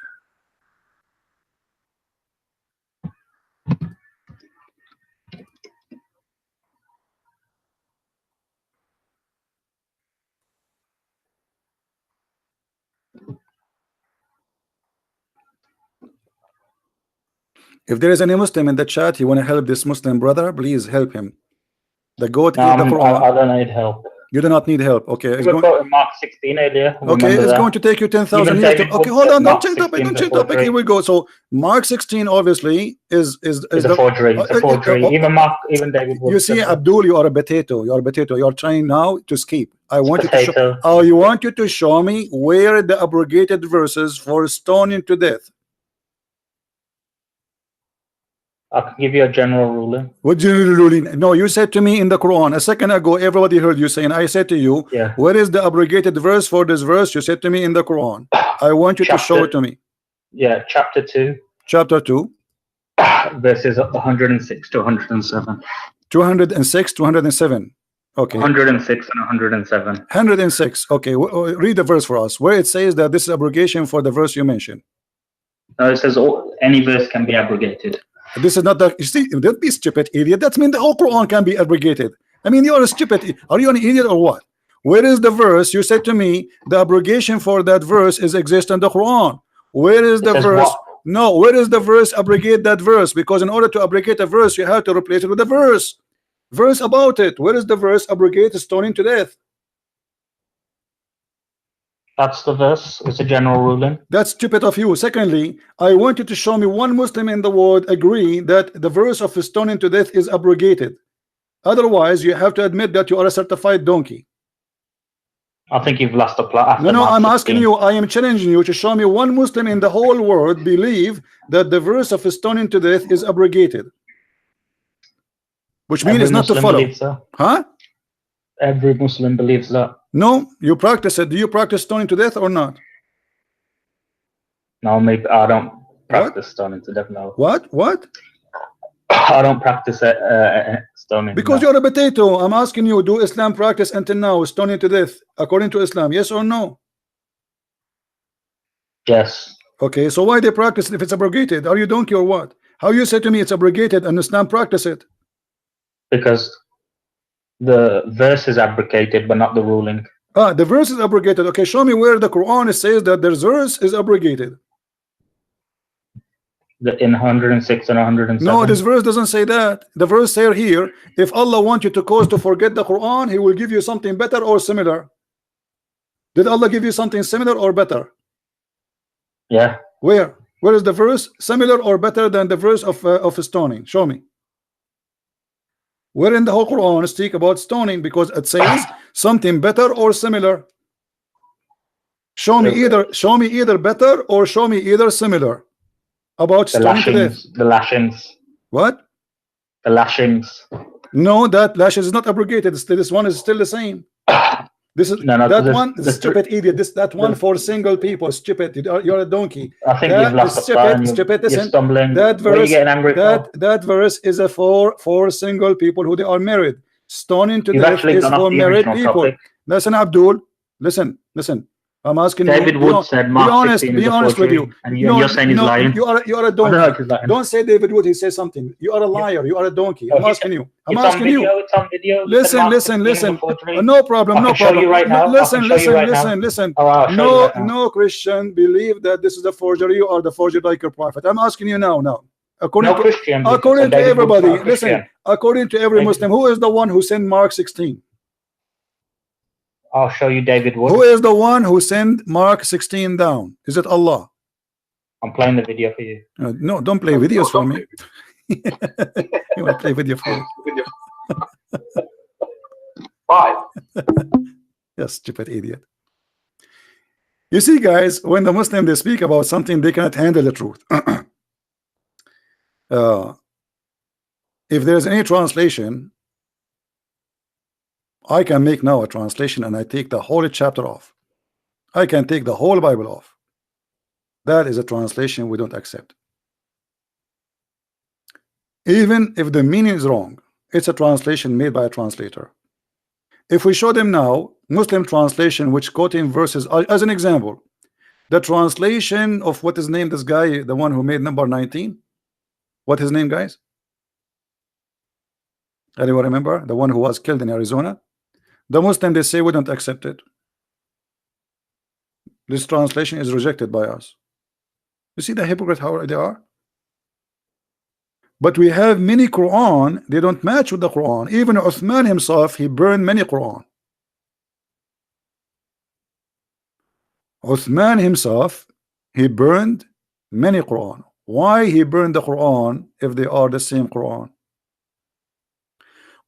If there is any Muslim in the chat, you want to help this Muslim brother, please help him. The goat No, ate the Quran. I don't need help. You do not need help. Okay, We it's were going. quoting Mark 16 earlier. Okay, Remember it's that? going to take you 10,000 Even years. David Okay, Wood hold said on. Don't Mark change topic. 16 Don't is a change topic. forgery. Here we go. So Mark 16 obviously is It's a forgery. It's a forgery. Even David Wood You said see, that. Abdul, you are a potato. You are a potato. You are trying now to escape. I want you to show. Potato. Oh, you want you to show me where the abrogated verses for stoning to death. I can give you a general ruling. What general ruling? No, you said to me in the Quran a second ago. Everybody heard you saying. I said to you, Yeah. where is the abrogated verse for this verse? You said to me in the Quran. I want you to show it to me. Yeah, chapter 2, Chapter 2, verses 106 to 107. 206, 207. Okay. 106 and 107. 106. Okay, read the verse for us where it says that this is abrogation for the verse you mentioned. No, it says any verse can be abrogated. This is not the. You see, don't be stupid, idiot. That means the whole Quran can be abrogated. I mean, you are a stupid. Are you an idiot or what? Where is the verse? You said to me the abrogation for that verse is exist in the Quran. Where is the says verse? what? No, where is the verse abrogate that verse? Because in order to abrogate a verse, you have to replace it with a verse. Verse about it. Where is the verse abrogate stoning to death? That's the verse. It's a general ruling. That's stupid of you. Secondly, I want you to show me one Muslim in the world agree that the verse of stoning to death is abrogated. Otherwise, you have to admit that you are a certified donkey. I think you've lost the plot. No, I'm asking you, I am challenging you to show me one Muslim in the whole world believe that the verse of stoning to death is abrogated. Which means it's not to follow. So. Huh? Every Muslim believes that. No, you practice it. Do you practice stoning to death or not? No, maybe I don't practice stoning to death. No. What? I don't practice stoning. Because no. you're a potato. I'm asking you, do Islam practice until now stoning to death according to Islam? Yes or no? Yes. Okay, so why they practice it if it's abrogated? Are you donkey or what? How you say to me it's abrogated and Islam practice it? Because the verse is abrogated, but not the ruling. The verse is abrogated. Okay, show me where the Quran says that the verse is abrogated. In 106 and 107. No, this verse doesn't say that. The verse say here, if Allah wants you to cause to forget the Quran, He will give you something better or similar. Did Allah give you something similar or better? Yeah. Where is the verse similar or better than the verse of stoning? Show me. Where in the whole Quran speak about stoning? Because it says something better or similar. Show me either better or show me either similar about the stoning to death. lashings. The lashings. What? The lashings. No, that lashes is not abrogated. This one is still the same. This is no, that one. Stupid idiot. That one for single people. Stupid. You're a donkey. I think you've lost the plot. Stupid. You're stumbling. That verse. Angry that verse is a for single people who they are married. Stoning to death is for married people. Topic. Listen, Abdul. Listen. I'm asking David you. Wood said Mark 16 be honest with you. And you're saying he's lying. You are a donkey. Don't say David Wood. He says something. You are a liar. You are a donkey. I'm asking you. I'm asking you. It's on video. Listen. No problem. No problem. Right now. Listen. No Christian believe that this is a forgery. You are the forger like your prophet. I'm asking you now. According to everybody. Listen. According to every Muslim, who is the one who sent Mark 16? I'll show you David Wood. Who is the one who sent Mark 16 down? Is it Allah? I'm playing the video for you. No, don't play videos for me. You want to play video for me? 5. Yes, stupid idiot. You see, guys, when the Muslim they speak about something, they cannot handle the truth. If there's any translation, I can make now a translation and I take the whole chapter off. I can take the whole Bible off. That is a translation we don't accept. Even if the meaning is wrong, it's a translation made by a translator. If we show them now Muslim translation which quoting verses as an example, the translation of what is named this guy, the one who made number 19, what his name, guys? Anyone remember? The one who was killed in Arizona? The Muslim, they say we don't accept it. This translation is rejected by us. You see the hypocrite how they are? But we have many Quran, they don't match with the Quran. Even Uthman himself, he burned many Quran. Uthman himself, he burned many Quran. Why he burned the Quran if they are the same Quran?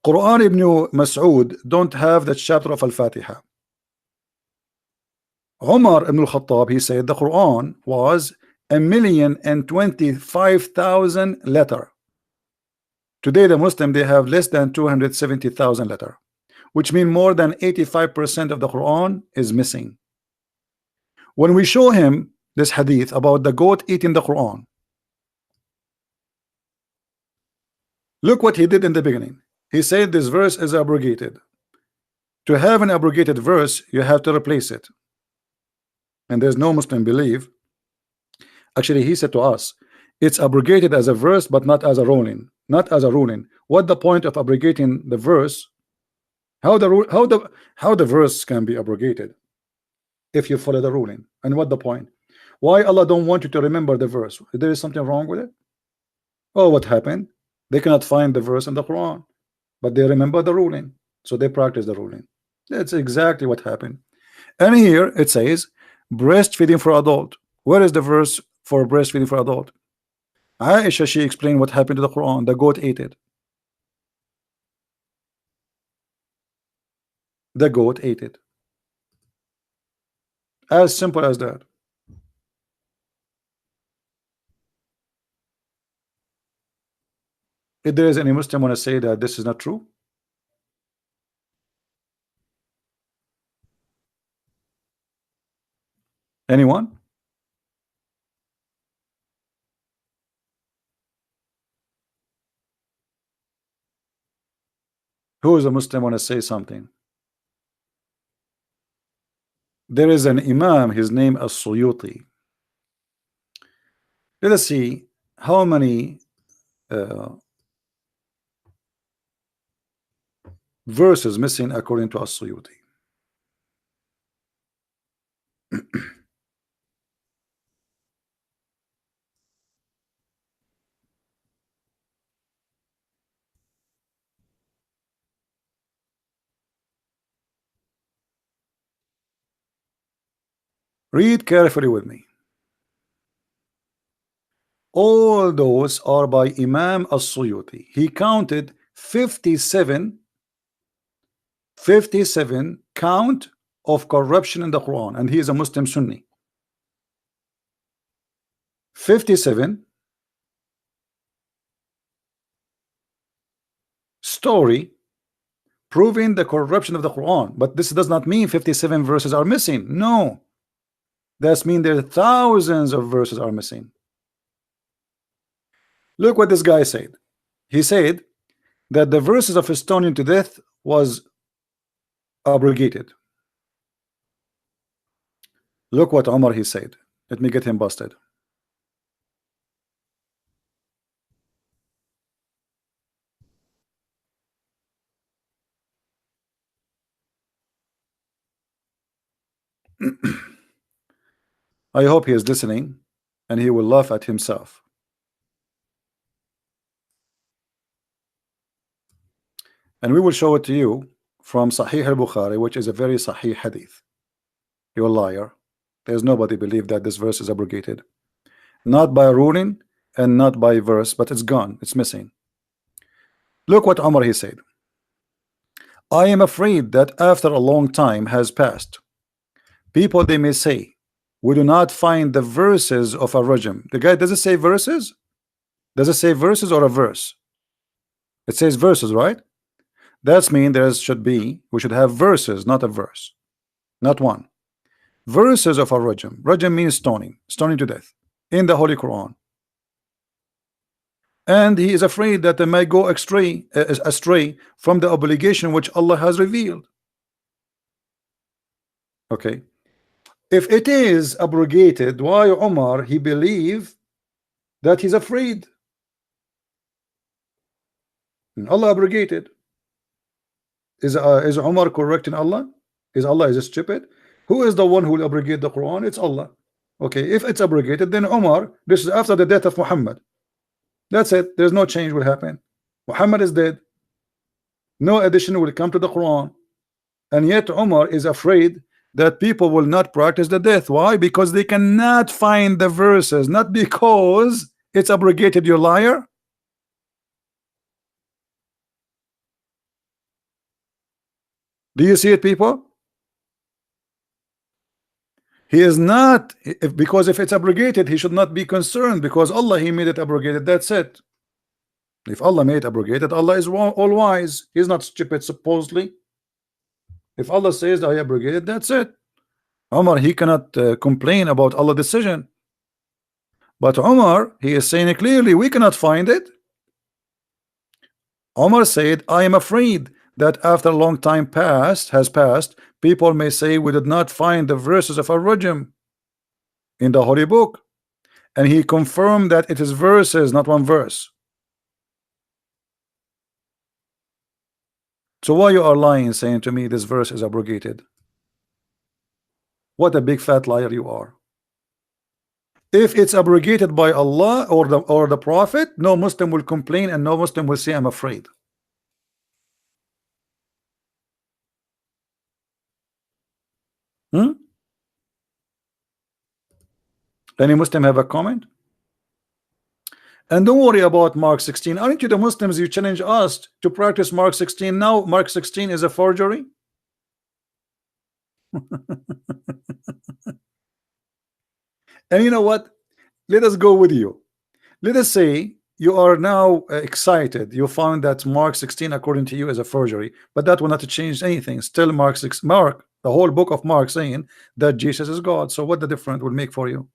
Quran Ibn Mas'ud don't have the chapter of Al-Fatiha. Umar ibn al-Khattab, he said the Quran was 1,025,000 letter. Today the Muslim, they have less than 270,000 letter, which means more than 85% of the Quran is missing. When we show him this hadith about the goat eating the Quran, look what he did in the beginning. He said this verse is abrogated. To have an abrogated verse, you have to replace it. And there's no Muslim belief. Actually, he said to us, it's abrogated as a verse, but not as a ruling. Not as a ruling. What the point of abrogating the verse? How the verse can be abrogated if you follow the ruling? And what the point? Why Allah don't want you to remember the verse? There is something wrong with it? Oh, what happened? They cannot find the verse in the Quran. but they remember the ruling, so they practice the ruling. That's exactly what happened. And here it says breastfeeding for adult. Where is the verse for breastfeeding for adult? Aisha, she explained what happened to the Quran. The goat ate it. The goat ate it. As simple as that. If there is any Muslim want to say that this is not true, anyone? Who is a Muslim want to say something? There is an Imam, his name is Suyuti. Let us see how many verses missing according to As-Suyuti. Read carefully with me. All those are by Imam As-Suyuti. He counted 57 count of corruption in the Quran, and he is a Muslim Sunni. 57 story proving the corruption of the Quran, but this does not mean 57 verses are missing. No, that means there are thousands of verses are missing. Look what this guy said. He said that the verses of stoning to death was abrogated. Look what Umar he said. Let me get him busted. I hope he is listening and he will laugh at himself. And we will show it to you from Sahih al-Bukhari, which is a very Sahih hadith. You're a liar. There's nobody believe that this verse is abrogated. Not by ruling and not by verse, but it's gone. It's missing. Look what Umar he said. I am afraid that after a long time has passed, people they may say, we do not find the verses of a rajam. The guy, does it say verses? Does it say verses or a verse? It says verses, right? That's mean there should be, we should have verses, not a verse. Not one. Verses of a rajam. Rajam means stoning to death in the Holy Quran. And he is afraid that they may go astray from the obligation which Allah has revealed. Okay. If it is abrogated, why Umar he believe that he's afraid? Allah abrogated. Is Umar correcting Allah? Is Allah is stupid? Who is the one who will abrogate the Quran? It's Allah. Okay, if it's abrogated, then Umar, this is after the death of Muhammad. That's it. There's no change will happen. Muhammad is dead. No addition will come to the Quran. And yet Umar is afraid that people will not practice the death. Why? Because they cannot find the verses, not because it's abrogated, you liar. Do you see it, people? He is not, because if it's abrogated, he should not be concerned, because Allah he made it abrogated. That's it. If Allah made it abrogated, Allah is all wise. He's not stupid, supposedly. If Allah says I abrogated, that's it. Umar he cannot complain about Allah's decision. But Umar he is saying it clearly, we cannot find it. Umar said, I am afraid that after a long time has passed, people may say we did not find the verses of Ar-Rajm in the Holy Book. And he confirmed that it is verses, not one verse. So why you are lying, saying to me this verse is abrogated? What a big fat liar you are. If it's abrogated by Allah or the Prophet, no Muslim will complain and no Muslim will say I'm afraid. Hmm? Any Muslim have a comment? And don't worry about Mark 16. Aren't you the Muslims? You challenge us to practice Mark 16. Now Mark 16 is a forgery. And you know what? Let us go with you. Let us say you are now excited. You found that Mark 16, according to you, is a forgery, but that will not change anything. Still, Mark, the whole book of Mark, saying that Jesus is God. So, what the difference will make for you?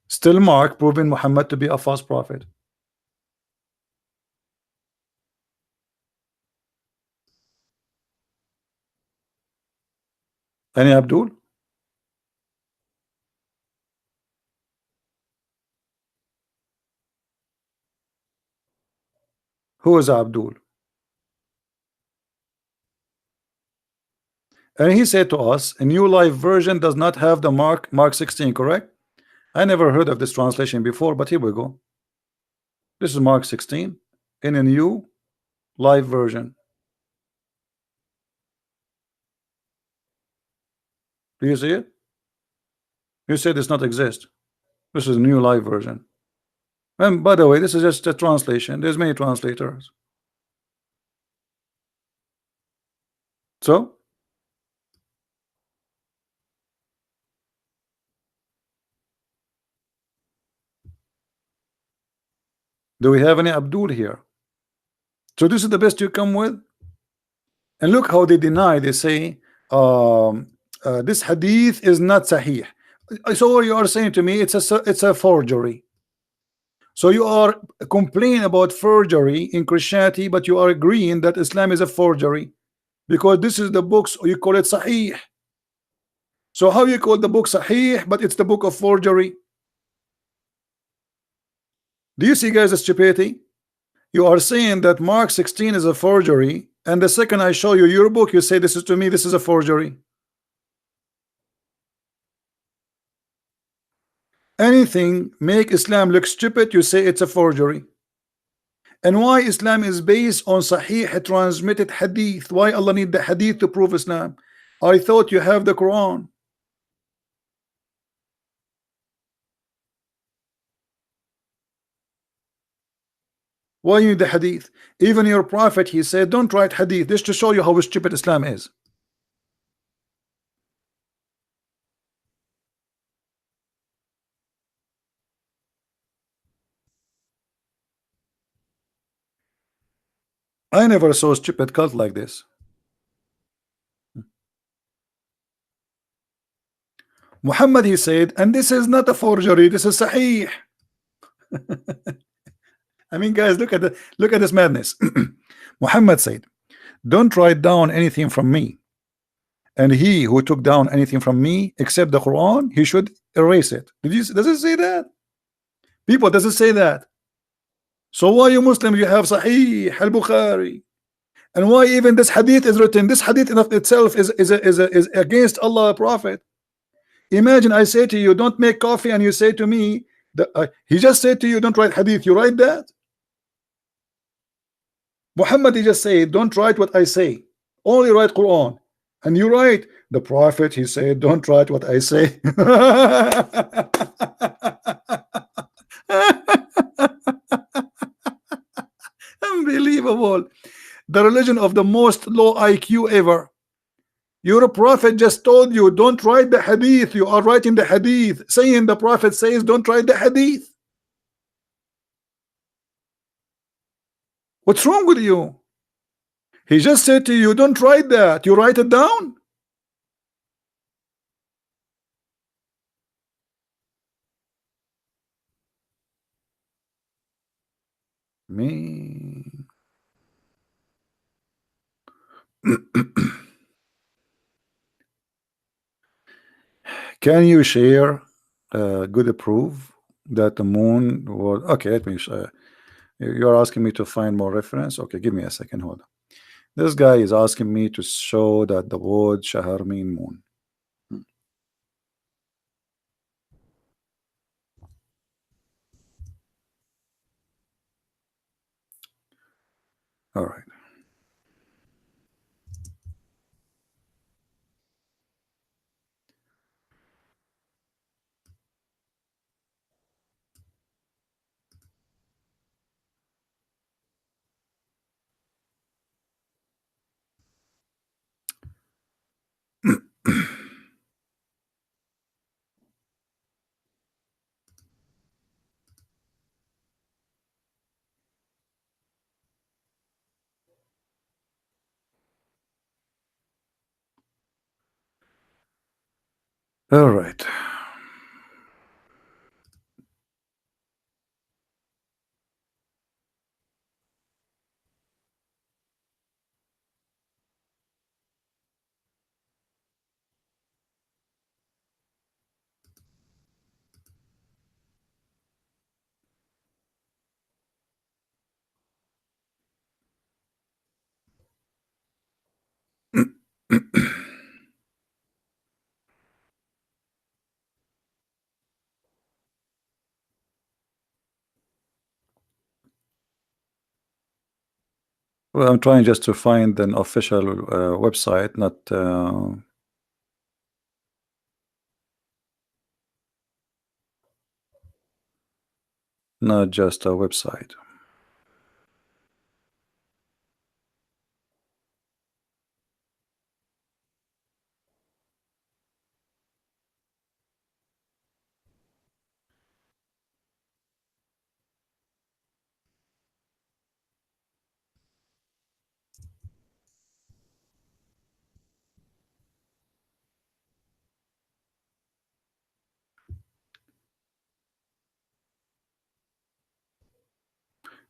Still, Mark proving Muhammad to be a false prophet. Any Abdul? Who is Abdul? And he said to us, a new life version does not have the Mark 16, correct? I never heard of this translation before, but here we go. This is Mark 16 in a new live version. Do you see it? You said it's not exist. This is a new live version. And by the way, this is just a translation. There's many translators. So do we have any Abdul here? So this is the best you come with? And look how they deny. They say this hadith is not sahih. So you are saying to me it's a forgery. So you are complaining about forgery in Christianity, but you are agreeing that Islam is a forgery because this is the books you call it sahih. So how you call the book sahih, but it's the book of forgery? Do you see, guys, the stupidity? You are saying that Mark 16 is a forgery, and the second I show you your book, you say this is to me, this is a forgery. Anything make Islam look stupid, you say it's a forgery. And why Islam is based on sahih transmitted hadith? Why Allah need the hadith to prove Islam? I thought you have the Quran. Why you need the hadith? Even your prophet, he said, don't write hadith. This to show you how stupid Islam is. I never saw a stupid cult like this. Muhammad, he said, and this is not a forgery, this is sahih. I mean, guys, look at this madness. Muhammad said, don't write down anything from me, and he who took down anything from me except the Quran, he should erase it. Does it say that? People, does it say that? So why you Muslims you have Sahih al-Bukhari, and why even this hadith is written? This hadith in of itself is against Allah Prophet. Imagine I say to you, don't make coffee, and you say to me that he just said to you, don't write hadith. You write that? Muhammad, he just said, don't write what I say, only write Quran. And you write the Prophet, he said, don't write what I say. Unbelievable. The religion of the most low IQ ever. Your prophet just told you don't write the hadith. You are writing the hadith, saying the prophet says don't write the hadith. What's wrong with you? He just said to you, don't write that. You write it down. Me. Can you share good proof that the moon was okay? Let me you're asking me to find more reference. Okay, give me a second. Hold on. This guy is asking me to show that the word shahar mean moon. All right. All right. Well, I'm trying just to find an official website, not just a website.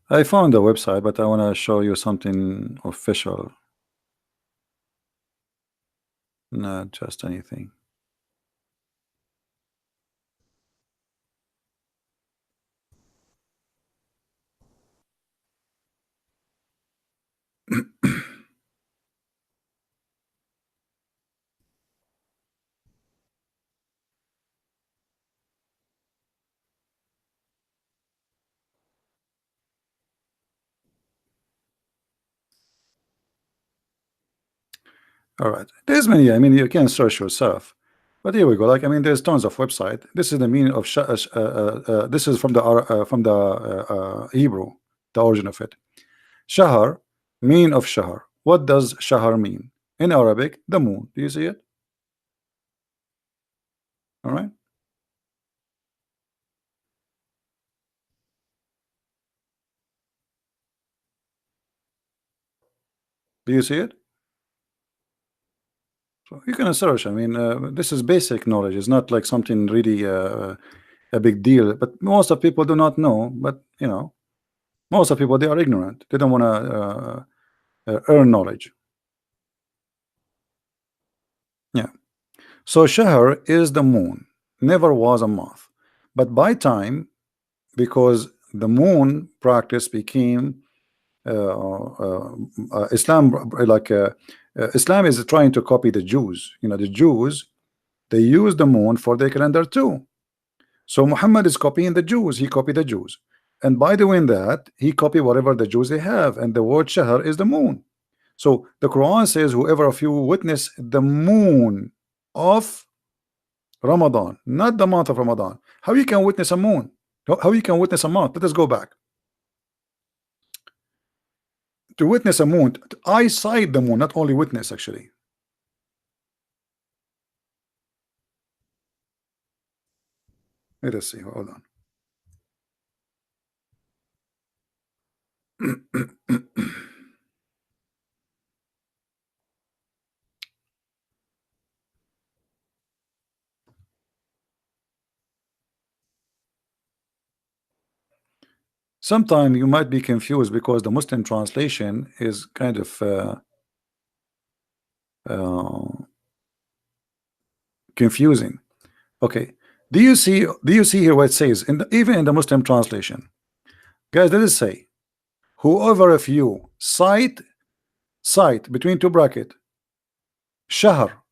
I found a website, but I want to show you something official, not just anything. All right, there's many. I mean, you can search yourself, but here we go. Like, I mean, there's tons of website. This is the meaning of this is from the Hebrew, the origin of it. Shahar, mean of Shahar. What does Shahar mean in Arabic? The moon. Do you see it? All right. Do you see it? So you can search. I mean, this is basic knowledge. It's not like something really a big deal. But most of people do not know. But you know, most of people, they are ignorant. They don't want to earn knowledge. Yeah. So Shahr is the moon. Never was a month. But by time, because the moon practice became Islam, Islam is trying to copy the Jews. You know, the Jews, they use the moon for their calendar too. So Muhammad is copying the Jews. He copied the Jews, and by doing that, he copied whatever the Jews they have. And the word Shahr is the moon. So the Quran says, "Whoever of you witness the moon of Ramadan, not the month of Ramadan." How you can witness a moon? How you can witness a month? Let us go back. To witness a moon, to eyesight the moon, not only witness, actually. Let us see. Hold on. Sometimes you might be confused because the Muslim translation is kind of confusing. Okay, do you see here what it says even in the Muslim translation? Guys, let us say, whoever of you sight between two bracket, shahr,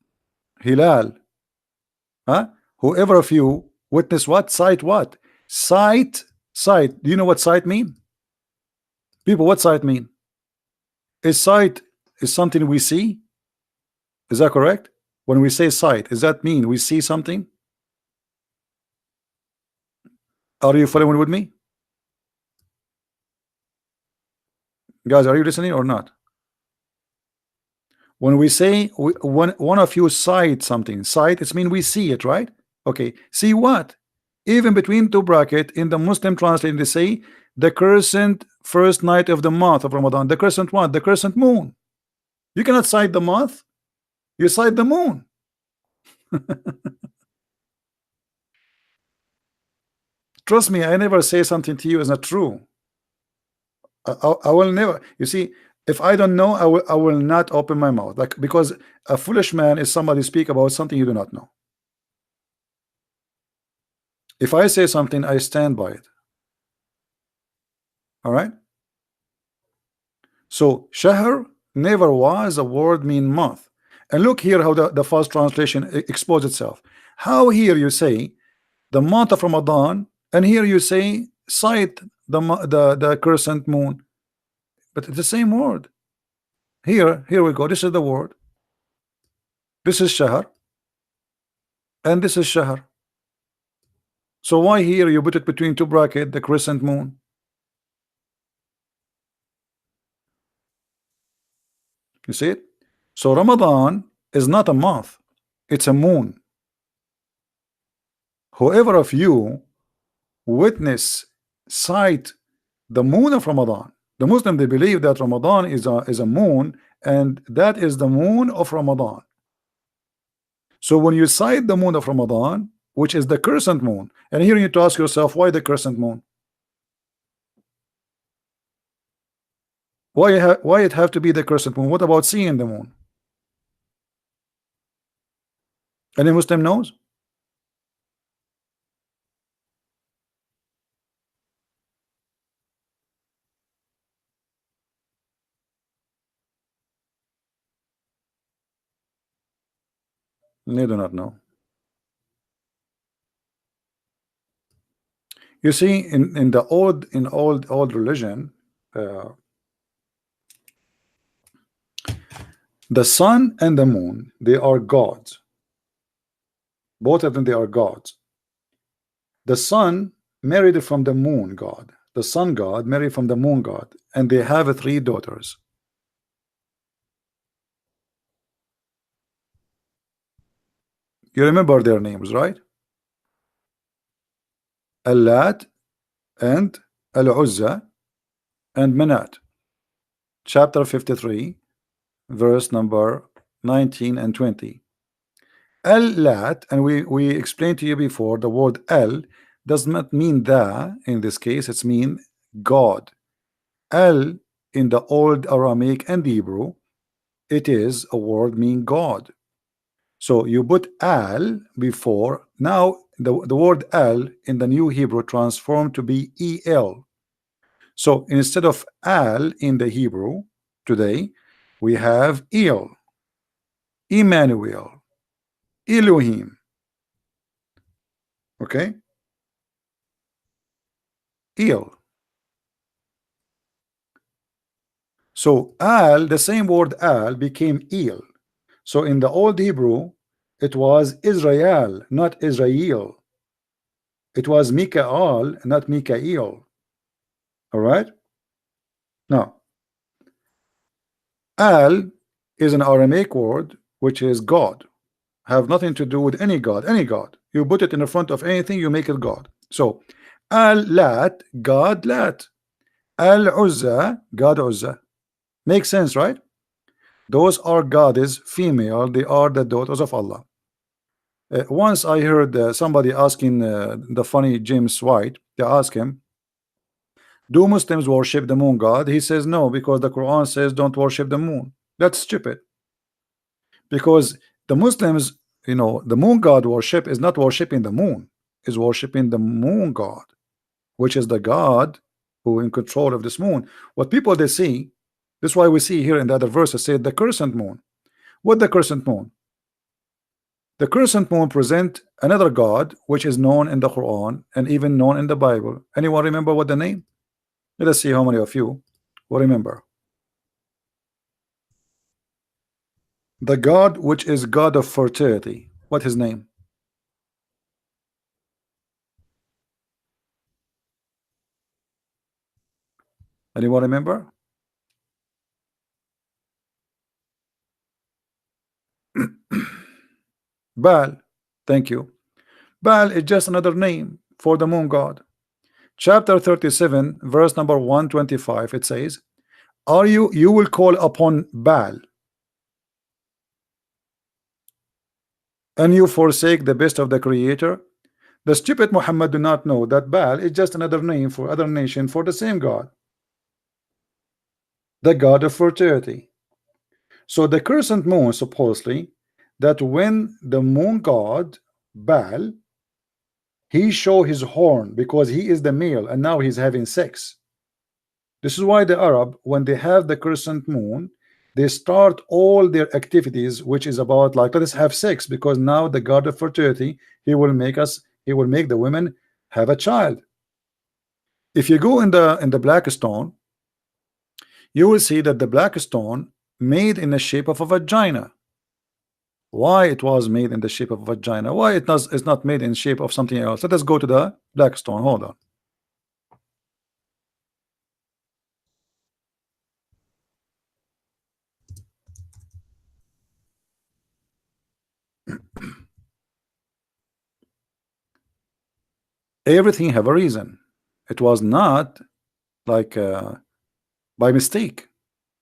hilal, huh? Whoever of you witness what? Sight what? Sight. Do you know what sight mean? People, what sight mean? Is sight is something we see? Is that correct? When we say sight, does that mean we see something? Are you following with me? Guys, are you listening or not? When we say one of you sight something, sight, it means we see it, right? Okay, see what? Even between two bracket in the Muslim translation, they say the crescent first night of the month of Ramadan. The crescent what? The crescent moon. You cannot sight the month, you sight the moon. Trust me, I never say something to you is not true. I will never. You see, if I don't know, I will not open my mouth. Like, because a foolish man is somebody speak about something you do not know. If I say something, I stand by it. All right. So shahr never was a word mean month. And look here how the false translation exposes itself. How here you say the month of Ramadan, and here you say sight the crescent moon, but it's the same word. Here we go. This is the word. This is shahr, and this is shahr. So why here you put it between two brackets, the crescent moon? You see it? So Ramadan is not a month, it's a moon. Whoever of you witness sight the moon of Ramadan, the Muslim, they believe that Ramadan is a moon, and that is the moon of Ramadan. So when you sight the moon of Ramadan, which is the crescent moon, and here you need to ask yourself, why the crescent moon? Why it have to be the crescent moon? What about seeing the moon? Any Muslim knows? They do not know. You see, in the old religion, the sun and the moon, they are gods. Both of them, they are gods. The sun married from the moon god. The sun god married from the moon god, and they have 3 daughters. You remember their names, right? Allat and Al-Uzza and Manat. Chapter 53, verse number 19 and 20. Al-Lat, and we explained to you before, the word Al does not mean the, in this case it's mean God. Al in the old Aramaic and Hebrew, it is a word mean God. So you put al before. Now the word al in the new Hebrew transformed to be el. So instead of al in the Hebrew today, we have el, Emmanuel, Elohim. Okay, el. So al, the same word al became el. So in the old Hebrew, it was Israel, not Israel. It was Mikael, not Mikael. All right. Now, al is an Aramaic word which is God. Have nothing to do with any God. Any God. You put it in the front of anything, you make it God. So, al-Lat, God Lat. Al-Uzza, God Uzza. Makes sense, right? Those are goddess, female. They are the daughters of Allah. Once I heard somebody asking the funny James White. They ask him, do Muslims worship the moon god? He says no, because the Quran says don't worship the moon. That's stupid. Because the Muslims, you know, the moon god worship is not worshiping the moon, is worshiping the moon god, which is the God who in control of this moon. What people they see, this is why we see here in the other verses say the crescent moon. What the crescent moon? The crescent moon present another God which is known in the Quran and even known in the Bible. Anyone remember what the name? Let us see how many of you will remember. The God which is God of fertility. What his name? Anyone remember? Baal. Thank you. Baal is just another name for the moon god. Chapter 37, verse number 125, it says, are you will call upon Baal, and you forsake the best of the Creator. The stupid Muhammad do not know that Baal is just another name for other nation for the same God, the god of fertility. So the crescent moon, supposedly, that when the moon god Baal, he show his horn because he is the male and now he's having sex. This is why the Arab, when they have the crescent moon, they start all their activities, which is about like, let us have sex, because now the god of fertility, he will make the women have a child. If you go in the black stone, you will see that the black stone made in the shape of a vagina. Why it was made in the shape of a vagina? Why it's not made in shape of something else? Let us go to the black stone. Hold on. Everything have a reason. It was not like by mistake.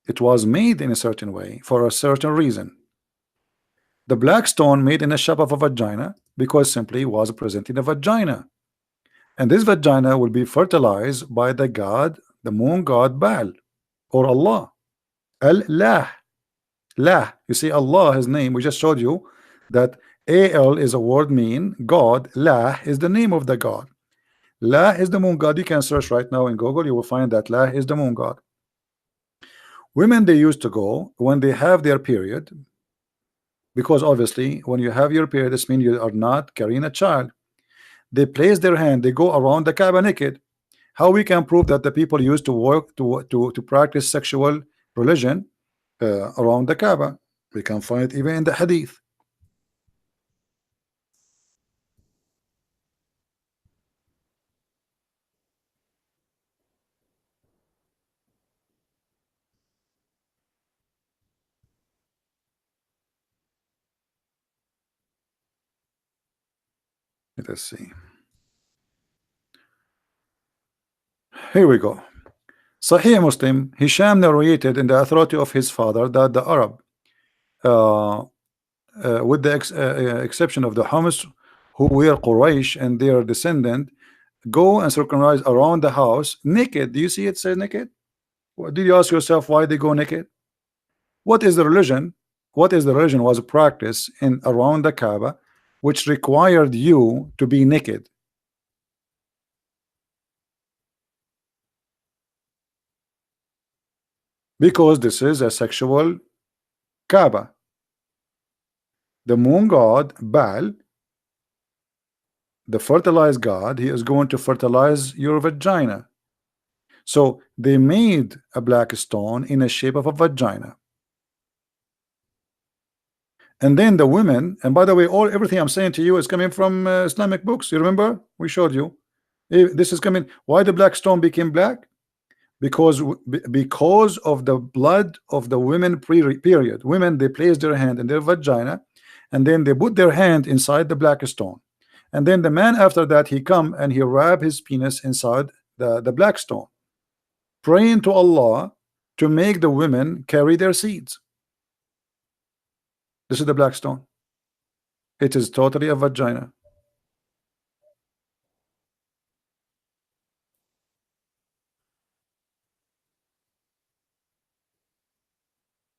It was made in a certain way for a certain reason. The black stone made in the shape of a vagina because simply was presenting a vagina, and this vagina will be fertilized by the god, the moon god Baal or Allah. Allah. Lah. You see, Allah, his name, we just showed you that Al is a word mean God. Lah is the name of the God. Lah is the moon god. You can search right now in Google, you will find that Lah is the moon god. Women, they used to go when they have their period, because obviously when you have your period, this means you are not carrying a child. They place their hand, they go around the Kaaba naked. How we can prove that the people used to work to practice sexual religion around the Kaaba? We can find it even in the Hadith. Let us see. Here we go. Sahih Muslim, Hisham narrated in the authority of his father that the Arab, with the exception of the Hamas, who were Quraysh and their descendant, go and circumcise around the house naked. Do you see it says naked? Did you ask yourself why they go naked? What is the religion? What is the religion was a practice in around the Kaaba which required you to be naked? Because this is a sexual Kaaba. The moon god Baal, the fertilized god, he is going to fertilize your vagina. So they made a black stone in the shape of a vagina. And then the women, and by the way, everything I'm saying to you is coming from Islamic books. You remember we showed you. This is coming. Why the black stone became black? Because of the blood of the women period. Women, they place their hand in their vagina, and then they put their hand inside the black stone, and then the man after that, he come and he wrap his penis inside the black stone, praying to Allah to make the women carry their seeds. This is the black stone. It is totally a vagina.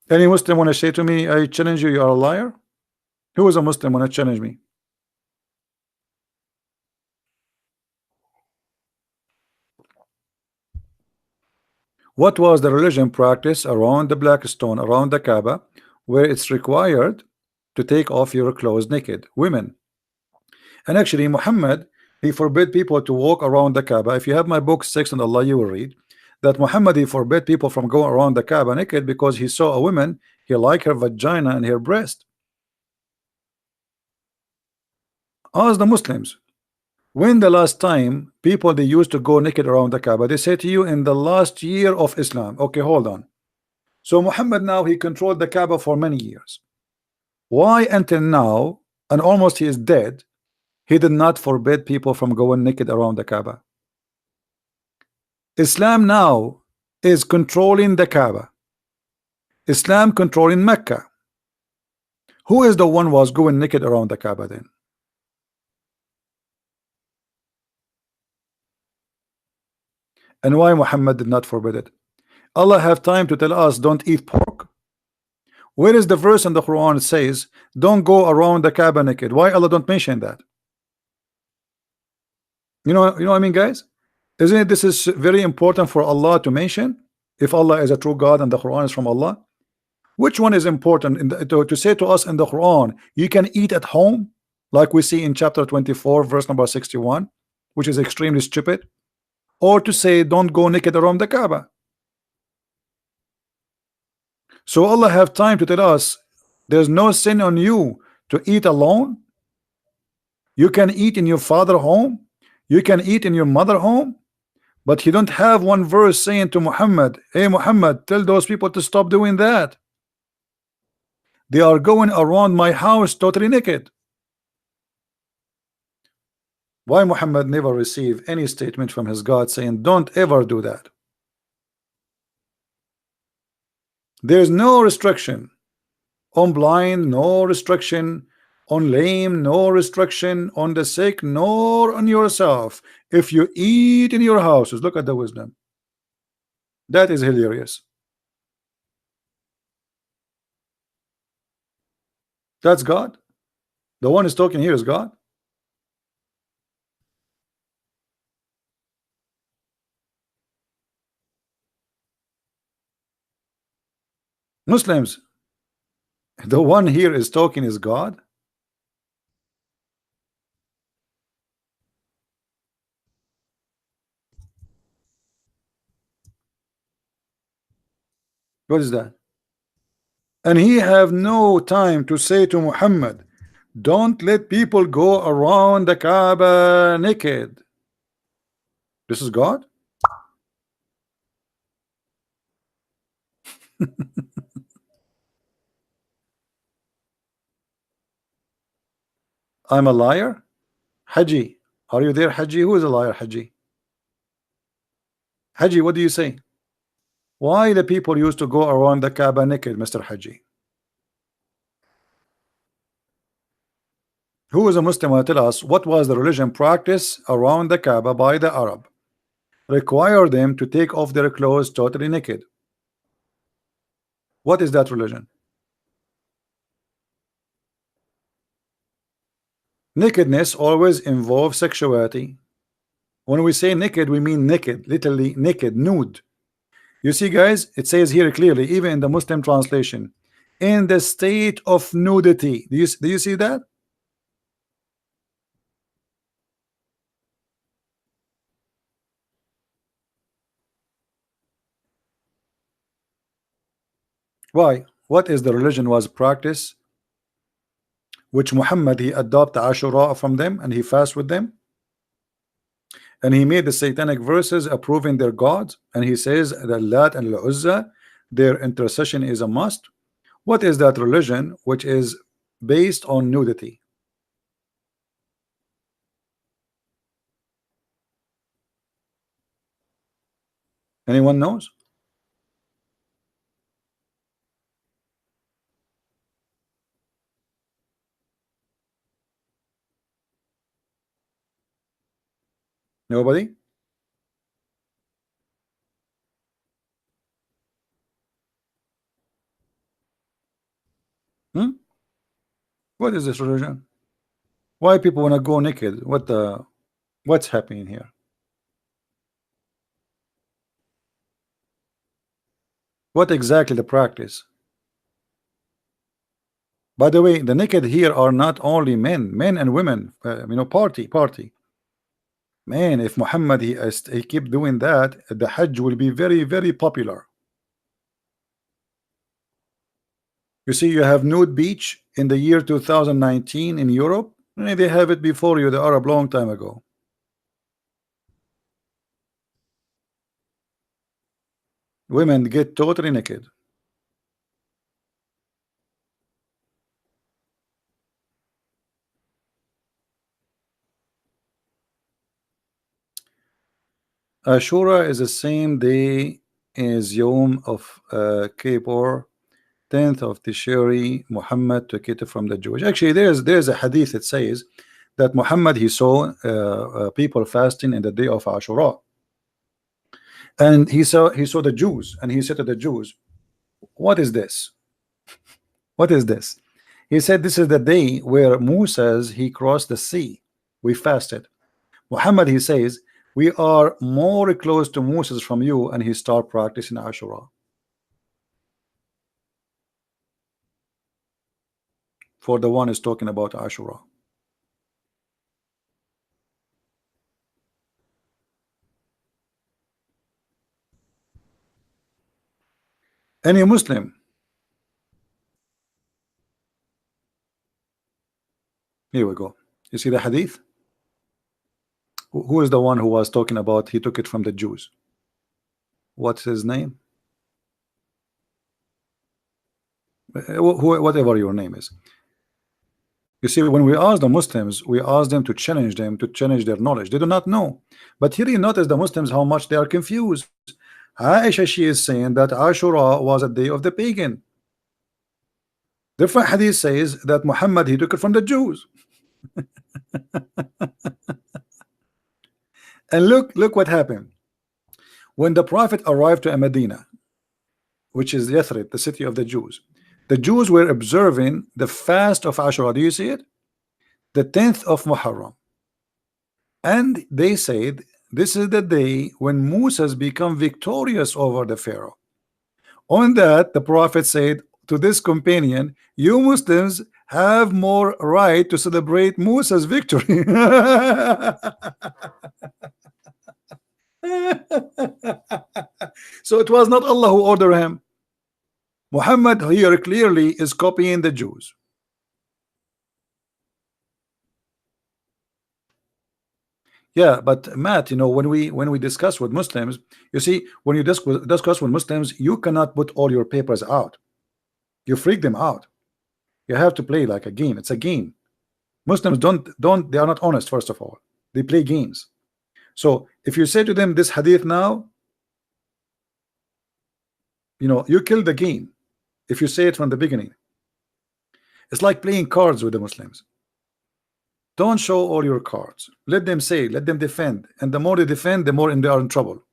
Any Muslim want to say to me, I challenge you, you are a liar? Who is a Muslim want to challenge me? What was the religion practice around the black stone, around the Kaaba, where it's required to take off your clothes naked? Women. And actually, Muhammad, he forbid people to walk around the Kaaba. If you have my book 6 on Allah, you will read that Muhammad, he forbid people from going around the Kaaba naked because he saw a woman, he liked her vagina and her breast. Ask the Muslims, when the last time people they used to go naked around the Kaaba? They say to you in the last year of Islam. Okay, hold on. So Muhammad now he controlled the Kaaba for many years. Why until now, and almost he is dead, he did not forbid people from going naked around the Kaaba? Islam now is controlling the Kaaba. Islam controlling Mecca. Who is the one was going naked around the Kaaba then? And why Muhammad did not forbid it? Allah have time to tell us don't eat pork? Where is the verse in the Quran that says don't go around the Kaaba naked? Why Allah don't mention that? You know what I mean, guys? Isn't it this is very important for Allah to mention? If Allah is a true God and the Quran is from Allah, which one is important in to say to us in the Quran you can eat at home, like we see in chapter 24 verse number 61, which is extremely stupid, or to say don't go naked around the Kaaba? So Allah have time to tell us there's no sin on you to eat alone. You can eat in your father home, you can eat in your mother home, but he don't have one verse saying to Muhammad, hey Muhammad, tell those people to stop doing that. They are going around my house totally naked. Why Muhammad never received any statement from his God saying don't ever do that? There's no restriction on blind, no restriction on lame, no restriction on the sick, nor on yourself. If you eat in your houses, look at the wisdom. That is hilarious. That's God. The one is talking here is God. Muslims, the one here is talking is God. What is that? And he have no time to say to Muhammad, don't let people go around the Kaaba naked. This is God. I'm a liar. Haji, are you there? Haji, who is a liar? Haji, Haji, what do you say? Why the people used to go around the Kaaba naked, Mr. Haji? Who is a Muslim will tell us what was the religion practice around the Kaaba by the Arab? Require them to take off their clothes totally naked. What is that religion? Nakedness always involves sexuality. When we say naked, we mean naked, literally naked, nude. You see, guys, it says here clearly, even in the Muslim translation, in the state of nudity. Do you see that? Why? What is the religion was practice which Muhammad he adopted Ashura from them and he fast with them, and he made the satanic verses approving their gods, and he says that Lat and Al-Uzza, their intercession is a must. What is that religion which is based on nudity? Anyone knows? Nobody? Hmm? What is this religion? Why people want to go naked? What's happening here? What exactly the practice? By the way, the naked here are not only men and women. Party. Man, if Muhammad he keep doing that, the Hajj will be very, very popular. You see, you have nude beach in the year 2019 in Europe. They have it before you, the Arab, long time ago. Women get totally naked. Ashura is the same day as Yom of Kippur, 10th of Tishri. Muhammad took it from the Jewish. Actually, there's a hadith that says that Muhammad he saw people fasting in the day of Ashura. And he saw the Jews, and he said to the Jews, what is this? What is this? He said, this is the day where Moses he crossed the sea. We fasted. Muhammad, he says, we are more close to Moses from you, and he start practicing Ashura. For the one is talking about Ashura. Any Muslim? Here we go. You see the hadith? Who is the one who was talking about he took it from the Jews? What's his name? Whatever your name is. You see, when we ask the Muslims, we ask them to challenge their knowledge. They do not know. But here you notice the Muslims how much they are confused. Aisha, she is saying that Ashura was a day of the pagan. Different hadith says that Muhammad he took it from the Jews. And look what happened. When the Prophet arrived to Medina, which is Yathrib, the city of the Jews were observing the fast of Ashura. Do you see it? The 10th of Muharram. And they said, this is the day when Moses become victorious over the Pharaoh. On that, the Prophet said to this companion, you Muslims have more right to celebrate Moses' victory. So it was not Allah who ordered him. Muhammad here clearly is copying the Jews. Yeah, but Matt, you know, when we discuss with Muslims, you see, when you discuss with Muslims, you cannot put all your papers out. You freak them out. You have to play like a game. It's a game. Muslims they are not honest. First of all, they play games. So if you say to them this hadith now, you know, you kill the game. If you say it from the beginning, it's like playing cards with the Muslims. Don't show all your cards. Let them say, let them defend, and the more they defend, the more they are in trouble.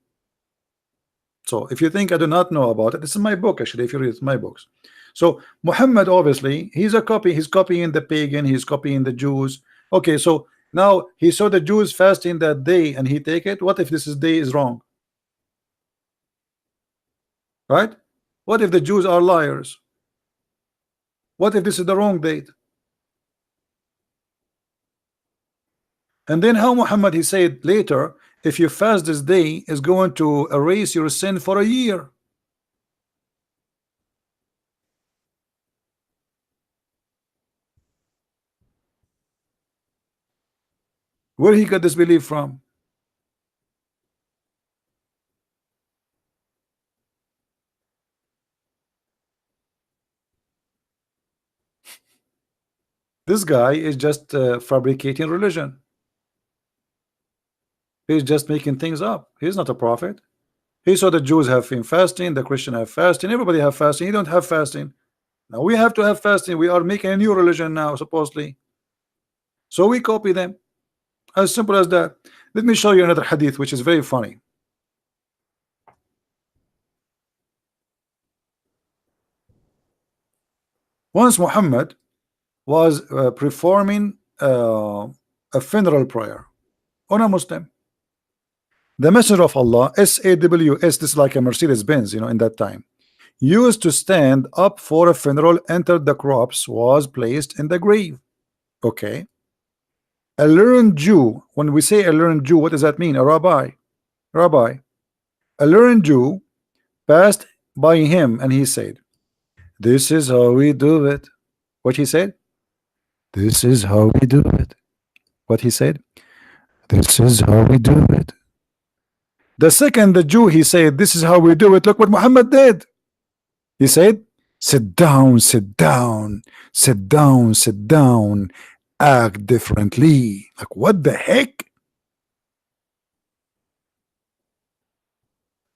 So if you think I do not know about it, this is my book actually. If you read my books, so Muhammad obviously he's a copy. He's copying the pagan. He's copying the Jews. Okay, so now he saw the Jews fasting that day, and he take it. What if this day is wrong? Right? What if the Jews are liars? What if this is the wrong date? And then how Muhammad he said later, if you fast this day, is going to erase your sin for a year. Where he got this belief from? This guy is just fabricating religion. He's just making things up. He's not a prophet. He saw the Jews have been fasting, the Christian have fasting, everybody have fasting. He don't have fasting. Now we have to have fasting. We are making a new religion now, supposedly. So we copy them. As simple as that. Let me show you another hadith which is very funny. Once Muhammad was performing a funeral prayer on a Muslim. The Messenger of Allah, SAW, this is like a Mercedes-Benz, you know, in that time, used to stand up for a funeral, entered the crops, was placed in the grave. Okay. A learned Jew, when we say a learned Jew, what does that mean? A rabbi. A learned Jew passed by him and he said, this is how we do it. What he said? This is how we do it. What he said? This is how we do it. The second the Jew he said, this is how we do it. Look what Muhammad did. He said, sit down, sit down, sit down, sit down, act differently. Like what the heck?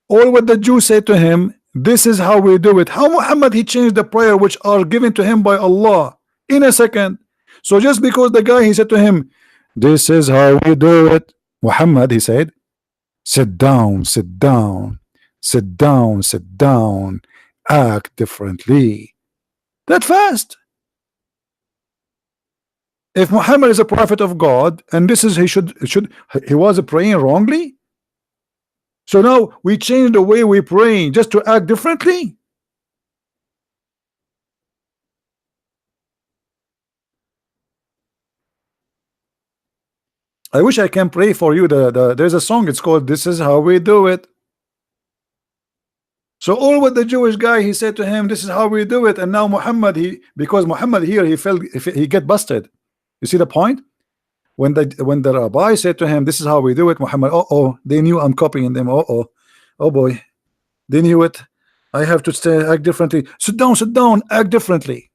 All what the Jew said to him, this is how we do it. How Muhammad he changed the prayer which are given to him by Allah in a second. So just because the guy he said to him, this is how we do it, Muhammad he said, sit down, sit down. Sit down, sit down, act differently. That fast. If Muhammad is a prophet of God, and this is he was praying wrongly. So now we change the way we pray just to act differently. I wish I can pray for you. There's a song. It's called "This Is How We Do It." So all with the Jewish guy, he said to him, "This is how we do it." And now Muhammad, because Muhammad here, he felt if he get busted. You see the point? When the rabbi said to him, "This is how we do it," Muhammad, oh, they knew I'm copying them. Oh boy, they knew it. I have to act differently. Sit down, act differently.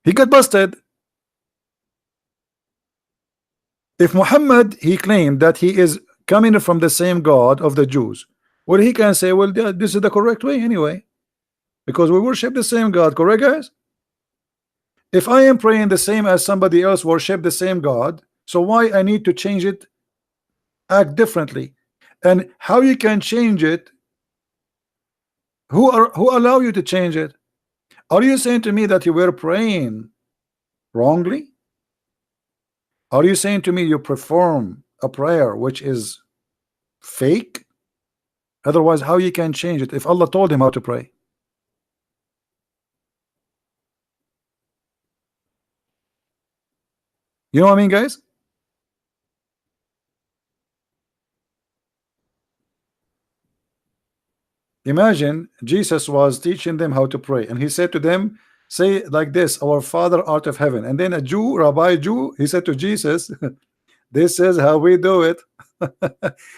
He got busted. If Muhammad, he claimed that he is coming from the same God of the Jews, well, he can say, well, this is the correct way anyway, because we worship the same God, correct, guys? If I am praying the same as somebody else worship the same God, so why I need to change it, act differently? And how you can change it? Who allow you to change it? Are you saying to me that you were praying wrongly? Are you saying to me you perform a prayer which is fake? Otherwise, how you can change it if Allah told him how to pray? You know what I mean, guys? Imagine Jesus was teaching them how to pray, and he said to them, say like this, "Our Father art of heaven." And then a Jew, Rabbi Jew, he said to Jesus, "This is how we do it."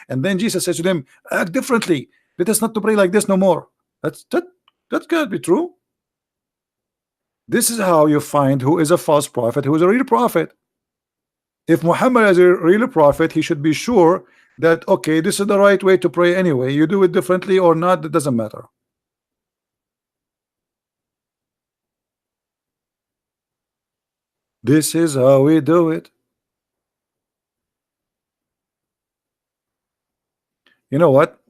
And then Jesus said to them, "Act differently. Let us not to pray like this no more." That can't be true. This is how you find who is a false prophet, who is a real prophet. If Muhammad is a real prophet, he should be sure that, okay, this is the right way to pray anyway. You do it differently or not, that doesn't matter. This is how we do it. You know what?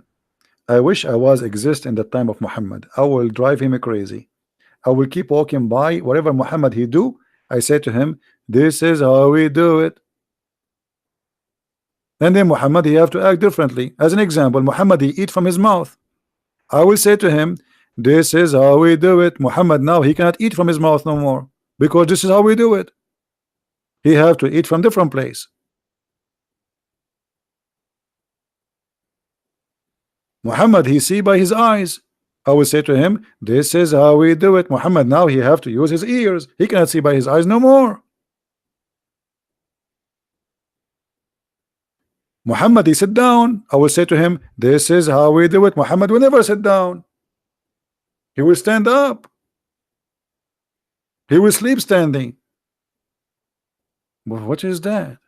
I wish I was exist in the time of Muhammad. I will drive him crazy. I will keep walking by whatever Muhammad he do. I say to him, "This is how we do it." And then Muhammad, he have to act differently. As an example, Muhammad, he eat from his mouth. I will say to him, "This is how we do it." Muhammad, now he cannot eat from his mouth no more, because this is how we do it. He have to eat from different place. Muhammad, he see by his eyes. I will say to him, "This is how we do it." Muhammad, now he have to use his ears. He cannot see by his eyes no more. Muhammad, he sit down. I will say to him, "This is how we do it." Muhammad will never sit down. He will stand up. He will sleep standing. Well, what is that?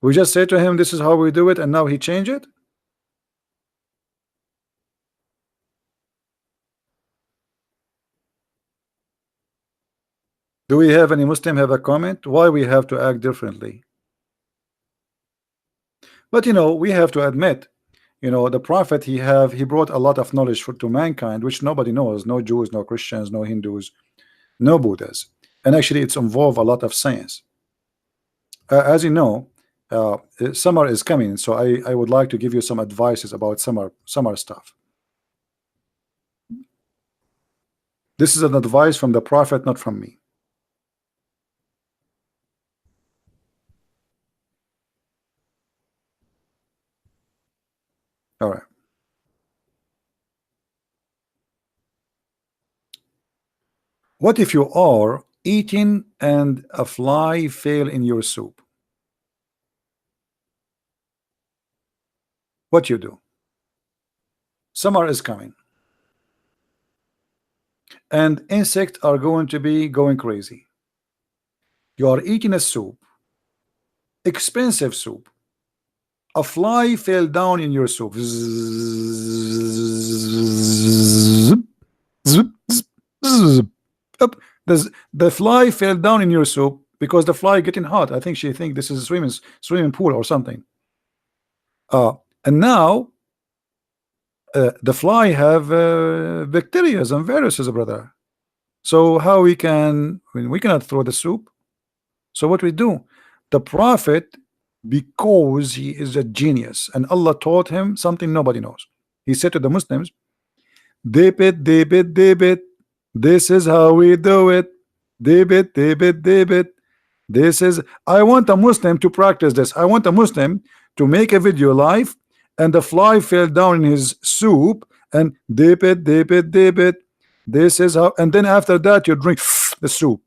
We just say to him, "This is how we do it," and now he change it. Do we have any Muslim have a comment why we have to act differently? But you know, we have to admit, you know, the prophet, he brought a lot of knowledge to mankind which nobody knows. No Jews, no Christians, no Hindus, no Buddhas. And actually it's involved a lot of science. As you know, summer is coming, so I would like to give you some advices about summer stuff. This is an advice from the prophet, not from me. All right. What if you are eating and a fly fell in your soup? What you do? Summer is coming, and insects are going to be going crazy. You are eating a soup, expensive soup. A fly fell down in your soup. Zip, zip, zip, zip. Up. The fly fell down in your soup because the fly getting hot. I think she think this is a swimming pool or something. And now the fly have bacteria and viruses, brother. So how we can, I mean, we cannot throw the soup. So what we do, the prophet, because he is a genius and Allah taught him something nobody knows, he said to the Muslims, dip it, dip it, dip it, this is how we do it, dip it, dip it, dip it. This is, I want a Muslim to practice this. I want a Muslim to make a video live and the fly fell down in his soup and dip it, dip it, dip it. This is how, and then after that you drink the soup.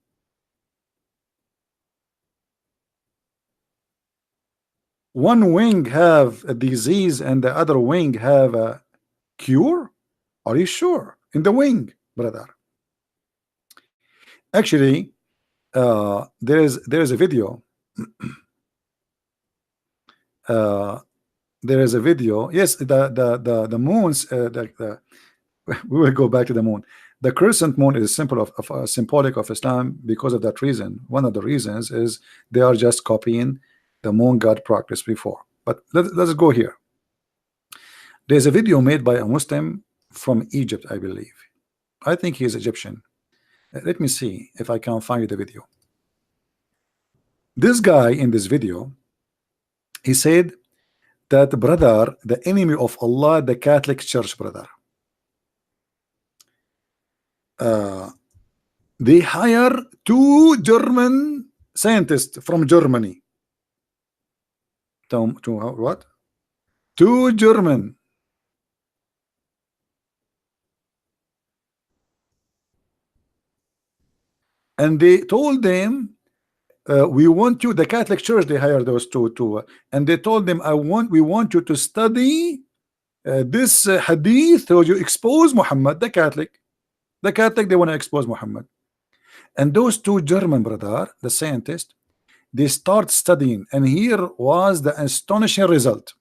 One wing have a disease and the other wing have a cure? Are you sure? In the wing, brother. Actually, there is a video. There is a video. Yes, the moons. We will go back to the moon. The crescent moon is a symbol of symbolic of Islam because of that reason. One of the reasons is they are just copying the moon god practice before. But let's go here. There's a video made by a Muslim from Egypt, I believe. I think he is Egyptian. Let me see if I can find the video. This guy in this video, he said that, brother, the enemy of Allah, the Catholic Church, brother, they hire 2 German scientists from Germany. To what? 2 German. And they told them, we want you, the Catholic Church, they hired those two, and they told them, we want you to study this hadith, so you expose Muhammad, the Catholic, they want to expose Muhammad. And those 2 German, brother, the scientists, they start studying, and here was the astonishing result.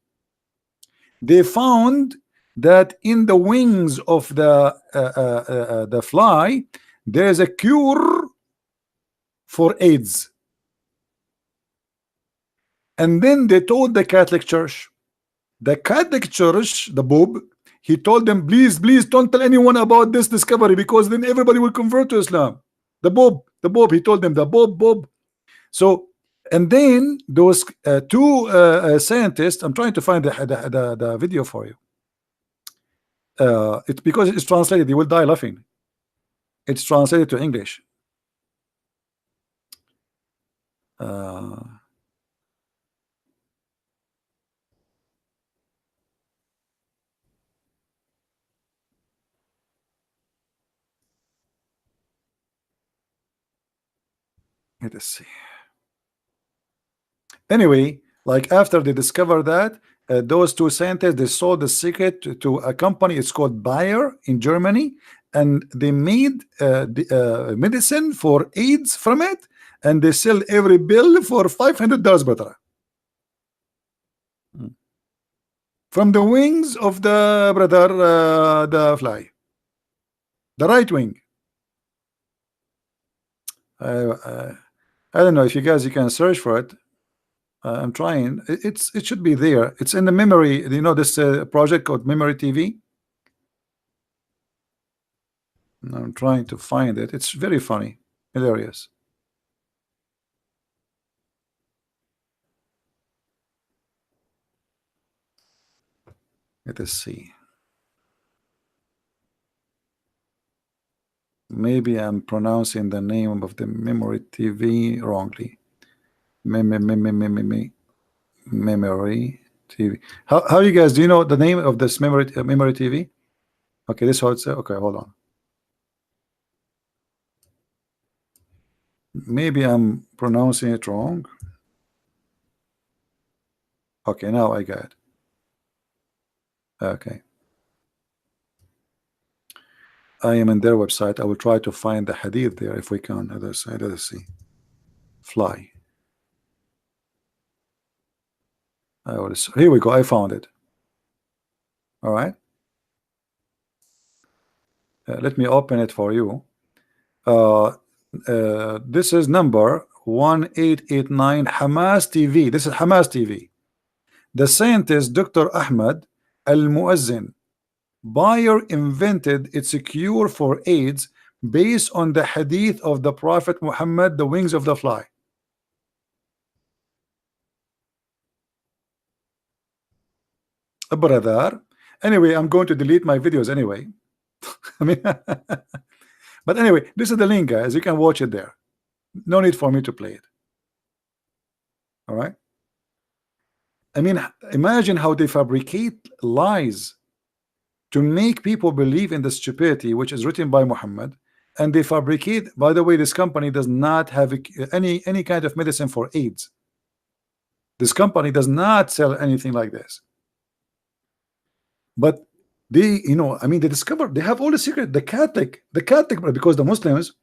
They found that in the wings of the fly, there is a cure for AIDS. And then they told the Catholic Church, the Pope, he told them, please don't tell anyone about this discovery, because then everybody will convert to Islam. The Pope, he told them, the Pope. So, and then those 2 scientists, I'm trying to find the video for you. It's because it's translated, you will die laughing. It's translated to English. Let us see. Anyway, like after they discovered that, those 2 scientists, they sold the secret to a company. It's called Bayer in Germany, and they made the medicine for AIDS from it, and they sell every bill for $500, brother. From the wings of the brother, the fly, the right wing. I don't know if you guys can search for it. I'm trying. It should be there. It's in the memory. You know this project called Memory TV. I'm trying to find it. It's very funny, hilarious. Let us see. Maybe I'm pronouncing the name of the Memory TV wrongly. Memory TV. How you guys, do you know the name of this Memory TV? Okay, this is how it's okay, hold on. Maybe I'm pronouncing it wrong. Okay, now I got it. Okay. I am in their website. I will try to find the hadith there if we can. Let us see. Fly. Here we go. I found it. All right. Let me open it for you. This is number 1889 Hamas TV. This is Hamas TV. The scientist Dr. Ahmad Al-Muazzin Bayer invented its cure for AIDS based on the hadith of the Prophet Muhammad, the wings of the fly. Brother. Anyway, I'm going to delete my videos anyway. I mean, but anyway, this is the link, guys. You can watch it there. No need for me to play it. All right. I mean, imagine how they fabricate lies to make people believe in the stupidity which is written by Muhammad, and they fabricate. By the way, this company does not have any kind of medicine for AIDS. This company does not sell anything like this. But they, I mean, they discover they have all the secret. The Catholic, because the Muslims,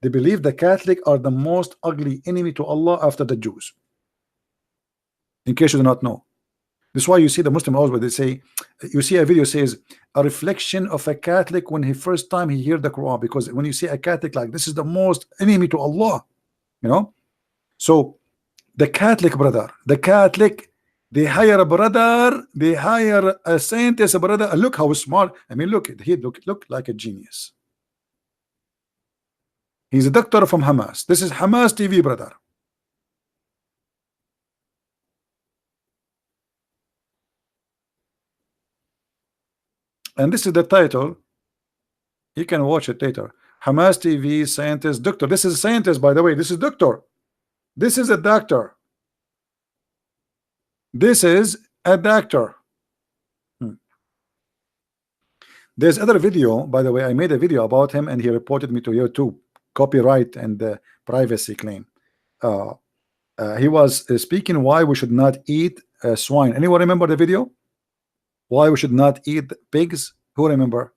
they believe the Catholic are the most ugly enemy to Allah after the Jews. In case you do not know, this is why you see the Muslim always they say, you see a video says a reflection of a Catholic when he first time he hear the Quran, because when you see a Catholic like this is the most enemy to Allah, So the Catholic brother, they hire a brother, they hire a scientist, a brother. Look how smart. I mean, look, he look like a genius. He's a doctor from Hamas. This is Hamas TV, brother. And this is the title. You can watch it later. Hamas TV, scientist, doctor. This is a scientist, by the way. This is doctor. This is a doctor. This is a doctor. There's other video, by the way. I made a video about him, and he reported me to YouTube. Copyright and privacy claim. He was speaking why we should not eat swine. Anyone remember the video? Why we should not eat pigs? Who remember?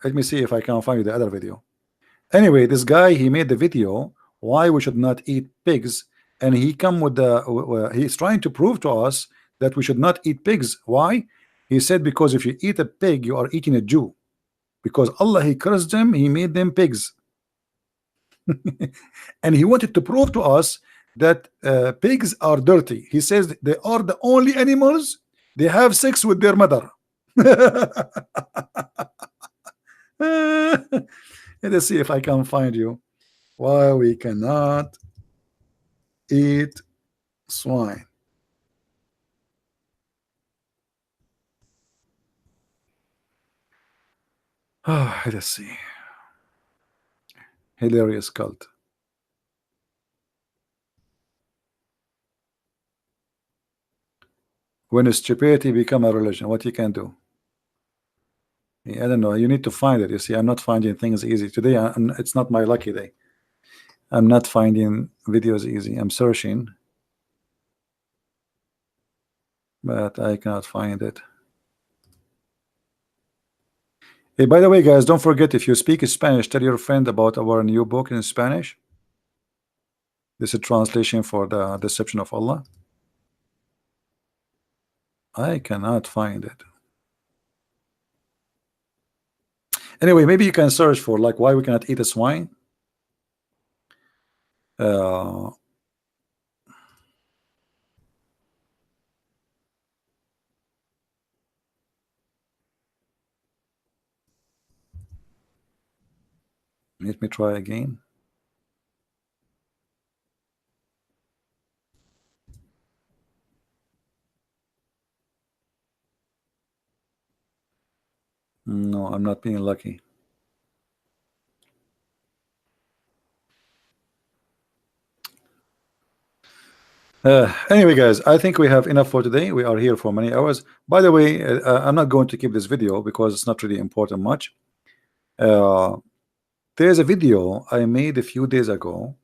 Let me see if I can find you the other video. Anyway, this guy, he made the video why we should not eat pigs, and he come with the he's trying to prove to us that we should not eat pigs. Why? He said because if you eat a pig, you are eating a Jew, because Allah, he cursed them, he made them pigs. And he wanted to prove to us that pigs are dirty. He says they are the only animals they have sex with their mother. Let's see if I can find you why we cannot eat swine. Let's see. Hilarious cult. When stupidity become a religion, what you can do? I don't know. You need to find it. You see, I'm not finding things easy today. It's not my lucky day. I'm not finding videos easy. I'm searching, but I cannot find it. Hey, by the way, guys, don't forget, if you speak Spanish, tell your friend about our new book in Spanish. This is a translation for the Deception of Allah. I cannot find it. Anyway, maybe you can search for like why we cannot eat a swine. Let me try again. No, I'm not being lucky. Anyway, guys, I think we have enough for today. We are here for many hours. By the way, I'm not going to keep this video because it's not really important much. There's a video I made a few days ago,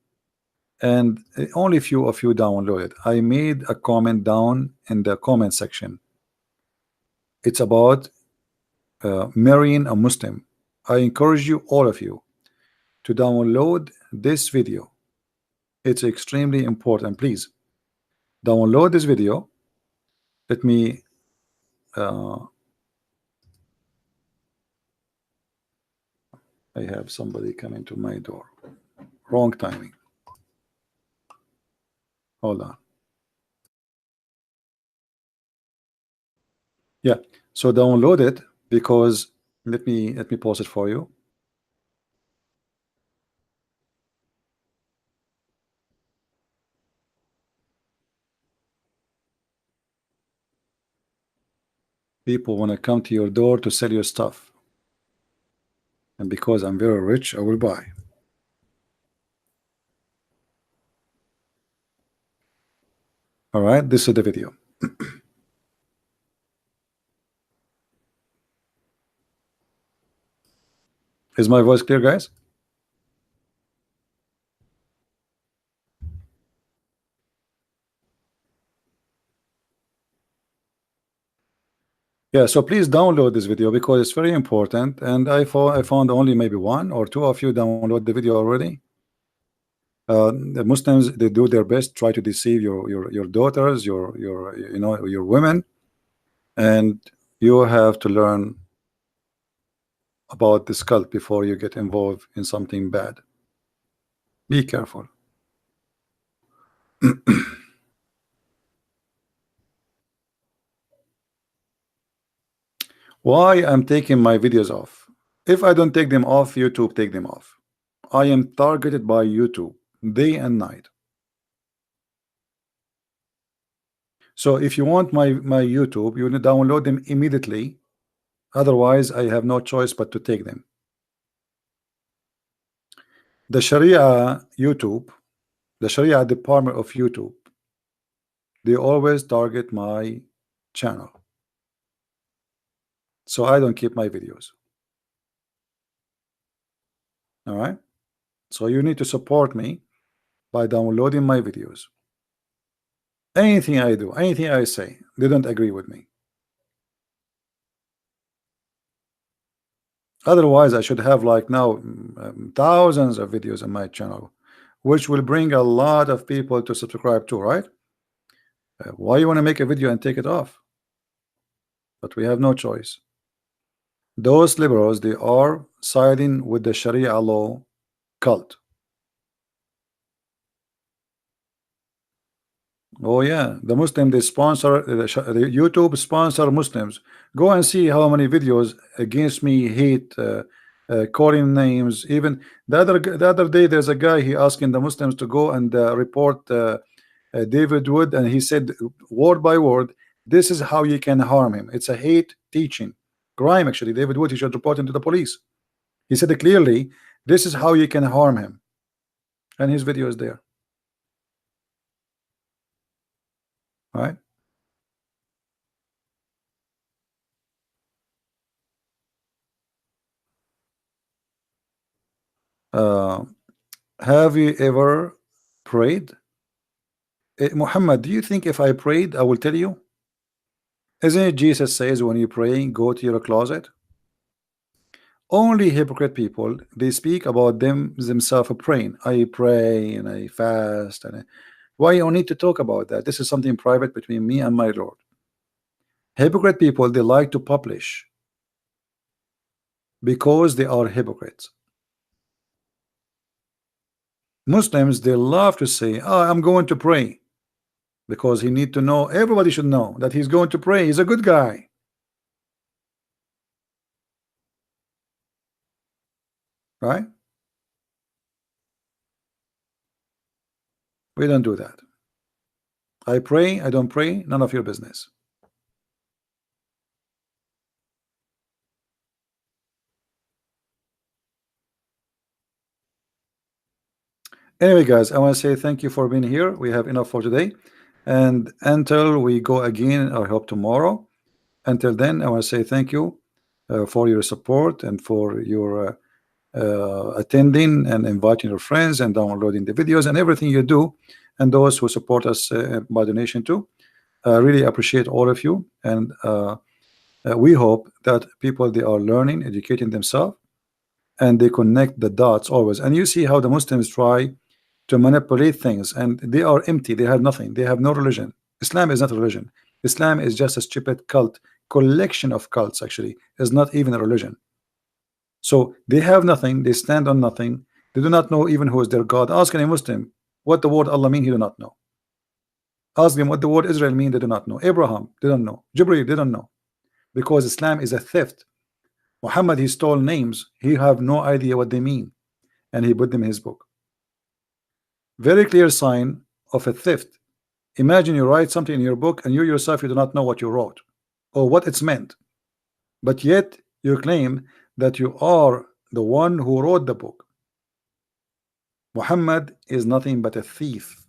and only a few of you downloaded. I made a comment down in the comment section. It's about marrying a Muslim. I encourage you, all of you, to download this video. It's extremely important. Please download this video. Let me I have somebody coming to my door. Wrong timing. Hold on. Yeah, so download it, because let me pause it for you. People want to come to your door to sell your stuff, and because I'm very rich, I will buy. All right, this is the video. Is my voice clear, guys? Yeah, so please download this video because it's very important, and I found only maybe one or two of you download the video already. The Muslims, they do their best, try to deceive your daughters, your you know, your women, and you have to learn about this cult before you get involved in something bad. Be careful. Why I'm taking my videos off? If I don't take them off, YouTube take them off. I am targeted by YouTube day and night. So if you want my YouTube, you need to download them immediately. Otherwise, I have no choice but to take them. The Sharia YouTube, the Sharia department of YouTube, they always target my channel. So I don't keep my videos. All right. So you need to support me by downloading my videos. Anything I do, anything I say, they don't agree with me. Otherwise, I should have like now thousands of videos on my channel, which will bring a lot of people to subscribe to, right? Why you want to make a video and take it off? But we have no choice. Those liberals, they are siding with the Sharia law cult. Oh yeah, the Muslim, they sponsor the YouTube sponsor Muslims. Go and see how many videos against me, hate, calling names. Even the other day, there's a guy, he asking the Muslims to go and report David Wood, and he said word by word, this is how you can harm him. It's a hate teaching crime. Actually, David Wood, he should report him to the police. He said it clearly, this is how you can harm him, and his video is there. All right. Have you ever prayed? Muhammad, do you think if I prayed, I will tell you? Isn't it Jesus says when you pray, go to your closet? Only hypocrite people, they speak about themselves praying. I pray and I fast. And why you need to talk about that? This is something private between me and my Lord. Hypocrite people, they like to publish because they are hypocrites. Muslims, they love to say, oh, I'm going to pray, because he need to know, everybody should know that he's going to pray. He's a good guy. Right? We don't do that. I pray, I don't pray, none of your business. Anyway, guys, I want to say thank you for being here. We have enough for today, and until we go again, I hope tomorrow. Until then, I want to say thank you for your support and for your attending and inviting your friends and downloading the videos and everything you do, and those who support us by donation too. I really appreciate all of you, and we hope that people, they are learning, educating themselves, and they connect the dots always. And you see how the Muslims try to manipulate things, and they are empty. They have nothing. They have no religion. Islam is not a religion. Islam is just a stupid cult, collection of cults. Actually, is not even a religion. So they have nothing. They stand on nothing. They do not know even who is their God. Ask any Muslim what the word Allah mean. He do not know. Ask them what the word Israel mean. They do not know. Abraham, they don't know. Jibreel, they don't know. because Islam is a theft. Muhammad, he stole names. He have no idea what they mean, and he put them in his book. Very clear sign of a theft. Imagine you write something in your book and you yourself you do not know what you wrote or what it's meant, but yet you claim that you are the one who wrote the book. Muhammad is nothing but a thief.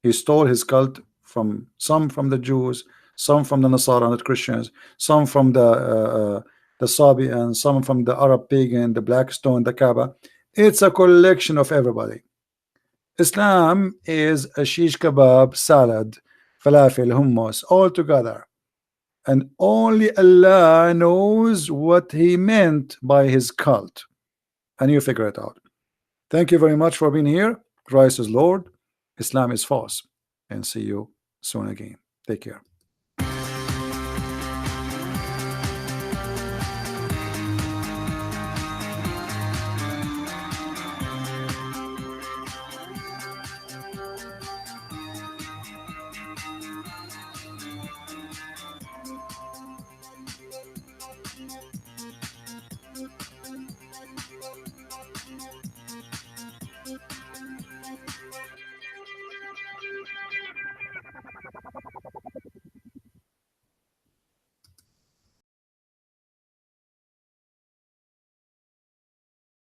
He stole his cult from some from the Jews, some from the Nasara, not Christians, some from the Sabians, some from the Arab pagan, the Blackstone, the Kaaba. It's a collection of everybody. Islam is a shish kebab, salad, falafel, hummus, all together. And only Allah knows what he meant by his cult. And you figure it out. Thank you very much for being here. Christ is Lord. Islam is false. And see you soon again. Take care.